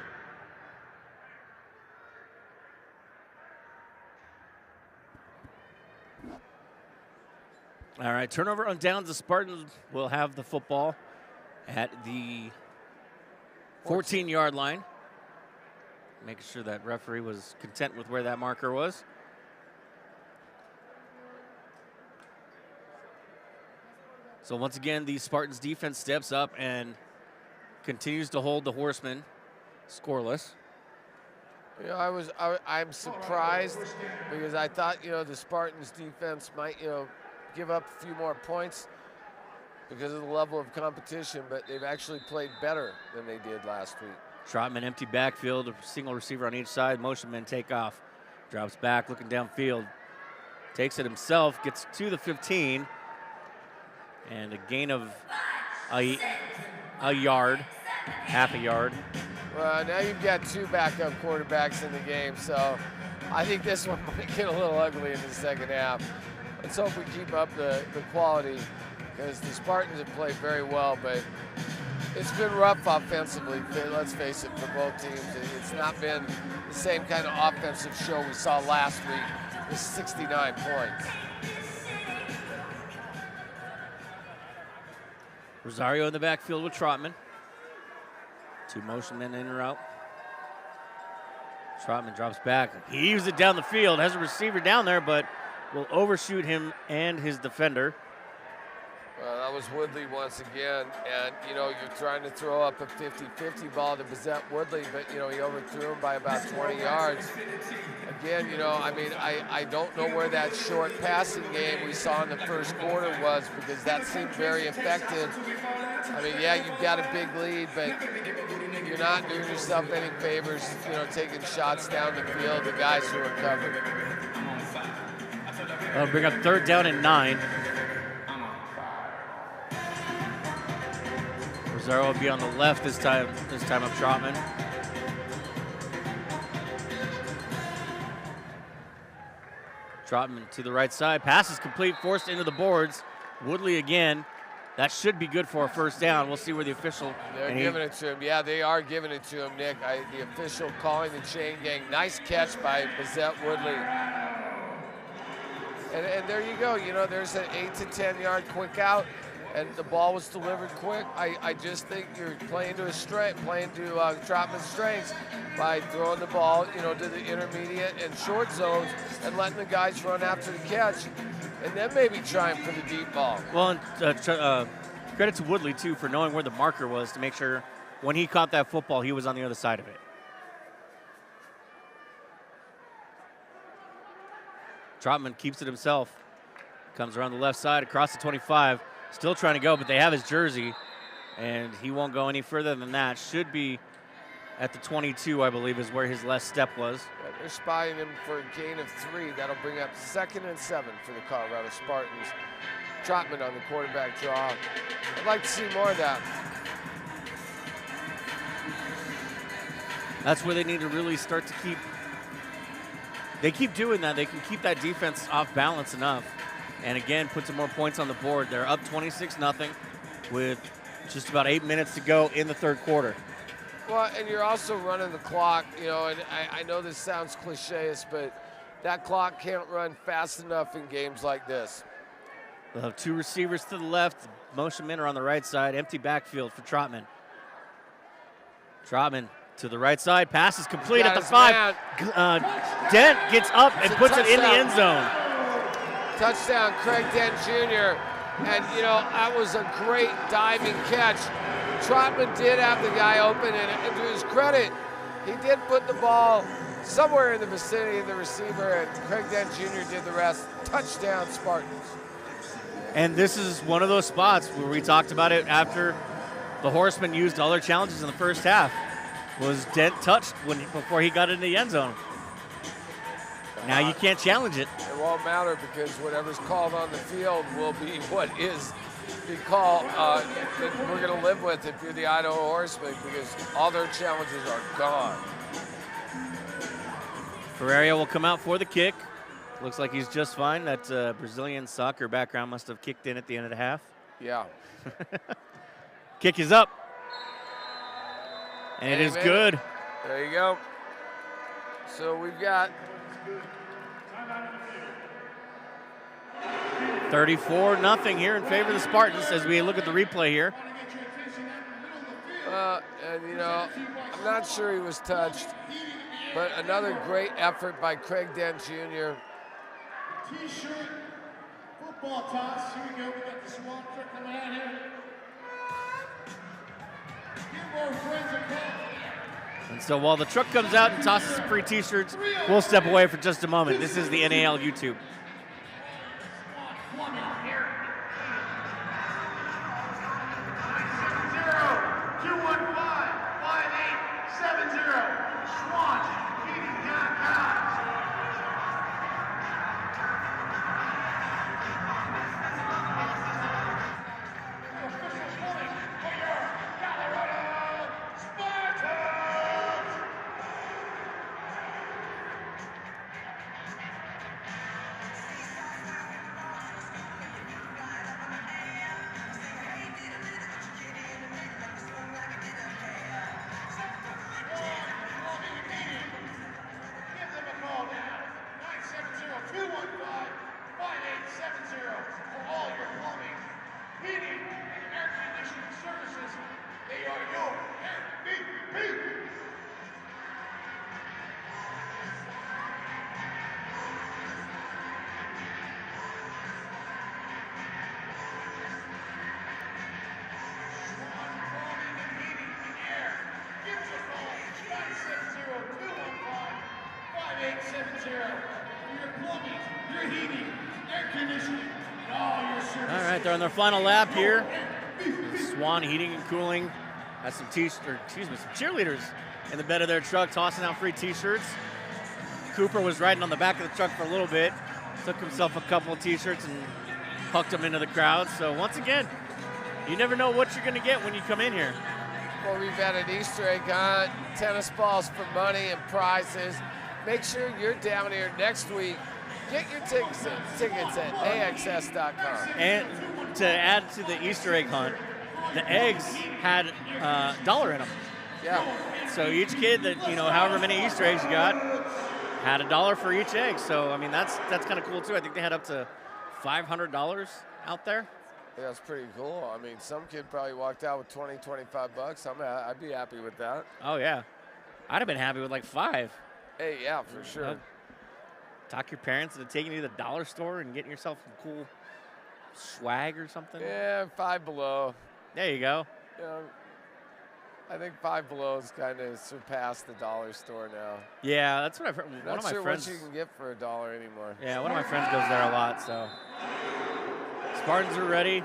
All right, turnover on downs. The Spartans will have the football at the 14-yard line. making sure that referee was content with where that marker was. So once again, the Spartans defense steps up and continues to hold the Horsemen scoreless. You know, I'm surprised because I thought, you know, the Spartans defense might, you know, give up a few more points because of the level of competition, but they've actually played better than they did last week. Trotman empty backfield, a single receiver on each side, motion men take off. Drops back, looking downfield. Takes it himself, gets to the 15. And a gain of a yard, half a yard. Well, now you've got two backup quarterbacks in the game, so I think this one might get a little ugly in the second half. Let's hope we keep up the quality, because the Spartans have played very well, but it's been rough offensively, let's face it, for both teams. It's not been the same kind of offensive show we saw last week with 69 points. Rosario in the backfield with Trotman. Two motion men in and out. Trotman drops back. He heaves it down the field, has a receiver down there, but will overshoot him and his defender. That was Woodley once again, and you know, you're trying to throw up a 50-50 ball to Bezette Woodley, but you know, he overthrew him by about 20 yards. Again, you know, I mean, I don't know where that short passing game we saw in the first quarter was, because that seemed very effective. I mean, yeah, you've got a big lead, but you're not doing yourself any favors, you know, taking shots down the field, the guys who are covered. That'll bring up 3rd down and 9. Rosario will be on the left this time of Trotman. Trotman to the right side. Pass is complete, forced into the boards. Woodley again. That should be good for a 1st down. We'll see where the official... They're giving it to him. Yeah, they are giving it to him, Nick. The official calling the chain gang. Nice catch by Bezette Woodley. And there you go. You know, there's an 8 to 10 yard quick out, and the ball was delivered quick. I just think you're playing to his strength, playing to Trotman's strengths by throwing the ball, you know, to the intermediate and short zones and letting the guys run after the catch, and then maybe trying for the deep ball. Well, and credit to Woodley, too, for knowing where the marker was to make sure when he caught that football, he was on the other side of it. Trotman keeps it himself. Comes around the left side, across the 25. Still trying to go, but they have his jersey, and he won't go any further than that. Should be at the 22, I believe, is where his last step was. Yeah, they're spying him for a gain of 3. That'll bring up 2nd and 7 for the Colorado Spartans. Trotman on the quarterback draw. I'd like to see more of that. That's where they need to really start to keep. They keep doing that. They can keep that defense off balance enough. And again, put some more points on the board. They're up 26-0 with just about 8 minutes to go in the 3rd quarter. Well, and you're also running the clock, you know, and I know this sounds cliché, but that clock can't run fast enough in games like this. They'll have 2 receivers to the left. Motion men are on the right side. Empty backfield for Trotman. Trotman to the right side. Pass is complete at the 5. Dent gets up and puts it in the end zone. Touchdown, Craig Dent Jr. And, you know, that was a great diving catch. Trotman did have the guy open, and to his credit, he did put the ball somewhere in the vicinity of the receiver, and Craig Dent Jr. did the rest. Touchdown, Spartans. And this is one of those spots where we talked about it after the Horsemen used all their challenges in the first half. Was Dent touched before he got into the end zone? Now you can't challenge it. It won't matter, because whatever's called on the field will be what is the call that we're going to live with if you're the Idaho Horsemen, because all their challenges are gone. Ferreira will come out for the kick. Looks like he's just fine. That Brazilian soccer background must have kicked in at the end of the half. Yeah. Kick is up. And it is good. There you go. So we've got 34-0 here in favor of the Spartans as we look at the replay here. And, you know, I'm not sure he was touched. But another great effort by Craig Dent Jr. T-shirt, football toss. Here we go. We got the Swan truck coming out here. Give our friends a call. And so while the truck comes out and tosses some free T-shirts, we'll step away for just a moment. This is the NAL YouTube. All right, they're on their final lap here. Swan Heating and Cooling has some cheerleaders in the bed of their truck tossing out free T-shirts. Cooper was riding on the back of the truck for a little bit, took himself a couple of T-shirts and hucked them into the crowd. So once again, you never know what you're going to get when you come in here. Well, we've had an Easter egg hunt, tennis balls for money and prizes. Make sure you're down here next week. Get your tickets at AXS.com. And to add to the Easter egg hunt, the eggs had $1 in them. Yeah. So each kid that, however many Easter eggs you got, had $1 for each egg. So, I mean, that's kind of cool, too. I think they had up to $500 out there. Yeah, that's pretty cool. I mean, some kid probably walked out with 20, 25 bucks. I'd be happy with that. Oh, yeah. I'd have been happy with like 5. Hey, yeah, for sure. Talk your parents into taking you to the dollar store and getting yourself some cool swag or something. Yeah, Five Below. There you go. I think Five Below's kind of surpassed the dollar store now. Yeah, that's what I've heard. Not sure what you can get for $1 anymore. Yeah, one of my friends goes there a lot, so. Spartans are ready.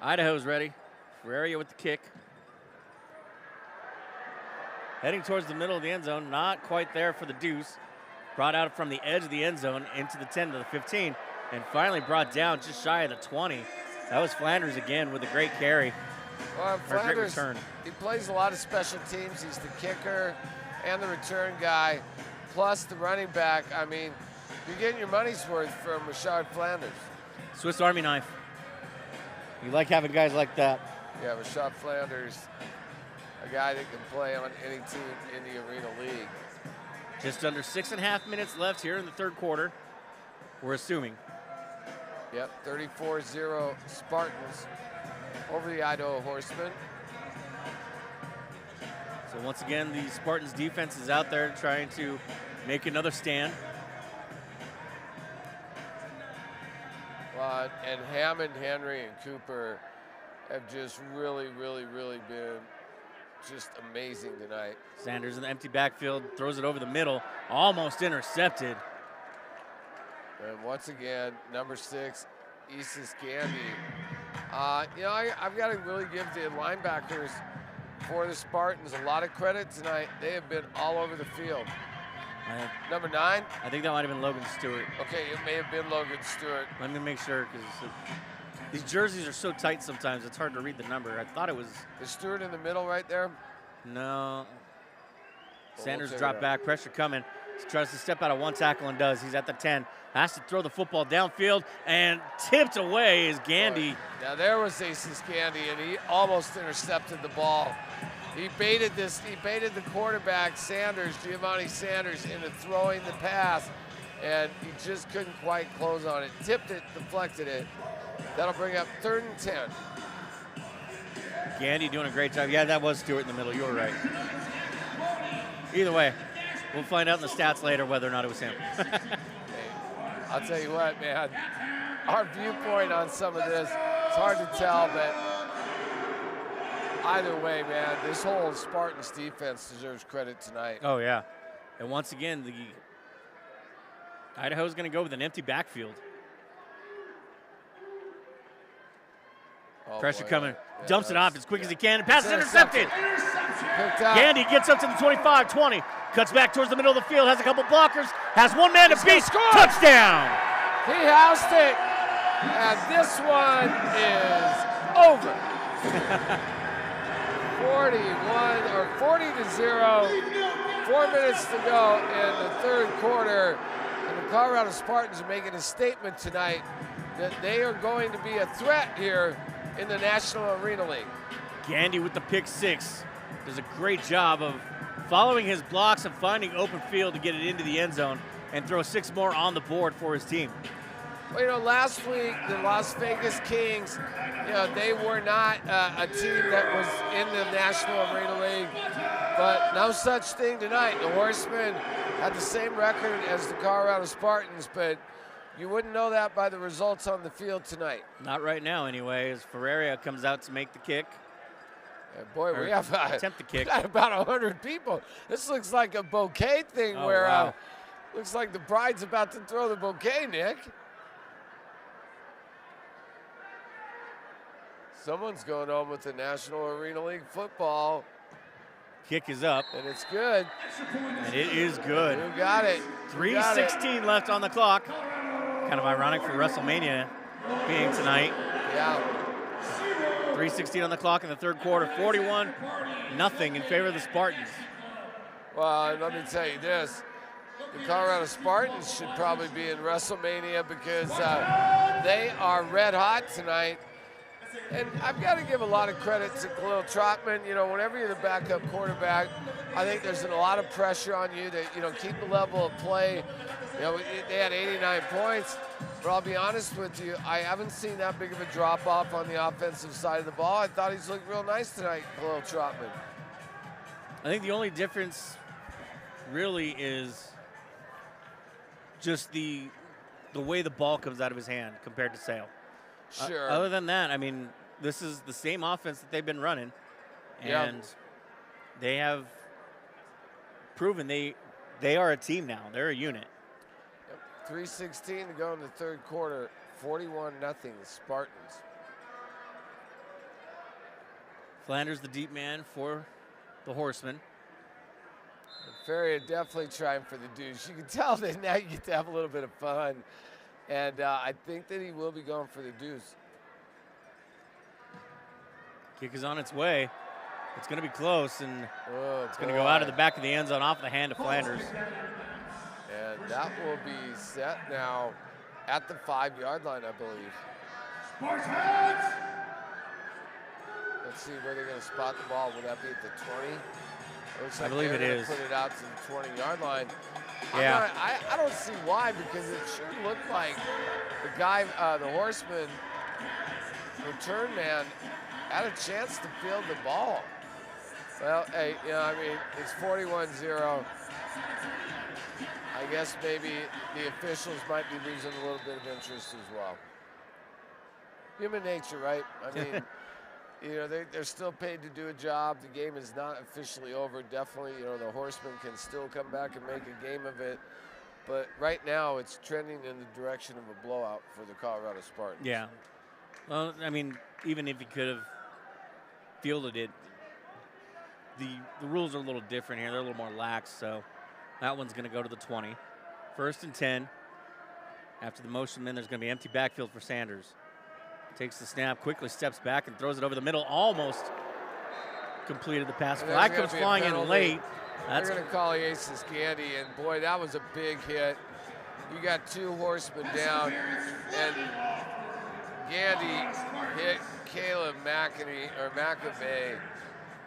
Idaho's ready. Ferreria with the kick. Heading towards the middle of the end zone, not quite there for the deuce. Brought out from the edge of the end zone into the 10 to the 15, and finally brought down just shy of the 20. That was Flanders again with a great carry. Well, Flanders, great return. He plays a lot of special teams. He's the kicker and the return guy, plus the running back. I mean, you're getting your money's worth from Rashard Flanders. Swiss Army knife. You like having guys like that. Yeah, Rashard Flanders, a guy that can play on any team in the Arena League. Just under 6.5 minutes left here in the third quarter, we're assuming. Yep, 34-0 Spartans over the Idaho Horsemen. So once again, the Spartans defense is out there trying to make another stand. And Hammond, Henry, and Cooper have just really been just amazing tonight. Sanders in the empty backfield, throws it over the middle, almost intercepted. And once again, number 6, Isis Gandhi. I've got to really give the linebackers for the Spartans a lot of credit tonight. They have been all over the field. Number 9? I think that might have been Logan Stewart. Okay, it may have been Logan Stewart. Let me make sure, because these jerseys are so tight sometimes, it's hard to read the number. I thought it was... Is Stewart in the middle right there? No. Sanders dropped back, pressure coming. He tries to step out of one tackle and does. He's at the 10. Has to throw the football downfield, and tipped away is Gandy. Now there was Isis Gandy, and he almost intercepted the ball. He baited the quarterback, Giovanni Sanders, into throwing the pass, and he just couldn't quite close on it. Tipped it, deflected it. That'll bring up 3rd and 10. Gandy doing a great job. Yeah, that was Stewart in the middle. You were right. Either way, we'll find out in the stats later whether or not it was him. I'll tell you what, man. Our viewpoint on some of this, it's hard to tell, but either way, man, this whole Spartans defense deserves credit tonight. Oh, yeah. And once again, Idaho's going to go with an empty backfield. Oh, Pressure boy, coming. yeah, Dumps it off as quick as he can. Pass is intercepted. intercepted. Gandy gets up to the 25, 20. Cuts back towards the middle of the field. Has a couple blockers. Has one man to beat. Touchdown. He housed it. And this one is over. 40-0. 4 minutes to go in the third quarter. And the Colorado Spartans are making a statement tonight that they are going to be a threat here in the National Arena League. Gandy with the pick 6 does a great job of following his blocks and finding open field to get it into the end zone and throw 6 more on the board for his team. Well, you know, last week, the Las Vegas Kings, you know, they were not a team that was in the National Arena League, but no such thing tonight. The Horsemen had the same record as the Colorado Spartans, but you wouldn't know that by the results on the field tonight. Not right now, anyway, as Ferreira comes out to make the kick. Boy, we have attempt the kick. Got about 100 people. This looks like a bouquet thing where looks like the bride's about to throw the bouquet, Nick. Someone's going on with the National Arena League football. Kick is up. And it's good. And it is good. You got it. 3:16 left on the clock. Kind of ironic for WrestleMania being tonight. Yeah. 3:16 on the clock in the third quarter. 41-0 in favor of the Spartans. Well, let me tell you this. The Colorado Spartans should probably be in WrestleMania because they are red hot tonight. And I've got to give a lot of credit to Khalil Trotman. You know, whenever you're the backup quarterback, I think there's a lot of pressure on you to, you know, keep the level of play. You know, they had 89 points, but I'll be honest with you, I haven't seen that big of a drop-off on the offensive side of the ball. I thought he's looked real nice tonight, Khalil Trotman. I think the only difference really is just the way the ball comes out of his hand compared to Sale. Sure. Other than that, I mean, this is the same offense that they've been running, and they have proven they are a team now. They're a unit. 3:16 to go in the third quarter. 41-0 Spartans. Flanders the deep man for the Horsemen. Ferrier definitely trying for the deuce. You can tell that now you get to have a little bit of fun. And I think that he will be going for the deuce. Kick is on its way. It's going to be close, and it's going to go boy. out of the back of the end zone off the hand of Flanders. And that will be set now at the 5-yard line, I believe. Spartans! Let's see where they're going to spot the ball. Would that be at the 20? Looks I like believe they're it gonna is. Put it out to the 20-yard line. Yeah. I don't see why, because it sure looked like the guy, the Horseman return man, had a chance to field the ball. Well, hey, you know, I mean, it's 41-0. I guess maybe the officials might be losing a little bit of interest as well. Human nature, right? I mean, you know, they're still paid to do a job. The game is not officially over. Definitely, you know, the Horsemen can still come back and make a game of it. But right now, it's trending in the direction of a blowout for the Colorado Spartans. Yeah. Well, I mean, even if he could have fielded it, the rules are a little different here. They're a little more lax, so that one's going to go to the 20. 1st and 10. After the motion, then there's going to be empty backfield for Sanders. Takes the snap, quickly steps back and throws it over the middle. Almost completed the pass. Flag comes flying in late. They're going to call Aces Gandy, and boy, that was a big hit. You got 2 Horsemen down, and Gandy hit Caleb McAvey,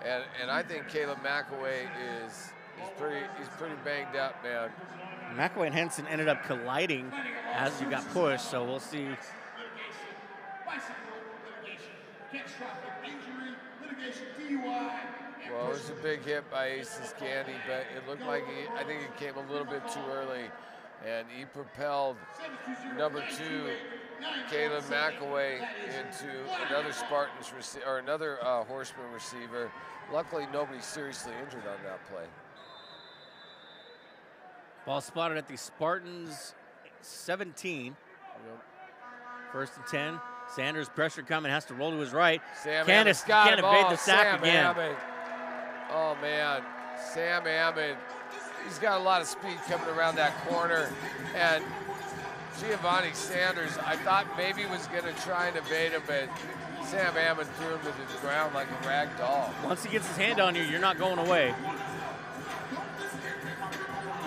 and I think Caleb McAvey is pretty banged up, man. McAvey and Henson ended up colliding as you got pushed, so we'll see. Bicycle litigation, catastrophic injury, litigation, DUI, Well, it was a big hit by Aces Candy, but it looked like I think it came a little bit too early, and he propelled number 2, Caleb McAway, into another Spartans or another Horseman receiver. Luckily, nobody seriously injured on that play. Ball spotted at the Spartans 17. First and 10. Sanders pressure coming, has to roll to his right. Candace can't evade the sack again. Hammond. Oh man, Sam Hammond. He's got a lot of speed coming around that corner, and Giovanni Sanders, I thought maybe was going to try and evade him, but Sam Hammond threw him to the ground like a rag doll. Once he gets his hand on you, you're not going away.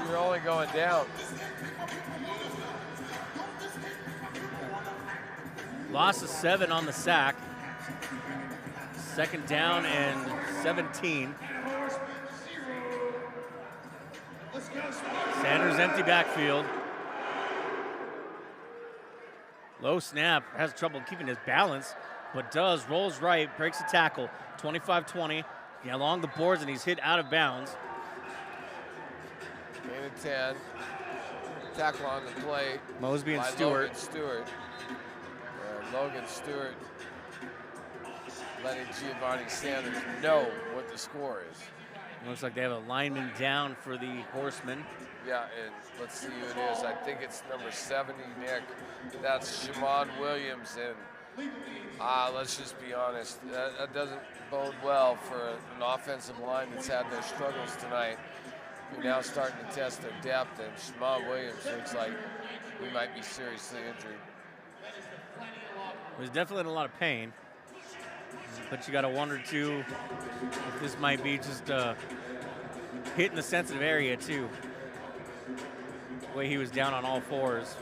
You're only going down. Loss of 7 on the sack. Second down and 17. Sanders empty backfield. Low snap, has trouble keeping his balance, but rolls right, breaks a tackle. 25-20, along the boards, and he's hit out of bounds. Gain of 10. Tackle on the play. Mosby and Stewart. Logan Stewart letting Giovanni Sanders know what the score is. Looks like they have a lineman down for the Horsemen. Yeah, and let's see who it is. I think it's number 70, Nick. That's Shaman Williams, and let's just be honest, that doesn't bode well for an offensive line that's had their struggles tonight. You're now starting to test their depth, and Shaman Williams looks like we might be seriously injured. He's definitely in a lot of pain, but you got to wonder too if this might be just hitting the sensitive area too. The way he was down on all fours.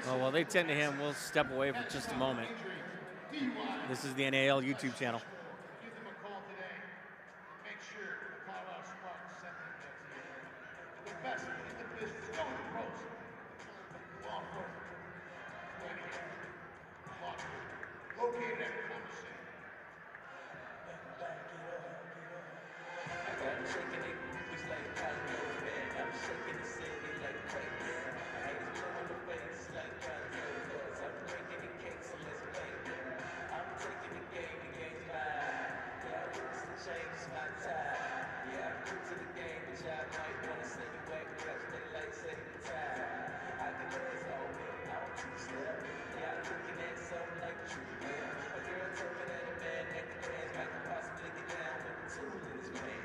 Oh, well, they tend to him. We'll step away for just a moment. This is the NAL YouTube channel. Give them a call today. Make sure the Colorado Spartans send them the best in the business. Go to pros. Law firm. Located at Clemson. I'm shaking it, it's like California, man. I'm shaking the city like crack. I hate to on the face like California. I'm breaking the cakes and let's play. I'm taking the game's mine. Yeah, I roots to change my time. Yeah, I'm new to the game, but y'all might wanna say you whack, cause they like setting the time. I can last all week, I don't two-step. Yeah, I'm looking at something like true. A girl told me that a man that can dance might possibly get down with the tool in his man.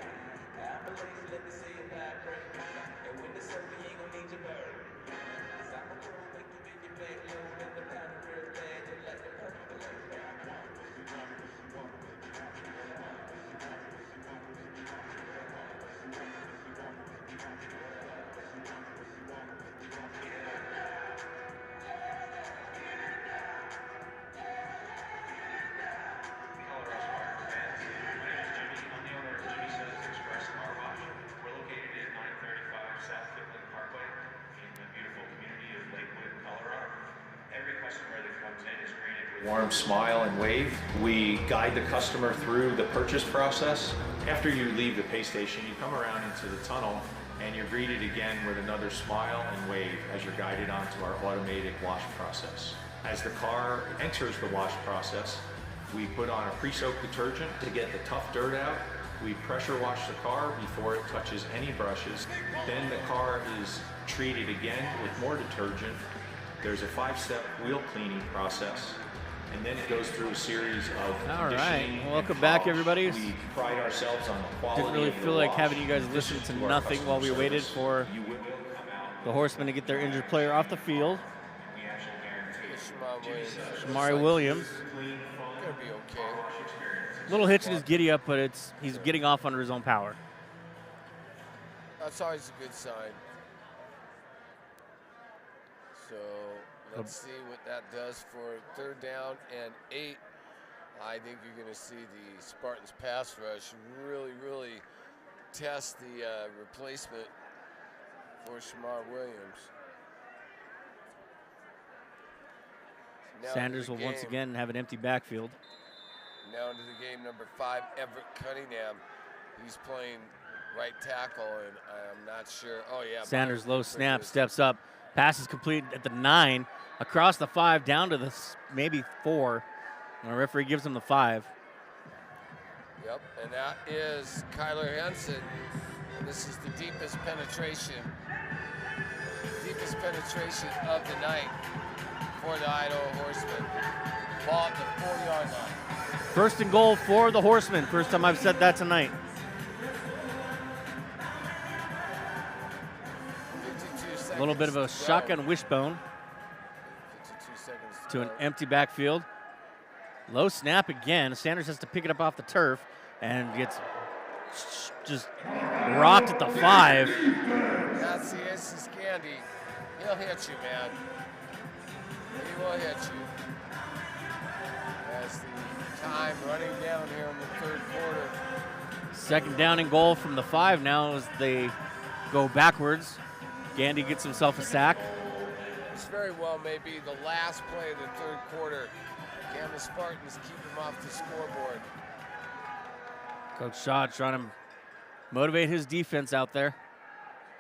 I'm a lady, let me see it vibrate. And when it's over, you ain't gon' need your bird. Cause I'm a pro, make you bend your back low, and the pound of real bad, just like the purple light. Warm smile and wave. We guide the customer through the purchase process. After you leave the pay station, you come around into the tunnel and you're greeted again with another smile and wave as you're guided onto our automated wash process. As the car enters the wash process, we put on a pre-soak detergent to get the tough dirt out. We pressure wash the car before it touches any brushes. Then the car is treated again with more detergent. There's a 5-step wheel cleaning process. And then it goes through a series of conditioning. Well, welcome back, everybody. We pride ourselves on the quality. Didn't really of the feel like wash. having you guys listen to nothing while we waited for the Horsemen to get their injured player off the field. Shamari Williams. Gonna be okay. Little hitch in his giddy up, but he's getting off under his own power. That's always a good sign. So let's see what that does for 3rd down and 8. I think you're going to see the Spartans pass rush really test the replacement for Shamar Williams. Now Sanders will once again have an empty backfield. Now into the game, number 5, Everett Cunningham. He's playing right tackle, and I'm not sure. Oh, yeah. Sanders low snap, steps up. Pass is complete at the 9, across the 5, down to the maybe 4. And the referee gives him the 5. Yep, and that is Kyler Henson. And this is the deepest penetration of the night for the Idaho Horsemen. Ball at the 4-yard line. First and goal for the Horsemen. First time I've said that tonight. 52 seconds A little bit of a shotgun wishbone 52 seconds to an empty backfield. Low snap again. Sanders has to pick it up off the turf and gets just rocked at the 5. That's the Ace Candy. He'll hit you, man. He will hit you. As the time running down here in the 3rd quarter. Second down and goal from the 5 now as they go backwards. Gandy gets himself a sack. This very well may be the last play of the 3rd quarter. Can the Spartans keep him off the scoreboard? Coach Shaw trying to motivate his defense out there.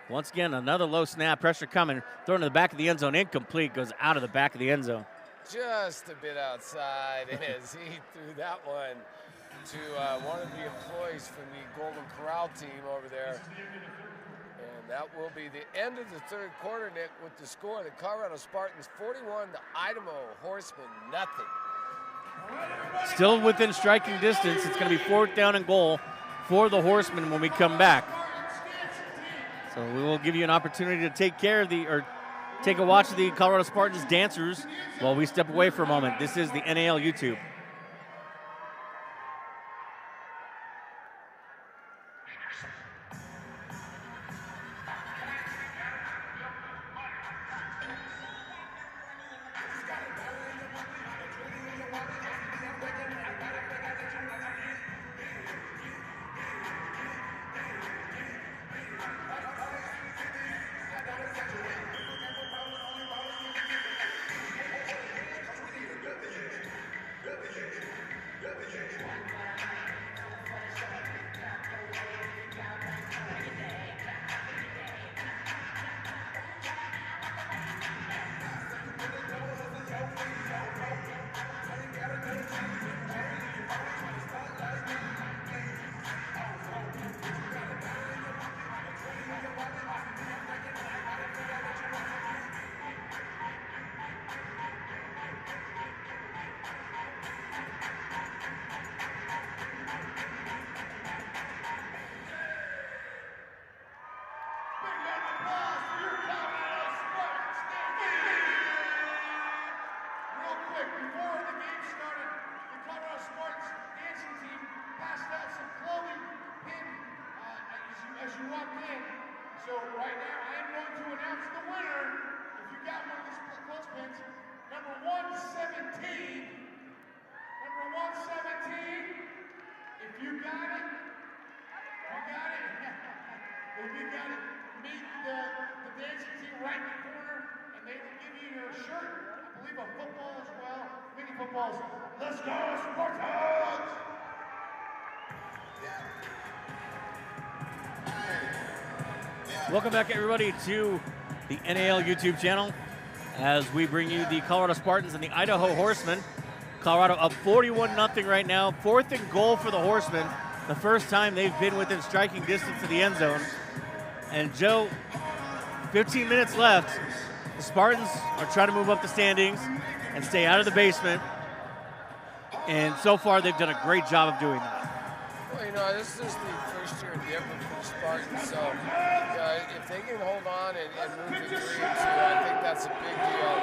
Once again, another low snap, pressure coming, thrown to the back of the end zone, incomplete, goes out of the back of the end zone. Just a bit outside as he threw that one to one of the employees from the Golden Corral team over there. And that will be the end of the 3rd quarter, Nick, with the score. The Colorado Spartans 41, the Idaho Horsemen nothing. Still within striking distance. It's going to be 4th down and goal for the Horsemen when we come back. So we will give you an opportunity to take a watch of the Colorado Spartans dancers while we step away for a moment. This is the NAL YouTube. So right now, I am going to announce the winner. If you got one of these clothespins, number 117. Number 117. If you got it, if you got it, meet the dancing team right in the corner, and they will give you your shirt. I believe a football as well, mini footballs. Let's go, Spartans! Welcome back, everybody, to the NAL YouTube channel as we bring you the Colorado Spartans and the Idaho Horsemen. Colorado up 41-0 right now. 4th and goal for the Horsemen. The first time they've been within striking distance of the end zone. And Joe, 15 minutes left. The Spartans are trying to move up the standings and stay out of the basement. And so far, they've done a great job of doing that. Well, you know, this is the first year in Denver for the Spartans, so if they can hold on and move to 3-2, I think that's a big deal.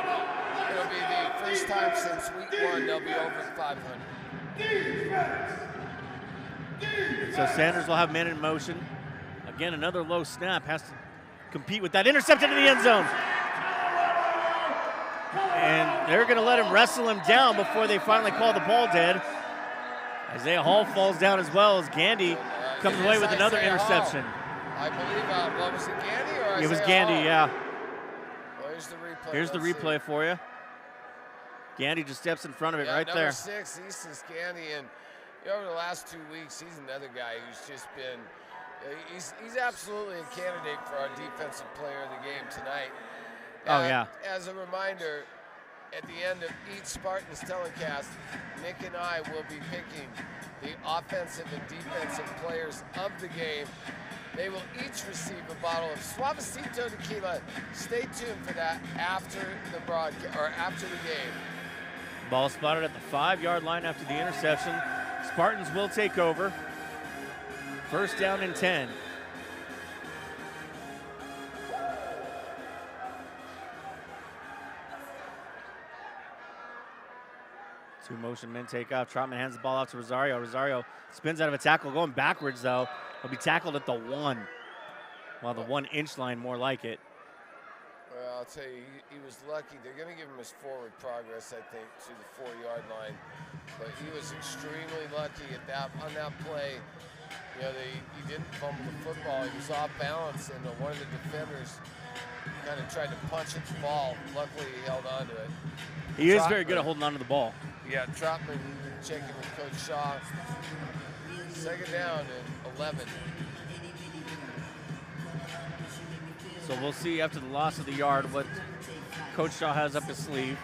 It'll be the first time since week 1 they'll be over 500. So Sanders will have man in motion. Again, another low snap, has to compete with that. Intercepted in the end zone. And they're going to let him wrestle him down before they finally call the ball dead. Isaiah Hall falls down as well as Gandy comes away with another interception. I believe, what was it, Gandy or Isaiah It was Gandy, Hall? yeah. Well, here's the replay. Here's the Let's replay for you. Gandy just steps in front of it right number there. 6, Easton Gandy, and over the last 2 weeks, he's another guy who's just been, he's absolutely a candidate for our defensive player of the game tonight. Oh, yeah. As a reminder, at the end of each Spartans telecast, Nick and I will be picking the offensive and defensive players of the game. They will each receive a bottle of Suavecito tequila. Stay tuned for that after the broadcast or after the game. Ball spotted at the 5-yard line after the interception. Spartans will take over. First down and 10. Two motion men take off. Trotman hands the ball off to Rosario. Rosario spins out of a tackle, going backwards though. He'll be tackled at the 1. Well, the 1-inch line, more like it. Well, I'll tell you, he was lucky. They're going to give him his forward progress, I think, to the 4-yard line. But he was extremely lucky on that play. You know, he didn't fumble the football. He was off balance, and one of the defenders kind of tried to punch at the ball. Luckily, he held on to it. He is very good at holding on to the ball. Yeah, Trotman checking with Coach Shaw. Second down and 11. So we'll see after the loss of the yard what Coach Shaw has up his sleeve.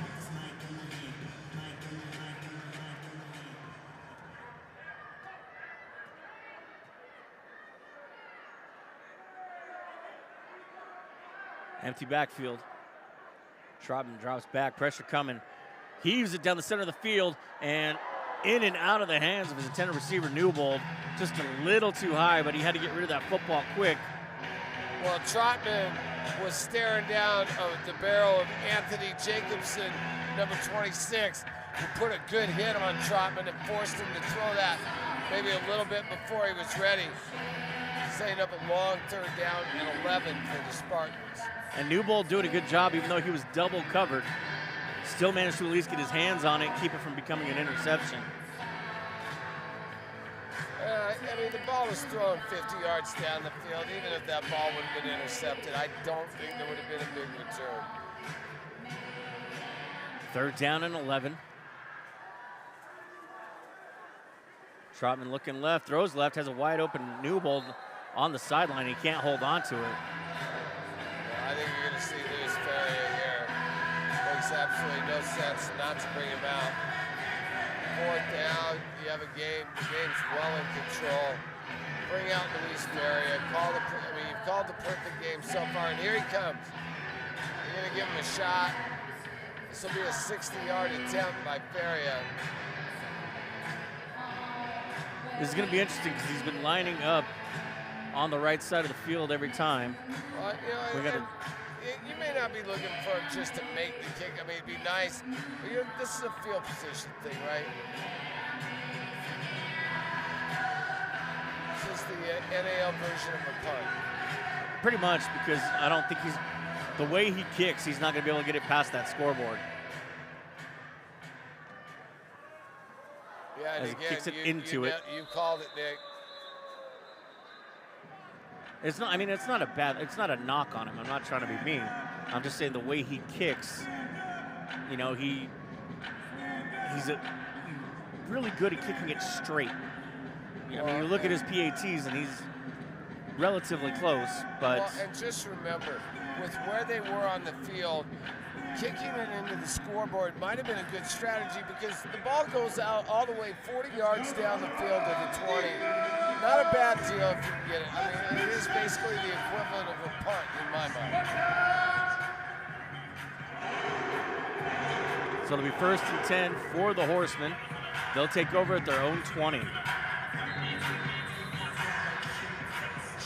Empty backfield. Trotman drops back, pressure coming. Heaves it down the center of the field and in and out of the hands of his intended receiver, Newbold. Just a little too high, but he had to get rid of that football quick. Well, Trotman was staring down the barrel of Anthony Jacobson, number 26, who put a good hit on Trotman and forced him to throw that maybe a little bit before he was ready. Setting up a long third down and 11 for the Spartans. And Newbold doing a good job, even though he was double covered. Still managed to at least get his hands on it and keep it from becoming an interception. I mean, the ball was thrown 50 yards down the field. Even if that ball would have been intercepted, I don't think there would have been a big return. Third down and 11. Trotman looking left, throws left, has a wide open Newbold on the sideline. He can't hold on to it. I think you're going to see Luis Ferrier here. Makes absolutely no sense not to bring him out. Fourth down, you have a game. The game's well in control. Bring out Luis Ferrier. You've called the perfect game so far, and here he comes. You're going to give him a shot. This will be a 60-yard attempt by Ferrier. This is going to be interesting because he's been lining up on the right side of the field every time. Well, you know, you may not be looking for him just to make the kick. I mean, it'd be nice. But this is a field position thing, right? This is the NAL version of a punt. Pretty much, because I don't think the way he kicks, he's not going to be able to get it past that scoreboard. Yeah, and as again, he kicks it into it. You called it, Nick. It's not. I mean, it's not a knock on him. I'm not trying to be mean. I'm just saying the way he kicks. You know, he's really good at kicking it straight. I mean, you look at his PATs and he's relatively close, but. Well, and just remember, with where they were on the field, kicking it into the scoreboard might have been a good strategy because the ball goes out all the way 40 yards down the field to the 20. Not a bad deal if you can get it. I mean, it is basically the equivalent of a punt in my mind. So it'll be 1st and 10 for the Horsemen. They'll take over at their own 20.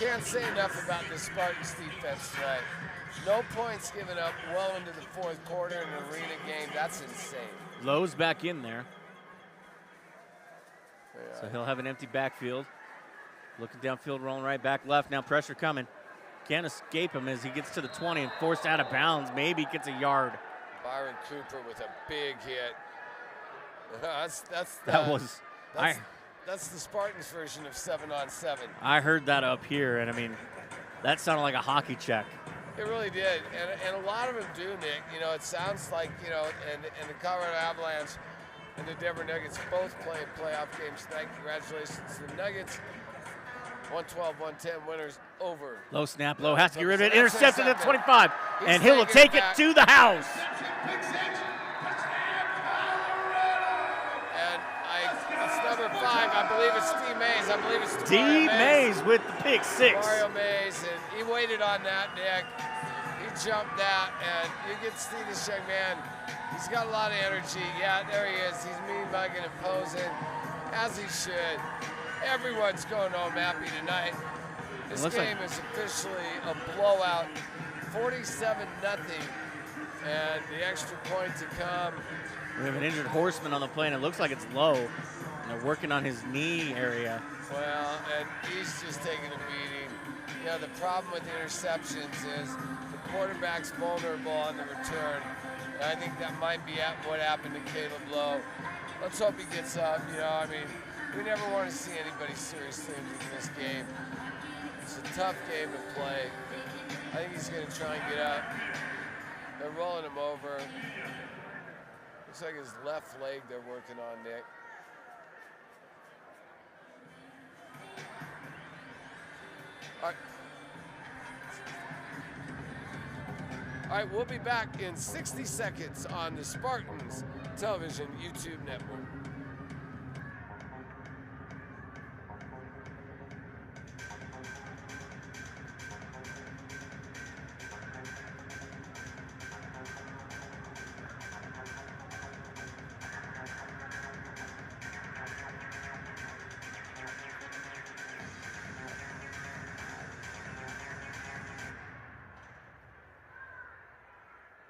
Can't say enough about the Spartans defense tonight. No points given up well into the fourth quarter in an arena game. That's insane. Lowe's back in there. Yeah. So he'll have an empty backfield. Looking downfield, rolling right back, left. Now pressure coming. Can't escape him as he gets to the 20 and forced out of bounds. Maybe gets a yard. Byron Cooper with a big hit. That's the Spartans version of 7-on-7. I heard that up here, and I mean, that sounded like a hockey check. It really did, and a lot of them do, Nick. You know, it sounds like, you know, and the Colorado Avalanche and the Denver Nuggets both playing playoff games tonight. Congratulations to the Nuggets. 112-110 winners over. Low snap, low has to get rid of it. Intercepted at 25, and Hill will take it to the house. And it's number 5. I believe it's Steve Mays. I believe it's D. Mays with the pick 6. Mario Mays, and he waited on that, Nick. He jumped that, and you can see this young man. He's got a lot of energy. Yeah, there he is. He's mean-mugging and posing, as he should. Everyone's going home happy tonight. This game is officially a blowout, 47-0, and the extra point to come. We have an injured Horseman on the plane. It looks like it's low, and they're working on his knee area. Well, and he's just taking a beating. You know, the problem with the interceptions is the quarterback's vulnerable on the return. And I think that might be what happened to Caleb Lowe. Let's hope he gets up. You know, I mean, we never want to see anybody seriously injured in this game. It's a tough game to play. I think he's going to try and get up. They're rolling him over. Looks like his left leg they're working on, Nick. All right, we'll be back in 60 seconds on the Spartans Television YouTube network.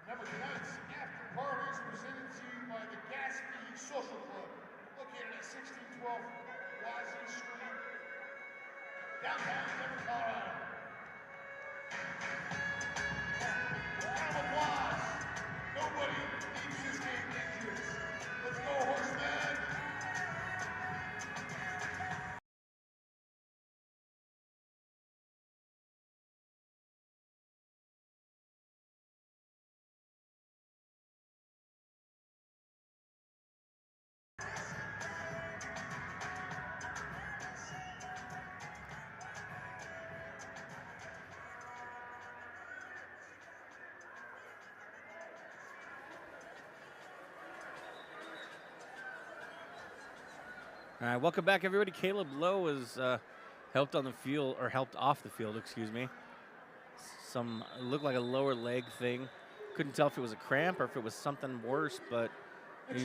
Remember, tonight's after party is presented to you by the Gatsby Social Club, located at 1612 Wazoo Street, downtown Denver, Colorado. Round of applause. Nobody leaves this game injured. Let's go, Horsemen. All right, welcome back, everybody. Caleb Lowe was helped on the field, or helped off the field, excuse me. It looked like a lower leg thing. Couldn't tell if it was a cramp or if it was something worse, but he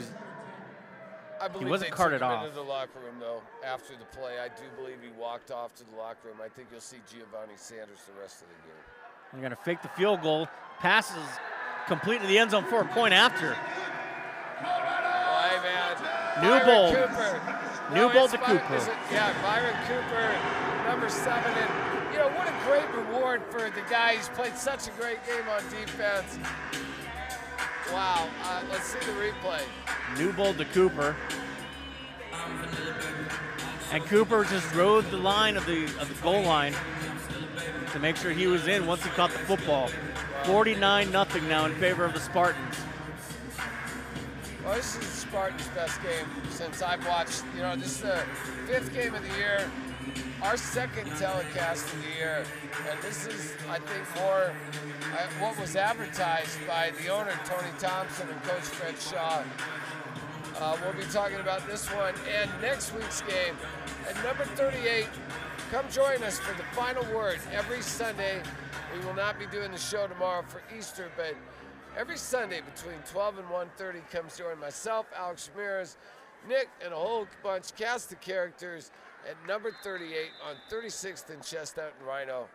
wasn't carted off. Into the locker room, though, after the play. I do believe he walked off to the locker room. I think you'll see Giovanni Sanders the rest of the game. They're going to fake the field goal. Passes complete to the end zone for a point after. Oh, hey, man. Newbold. Newbold to Byron Cooper. Yeah, Byron Cooper, number 7. And, you know, what a great reward for the guy who's played such a great game on defense. Wow. Let's see the replay. Newbold to Cooper. And Cooper just rode the line of the goal line to make sure he was in once he caught the football. 49-0 now in favor of the Spartans. Well, this is the Spartans' best game since I've watched. You know, this is the 5th game of the year, our 2nd telecast of the year. And this is, I think, more what was advertised by the owner, Tony Thompson, and Coach Fred Shaw. We'll be talking about this one and next week's game. At number 38, come join us for the final word every Sunday. We will not be doing the show tomorrow for Easter, but every Sunday between 12 and 1:30, come join myself, Alex Ramirez, Nick, and a whole bunch cast of characters at number 38 on 36th and Chestnut and Rhino.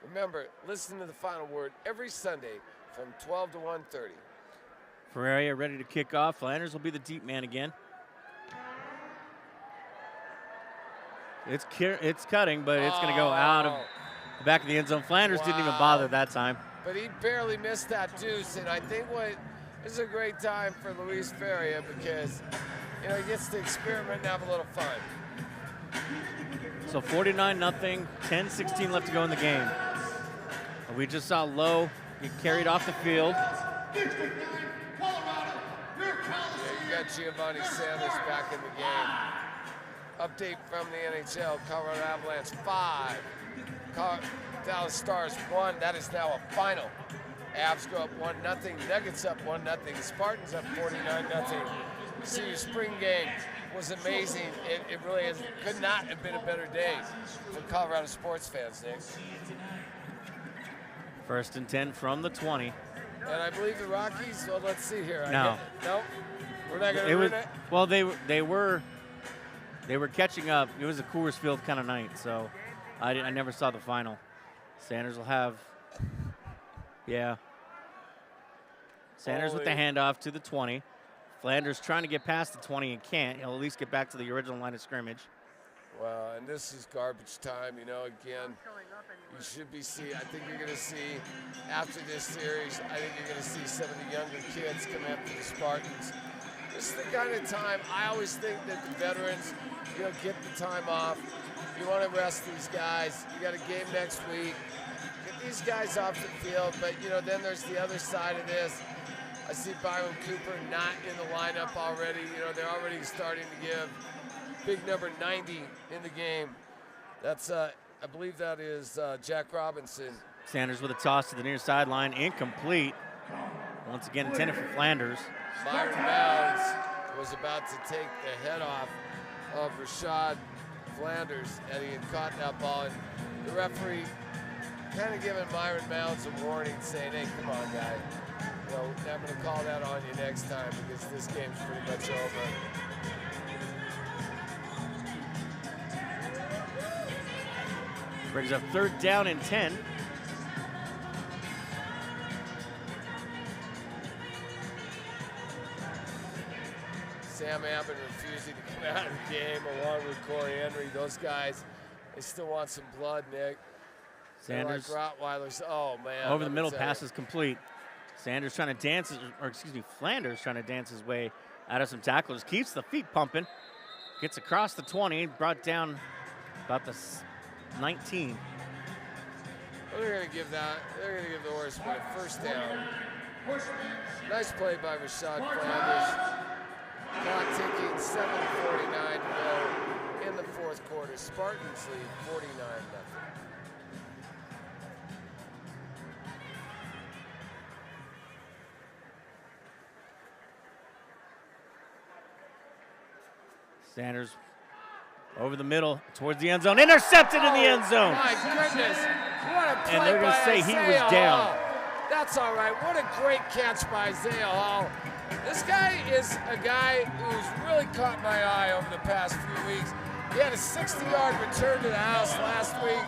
Remember, listen to the final word every Sunday from 12 to 1:30. Ferreira ready to kick off. Flanders will be the deep man again. It's cutting, but it's going to go out of the back of the end zone. Flanders didn't even bother that time. But he barely missed that deuce, and I think this is a great time for Luis Feria because, you know, he gets to experiment and have a little fun. So 49-0, 10-16 left to go in the game. We just saw Lowe get carried off the field. Yeah, you got Giovanni Sanders back in the game. Update from the NHL, Colorado Avalanche 5, Dallas Stars 1. That is now a final. Avs go up 1-0, Nuggets up 1-0, Spartans up 49-0. See, your spring game was amazing. It really could not have been a better day for Colorado sports fans, Nick. 1st and 10 from the 20. And I believe the Rockies, well, let's see here. No. Nope. We're not going to ruin it. Well, they were catching up. It was a Coors Field kind of night, so I never saw the final. Sanders will have, yeah. Sanders with the handoff to the 20. Flanders trying to get past the 20 and can't. He'll at least get back to the original line of scrimmage. Well, and this is garbage time, you know, again. You should be I think you're going to see, after this series, I think you're going to see some of the younger kids come after the Spartans. This is the kind of time I always think that the veterans, you know, get the time off. You want to rest these guys. You got a game next week. Get these guys off the field, but, you know, then there's the other side of this. I see Byron Cooper not in the lineup already. You know, they're already starting to give big number 90 in the game. That's, I believe that is Jack Robinson. Sanders with a toss to the near sideline, incomplete. Once again intended for Flanders. Myron Mounds was about to take the head off of Rashad Flanders, and he had caught that ball. And the referee kind of giving Myron Mounds a warning, saying, hey, come on, guy. You know, I'm going to call that on you next time because this game's pretty much over. Brings up 3rd down and 10. Sam Abbott refusing to come out of the game along with Corey Henry. Those guys, they still want some blood, Nick. Sanders. They're like Rottweilers. Oh, man. Over the middle, pass is complete. Sanders trying to dance, Flanders trying to dance his way out of some tackles. Keeps the feet pumping. Gets across the 20, brought down about the 19. Well, they're going to give the Horsemen a 1st down. Nice play by Rashad Flanders. Clock ticking, 7:49 to go in the 4th quarter. Spartans lead 49-0. Sanders over the middle towards the end zone. Intercepted in the end zone. My goodness. What a play. And they're going to say he was down. Hall. That's all right. What a great catch by Isaiah Hall. This guy is a guy who's really caught my eye over the past few weeks. He had a 60-yard return to the house last week.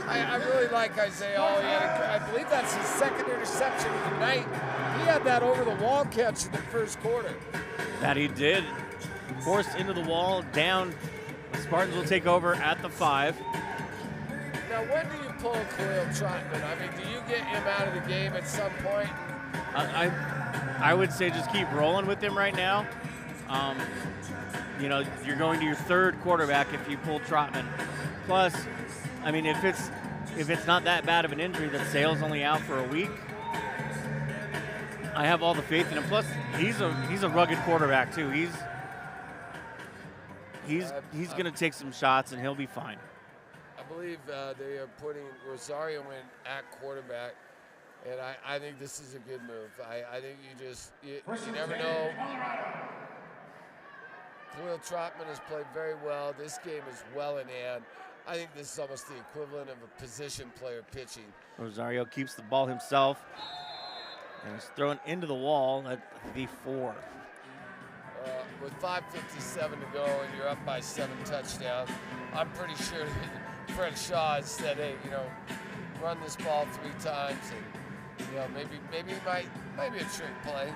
I really like Isaiah Hall. I believe that's his 2nd interception of the night. He had that over-the-wall catch in the 1st quarter. That he did. Forced into the wall, down. The Spartans will take over at the 5. Now, when do you pull Khalil Trotman? I mean, do you get him out of the game at some point? I would say just keep rolling with him right now. You know, you're going to your 3rd quarterback if you pull Trotman. Plus, I mean, if it's not that bad of an injury that Sale's only out for a week, I have all the faith in him. Plus, he's a rugged quarterback too. He's going to take some shots and he'll be fine. I believe they are putting Rosario in at quarterback, and I think this is a good move. I think you never know. Khalil Trotman has played very well. This game is well in hand. I think this is almost the equivalent of a position player pitching. Rosario keeps the ball himself and he's thrown into the wall at the 4. With 5:57 to go and you're up by 7 touchdowns, I'm pretty sure Fred Shaw has said, hey, you know, run this ball 3 times and, you know, maybe it might be a trick play.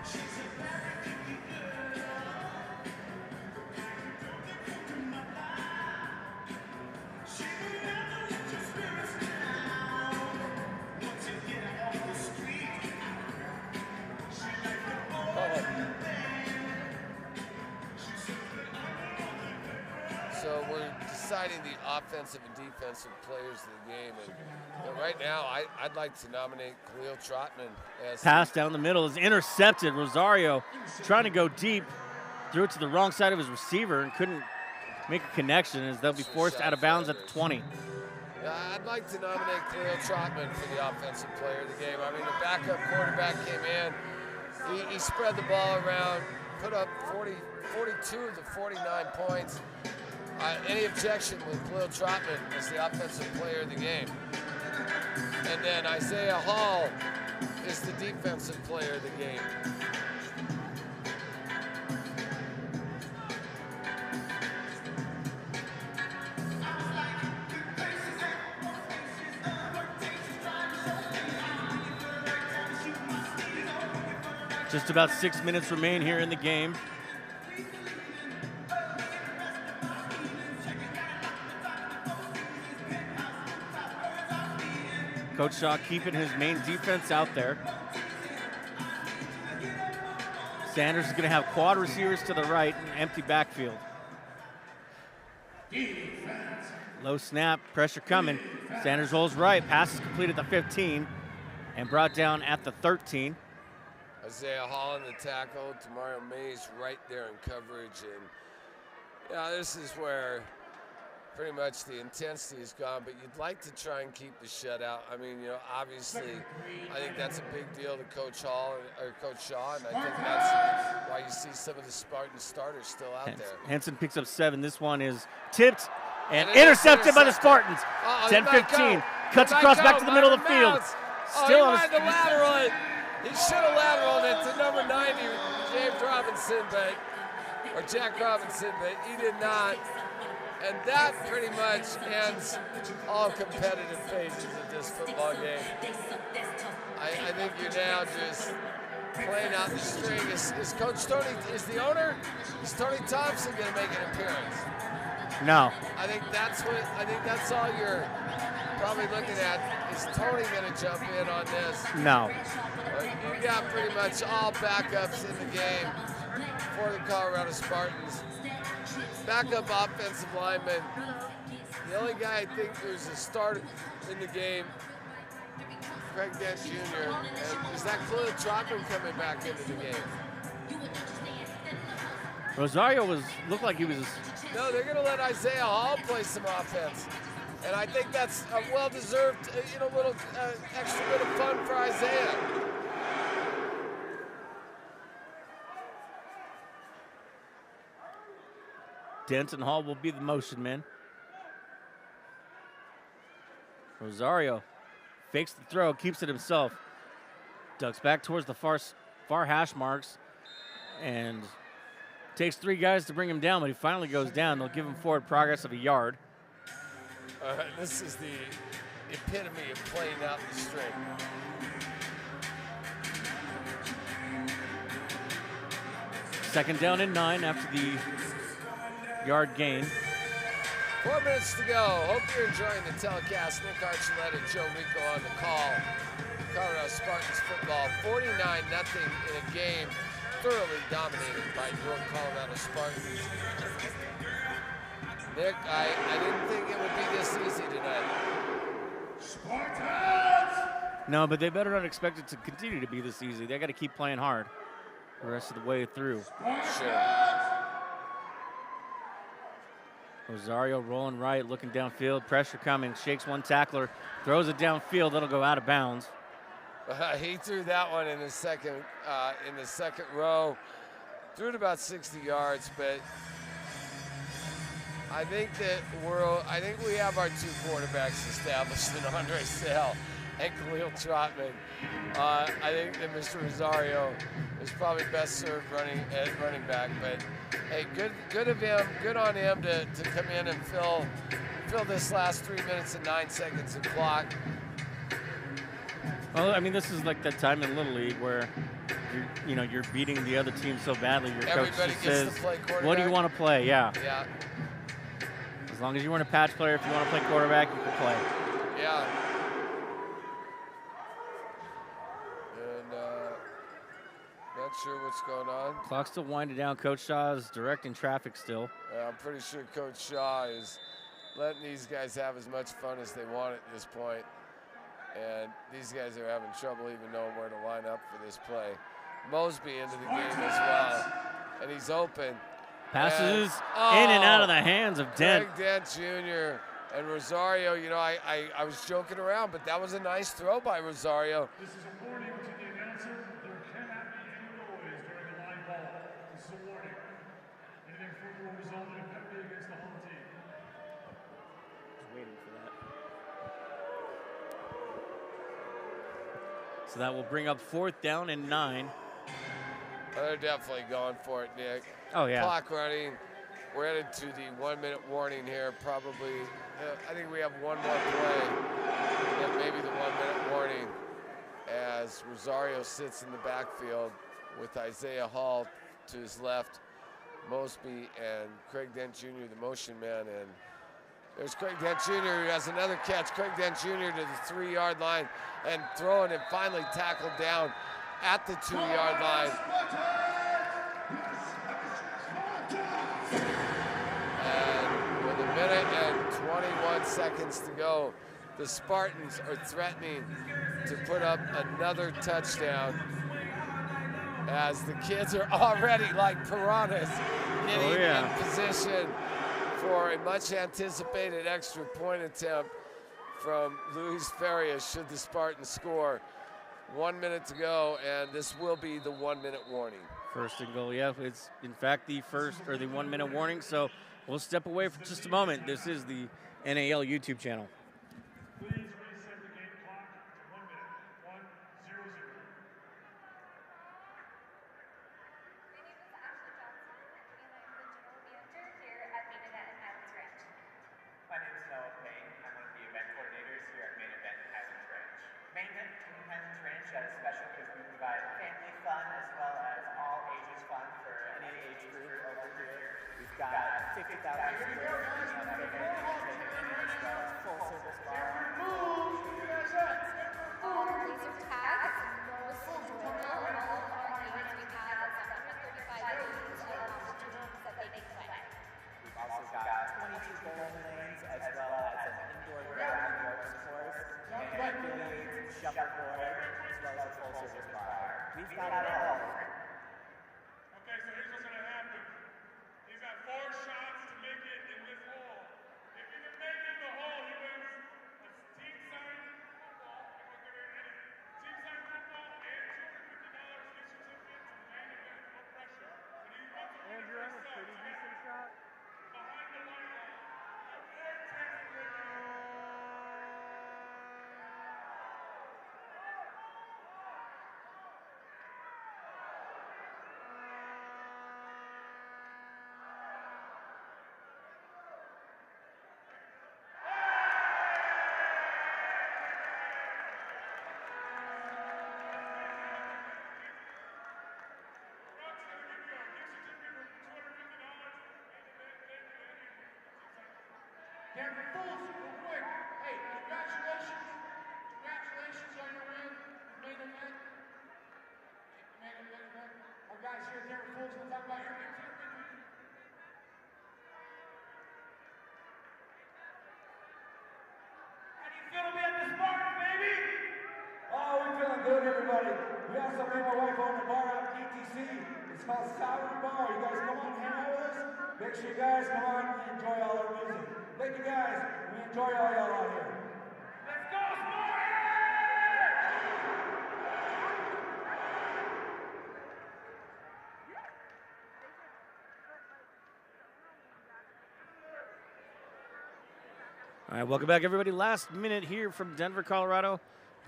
assigning the offensive and defensive players to the game. And right now, I'd like to nominate Khalil Trotman as Pass down the middle is intercepted. Rosario trying to go deep, threw it to the wrong side of his receiver and couldn't make a connection as they'll be forced out of bounds at the 20. I'd like to nominate Khalil Trotman for the offensive player of the game. I mean, the backup quarterback came in. He spread the ball around, put up 42 of the 49 points. Any objection with Khalil Trotman as the offensive player of the game. And then Isaiah Hall is the defensive player of the game. Just about 6 minutes remain here in the game. Coach Shaw keeping his main defense out there. Sanders is going to have quad receivers to the right and empty backfield. Low snap, pressure coming. Sanders rolls right, pass is complete at the 15 and brought down at the 13. Isaiah Hall in the tackle, Tamario Mays right there in coverage. And yeah, this is where pretty much the intensity is gone, but you'd like to try and keep the shutout. I mean, obviously, I think that's a big deal to Coach Hall or Coach Shaw, and I think that's why you see some of the Spartans starters still out there. Henson picks up 7. This one is tipped and intercepted by the Spartans. 10-15, cuts across back to the middle of the field. Still on the lateral. He should have lateraled it to number 90, James Robinson, or Jack Robinson, but he did not. And that pretty much ends all competitive phases of this football game. I think you're now just playing out the string. Is Coach Tony, is the owner, is Tony Thompson going to make an appearance? No. I think that's all you're probably looking at. Is Tony going to jump in on this? No. You got pretty much all backups in the game for the Colorado Spartans. Backup offensive lineman. The only guy I think who's a starter in the game, Greg Dent Jr. And is that Khalil Trotman coming back into the game? Rosario looked like he was. No, they're going to let Isaiah Hall play some offense. And I think that's a well-deserved, little extra bit of fun for Isaiah. Denton Hall will be the motion man. Rosario fakes the throw, keeps it himself. Ducks back towards the far hash marks and takes 3 guys to bring him down, but he finally goes down. They'll give him forward progress of a yard. This is the epitome of playing out the string. Second down and 9 after the yard gain. 4 minutes to go. Hope you're enjoying the telecast. Nick Archuleta, Joe Rico on the call. Colorado Spartans football, 49-0 in a game thoroughly dominated by your Colorado Spartans. Nick, I didn't think it would be this easy tonight. Spartans! No, but they better not expect it to continue to be this easy. They got to keep playing hard the rest of the way through. Sure. Rosario rolling right, looking downfield, pressure coming, shakes one tackler, throws it downfield, that'll go out of bounds. He threw that one in the second row, threw it about 60 yards, but I think we have our 2 quarterbacks established in Andre Sale and Khalil Trotman. I think that Mr. Rosario is probably best served running back, but hey, good of him, good on him to come in and fill this last 3 minutes and 9 seconds of clock. Well, I mean, this is like that time in Little League where you're beating the other team so badly. Your coach just says, "What do you want to play?" Yeah. Yeah. As long as you weren't a patch player, if you want to play quarterback, you can play. Yeah. And not sure what's going on. Clock's still winding down. Coach Shaw is directing traffic still. I'm pretty sure Coach Shaw is letting these guys have as much fun as they want at this point. And these guys are having trouble even knowing where to line up for this play. Mosby into the game as well, and he's open. Passes in and out of the hands of Dent. Greg Dent Jr. and Rosario. You know, I was joking around, but that was a nice throw by Rosario. This is a warning to the announcer. There cannot be any noise during a live ball. This is a warning. Anything further will result in a penalty against the home team. Just waiting for that. So that will bring up 4th down and 9. They're definitely going for it, Nick. Oh, yeah. Clock running. We're headed to the 1-minute warning here. Probably, I think we have one more play. And maybe the 1-minute warning as Rosario sits in the backfield with Isaiah Hall to his left, Mosby and Craig Dent Jr., the motion man. And there's Craig Dent Jr. who has another catch. Craig Dent Jr. to the 3-yard line and throwing it, finally tackled down at the 2-yard line. And with 1 minute and 21 seconds to go, the Spartans are threatening to put up another touchdown as the kids are already like piranhas getting in position for a much anticipated extra point attempt from Luis Farias should the Spartans score. 1 minute to go, and this will be the 1-minute warning. 1st and goal, yeah. It's in fact the 1-minute warning. So we'll step away for just a moment. This is the NAL YouTube channel. Please reset the game clock to 1 minute. 1-0-0. My name is Noah Payne. I'm one of the event coordinators here at Main Event Highlands Ranch. Main Event Highlands Ranch got a special because we provide family fun as well as all ages fun for any age group over here. We've got 50,000 square feet of as well as full service bar. Laser tag is the most enjoyable of all of our games. We have 135 games of opportunities that they can play. We've also got 22 bowling lanes as well as an indoor gravity ropes course and billiards and shuffleboard as well as a full service bar. We've got it all. Okay, so here's what's gonna happen. He's got 4 shots to make it in this hole. If he can make it in the hole, he wins a team-signed football. Team-signed football and $250 gift certificate to Main Event, no pressure. And he wants to win a pretty decent shot. Behind the line, a vortex breaker. Denver Fools, real quick. Hey, congratulations. Congratulations on your win. You made an event. You made an event. Our guys here at Denver Fools will talk about your win too. How do you feel to be at the Spartans, baby? Oh, we're feeling good, everybody. We also made my wife own a bar out at DTC. It's called Sour Bar. You guys come on and hang out with us. Make sure you guys come on and enjoy all our music. Thank you guys. We enjoy all y'all out here. Let's go, Spartans! All right, welcome back, everybody. Last minute here from Denver, Colorado,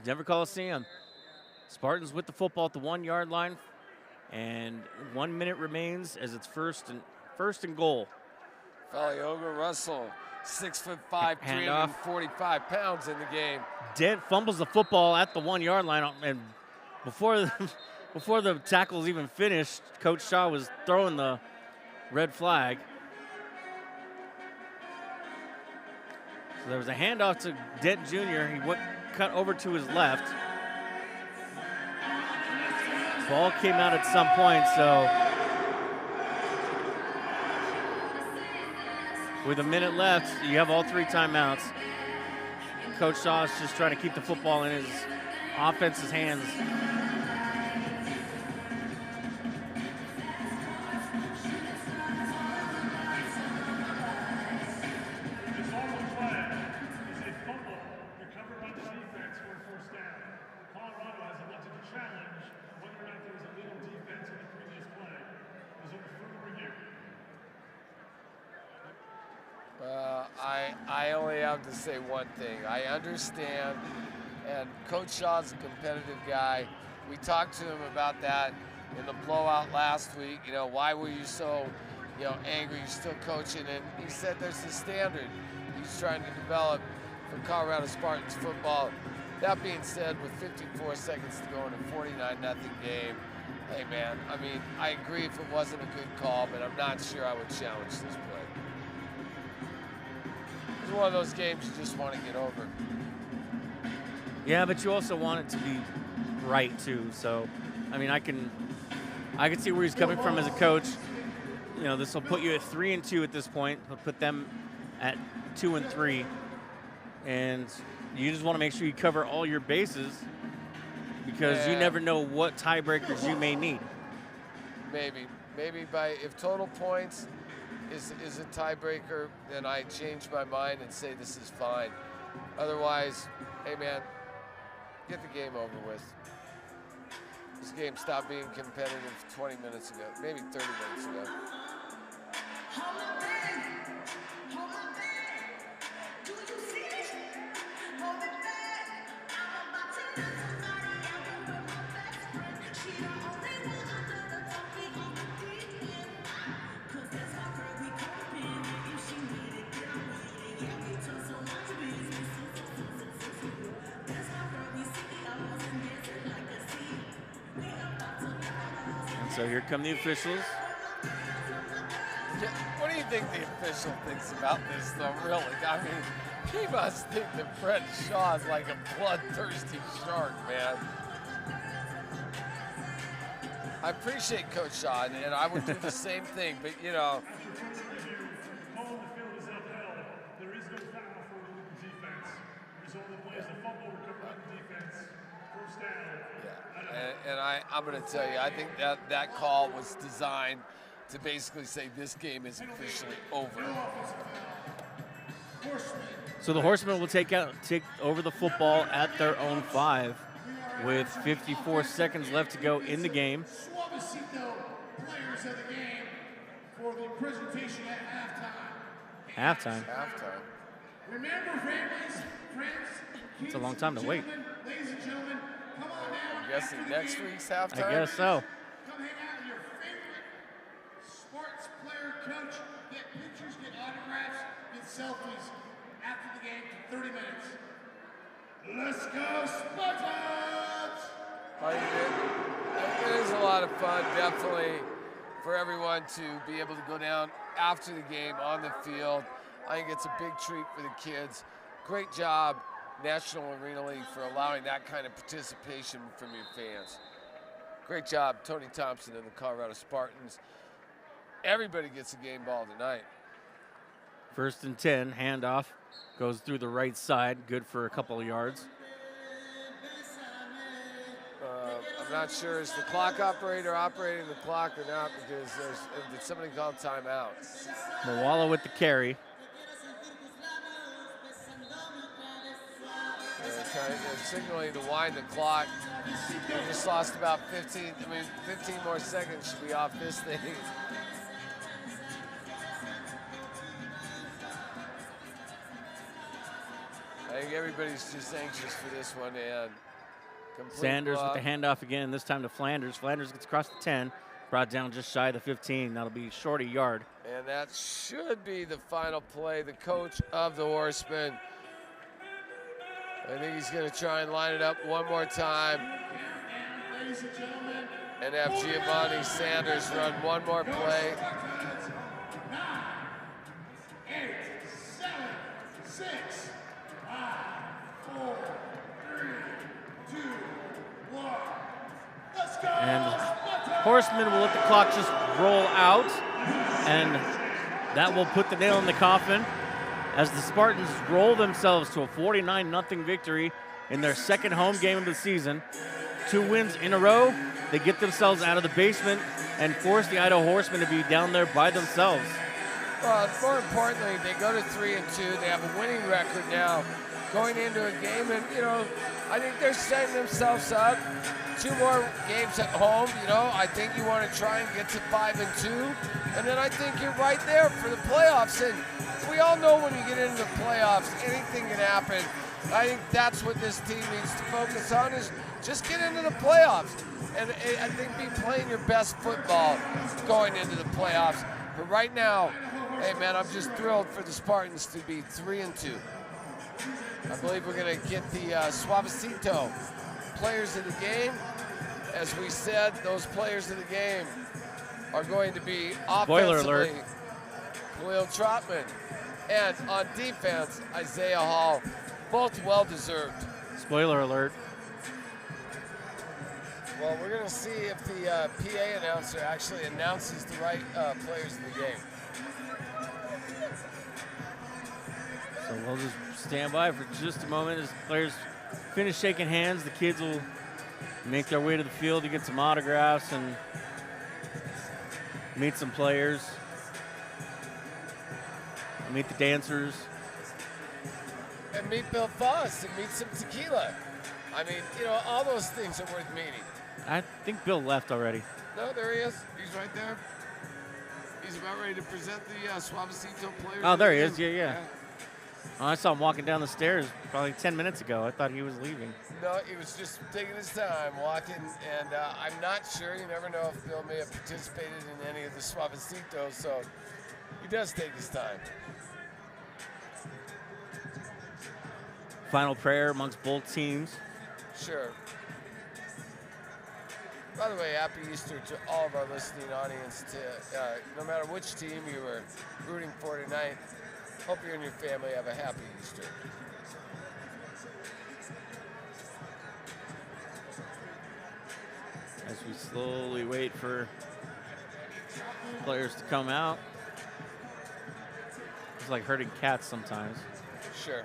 Denver Coliseum. Spartans with the football at the 1-yard line, and 1 minute remains as it's first and goal. Falioga Russell, 6'5", Handoff. 345 pounds in the game. Dent fumbles the football at the 1-yard line, and before the tackle's even finished, Coach Shaw was throwing the red flag. So there was a handoff to Dent Jr. He cut over to his left. Ball came out at some point, so with a minute left, you have all 3 timeouts. Coach Shaw is just trying to keep the football in his offense's hands. I only have to say one thing. I understand, and Coach Shaw's a competitive guy. We talked to him about that in the blowout last week. You know, why were you so, angry? You're still coaching, and he said there's a standard he's trying to develop for Colorado Spartans football. That being said, with 54 seconds to go in a 49-0 game, hey man, I mean, I agree if it wasn't a good call, but I'm not sure I would challenge this play. It's one of those games you just want to get over. Yeah, but you also want it to be right too. So, I mean, I can see where he's coming from as a coach. You know, this will put you at 3-2 at this point. It'll put them at 2-3, and you just want to make sure you cover all your bases because you never know what tiebreakers you may need. Maybe if total points is a tiebreaker, then I change my mind and say this is fine. Otherwise, hey man, get the game over with. This game stopped being competitive 20 minutes ago, maybe 30 minutes ago. So here come the officials. Yeah, what do you think the official thinks about this, though, really? I mean, he must think that Brett Shaw is like a bloodthirsty shark, man. I appreciate Coach Shaw, and I would do the same thing, but, you know. There is no foul for the defense. Result of the play is a fumble recovered by the defense. First down. And I'm going to tell you, I think that call was designed to basically say this game is officially over. So the Horsemen will take over the football at their own 5 with 54 seconds left to go in the game. Suavecito players of the game for the presentation at Halftime. Remember, families, friends, It's a long time to wait. ladies and gentlemen, come on down. I'm guessing next week's halftime? I guess so. Come hang out with your favorite Spartans player, coach, get pictures, get autographs, get selfies after the game for 30 minutes. Let's go, Spartans! It is a lot of fun, definitely, for everyone to be able to go down after the game on the field. I think it's a big treat for the kids. Great job, National Arena League, for allowing that kind of participation from your fans. Great job, Tony Thompson and the Colorado Spartans. Everybody gets a game ball tonight. 1st and 10, handoff, goes through the right side, good for a couple of yards. I'm not sure, is the clock operator operating the clock or not, because did somebody call timeout? Mawala with the carry. They're signaling to wind the clock. We just lost about 15 more seconds should be off this thing. I think everybody's just anxious for this one, and Sanders with the handoff again, this time to Flanders. Flanders gets across the 10, brought down just shy of the 15. That'll be short a yard. And that should be the final play. The coach of the Horsemen, I think he's going to try and line it up one more time and have Giovanni Sanders run one more play. 9, 8, 7, 6, 5, 4, 3, 2, 1. Let's go! And Horsemen will let the clock just roll out, and that will put the nail in the coffin as the Spartans roll themselves to a 49-0 victory in their second home game of the season. 2 wins in a row. They get themselves out of the basement and force the Idaho Horsemen to be down there by themselves. Well, more importantly, they go to 3-2. They have a winning record now going into a game, and I think they're setting themselves up. 2 more games at home. I think you want to try and get to 5-2, and then I think you're right there for the playoffs. And we all know when you get into the playoffs, anything can happen. I think that's what this team needs to focus on, is just get into the playoffs. And I think be playing your best football going into the playoffs. But right now, hey man, I'm just thrilled for the Spartans to be 3-2. I believe we're going to get the Suavecito players of the game. As we said, those players of the game are going to be Spoiler offensively alert. Khalil Trotman, and on defense, Isaiah Hall. Both well-deserved. Spoiler alert. Well, we're going to see if the PA announcer actually announces the right players of the game. So we'll just stand by for just a moment as players finish shaking hands. The kids will make their way to the field to get some autographs and meet some players, meet the dancers. And meet Bill Foss and meet some tequila. I mean, all those things are worth meeting. I think Bill left already. No, there he is. He's right there. He's about ready to present the Suavecito players. Oh, there he is. Yeah. Oh, I saw him walking down the stairs probably 10 minutes ago. I thought he was leaving. No, he was just taking his time, walking, and I'm not sure. You never know if Bill may have participated in any of the Suavecitos, so he does take his time. Final prayer amongst both teams. Sure. By the way, happy Easter to all of our listening audience. No matter which team you were rooting for tonight, hope you and your family have a happy Easter. As we slowly wait for players to come out. It's like herding cats sometimes. Sure.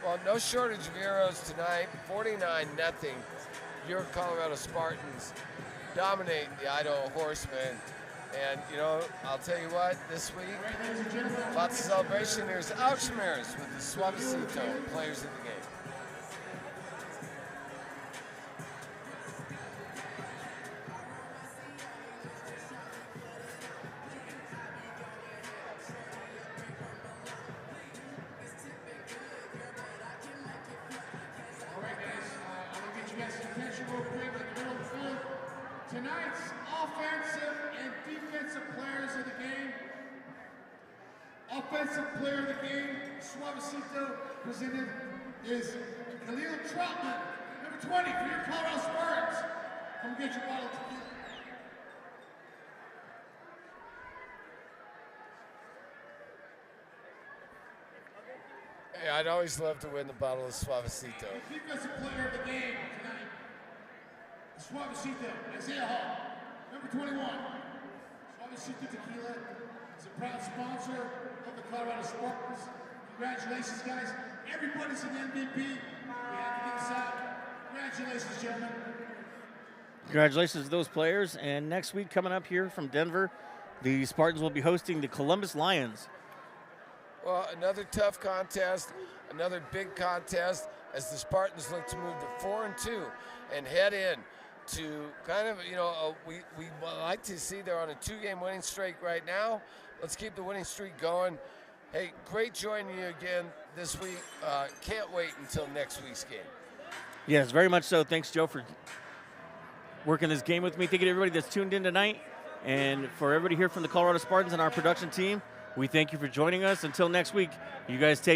Well, no shortage of heroes tonight. 49-0. Your Colorado Spartans dominate the Idaho Horsemen. And, I'll tell you what, this week, lots of celebration. There's Auchmers with the Suavecito players of the game. Tonight's offensive and defensive players of the game. Offensive player of the game, Suavecito, presented is Khalil Trotman, number 20 for your Colorado Spartans. Come get your bottle of tequila. Hey, I'd always love to win the bottle of Suavecito. Defensive player of the game tonight, Suavecito, Isaiah Hall, number 21. Suavecito Tequila is a proud sponsor of the Colorado Spartans. Congratulations, guys. Everybody's an MVP. We have to get this out. Congratulations, gentlemen. Congratulations to those players. And next week, coming up here from Denver, the Spartans will be hosting the Columbus Lions. Well, another tough contest, another big contest as the Spartans look to move to 4-2 and head in to kind of, we like to see they're on a 2-game winning streak right now. Let's keep the winning streak going. Hey, great joining you again this week. Can't wait until next week's game. Yes, very much so. Thanks, Joe, for working this game with me. Thank you to everybody that's tuned in tonight. And for everybody here from the Colorado Spartans and our production team, we thank you for joining us. Until next week, you guys take care.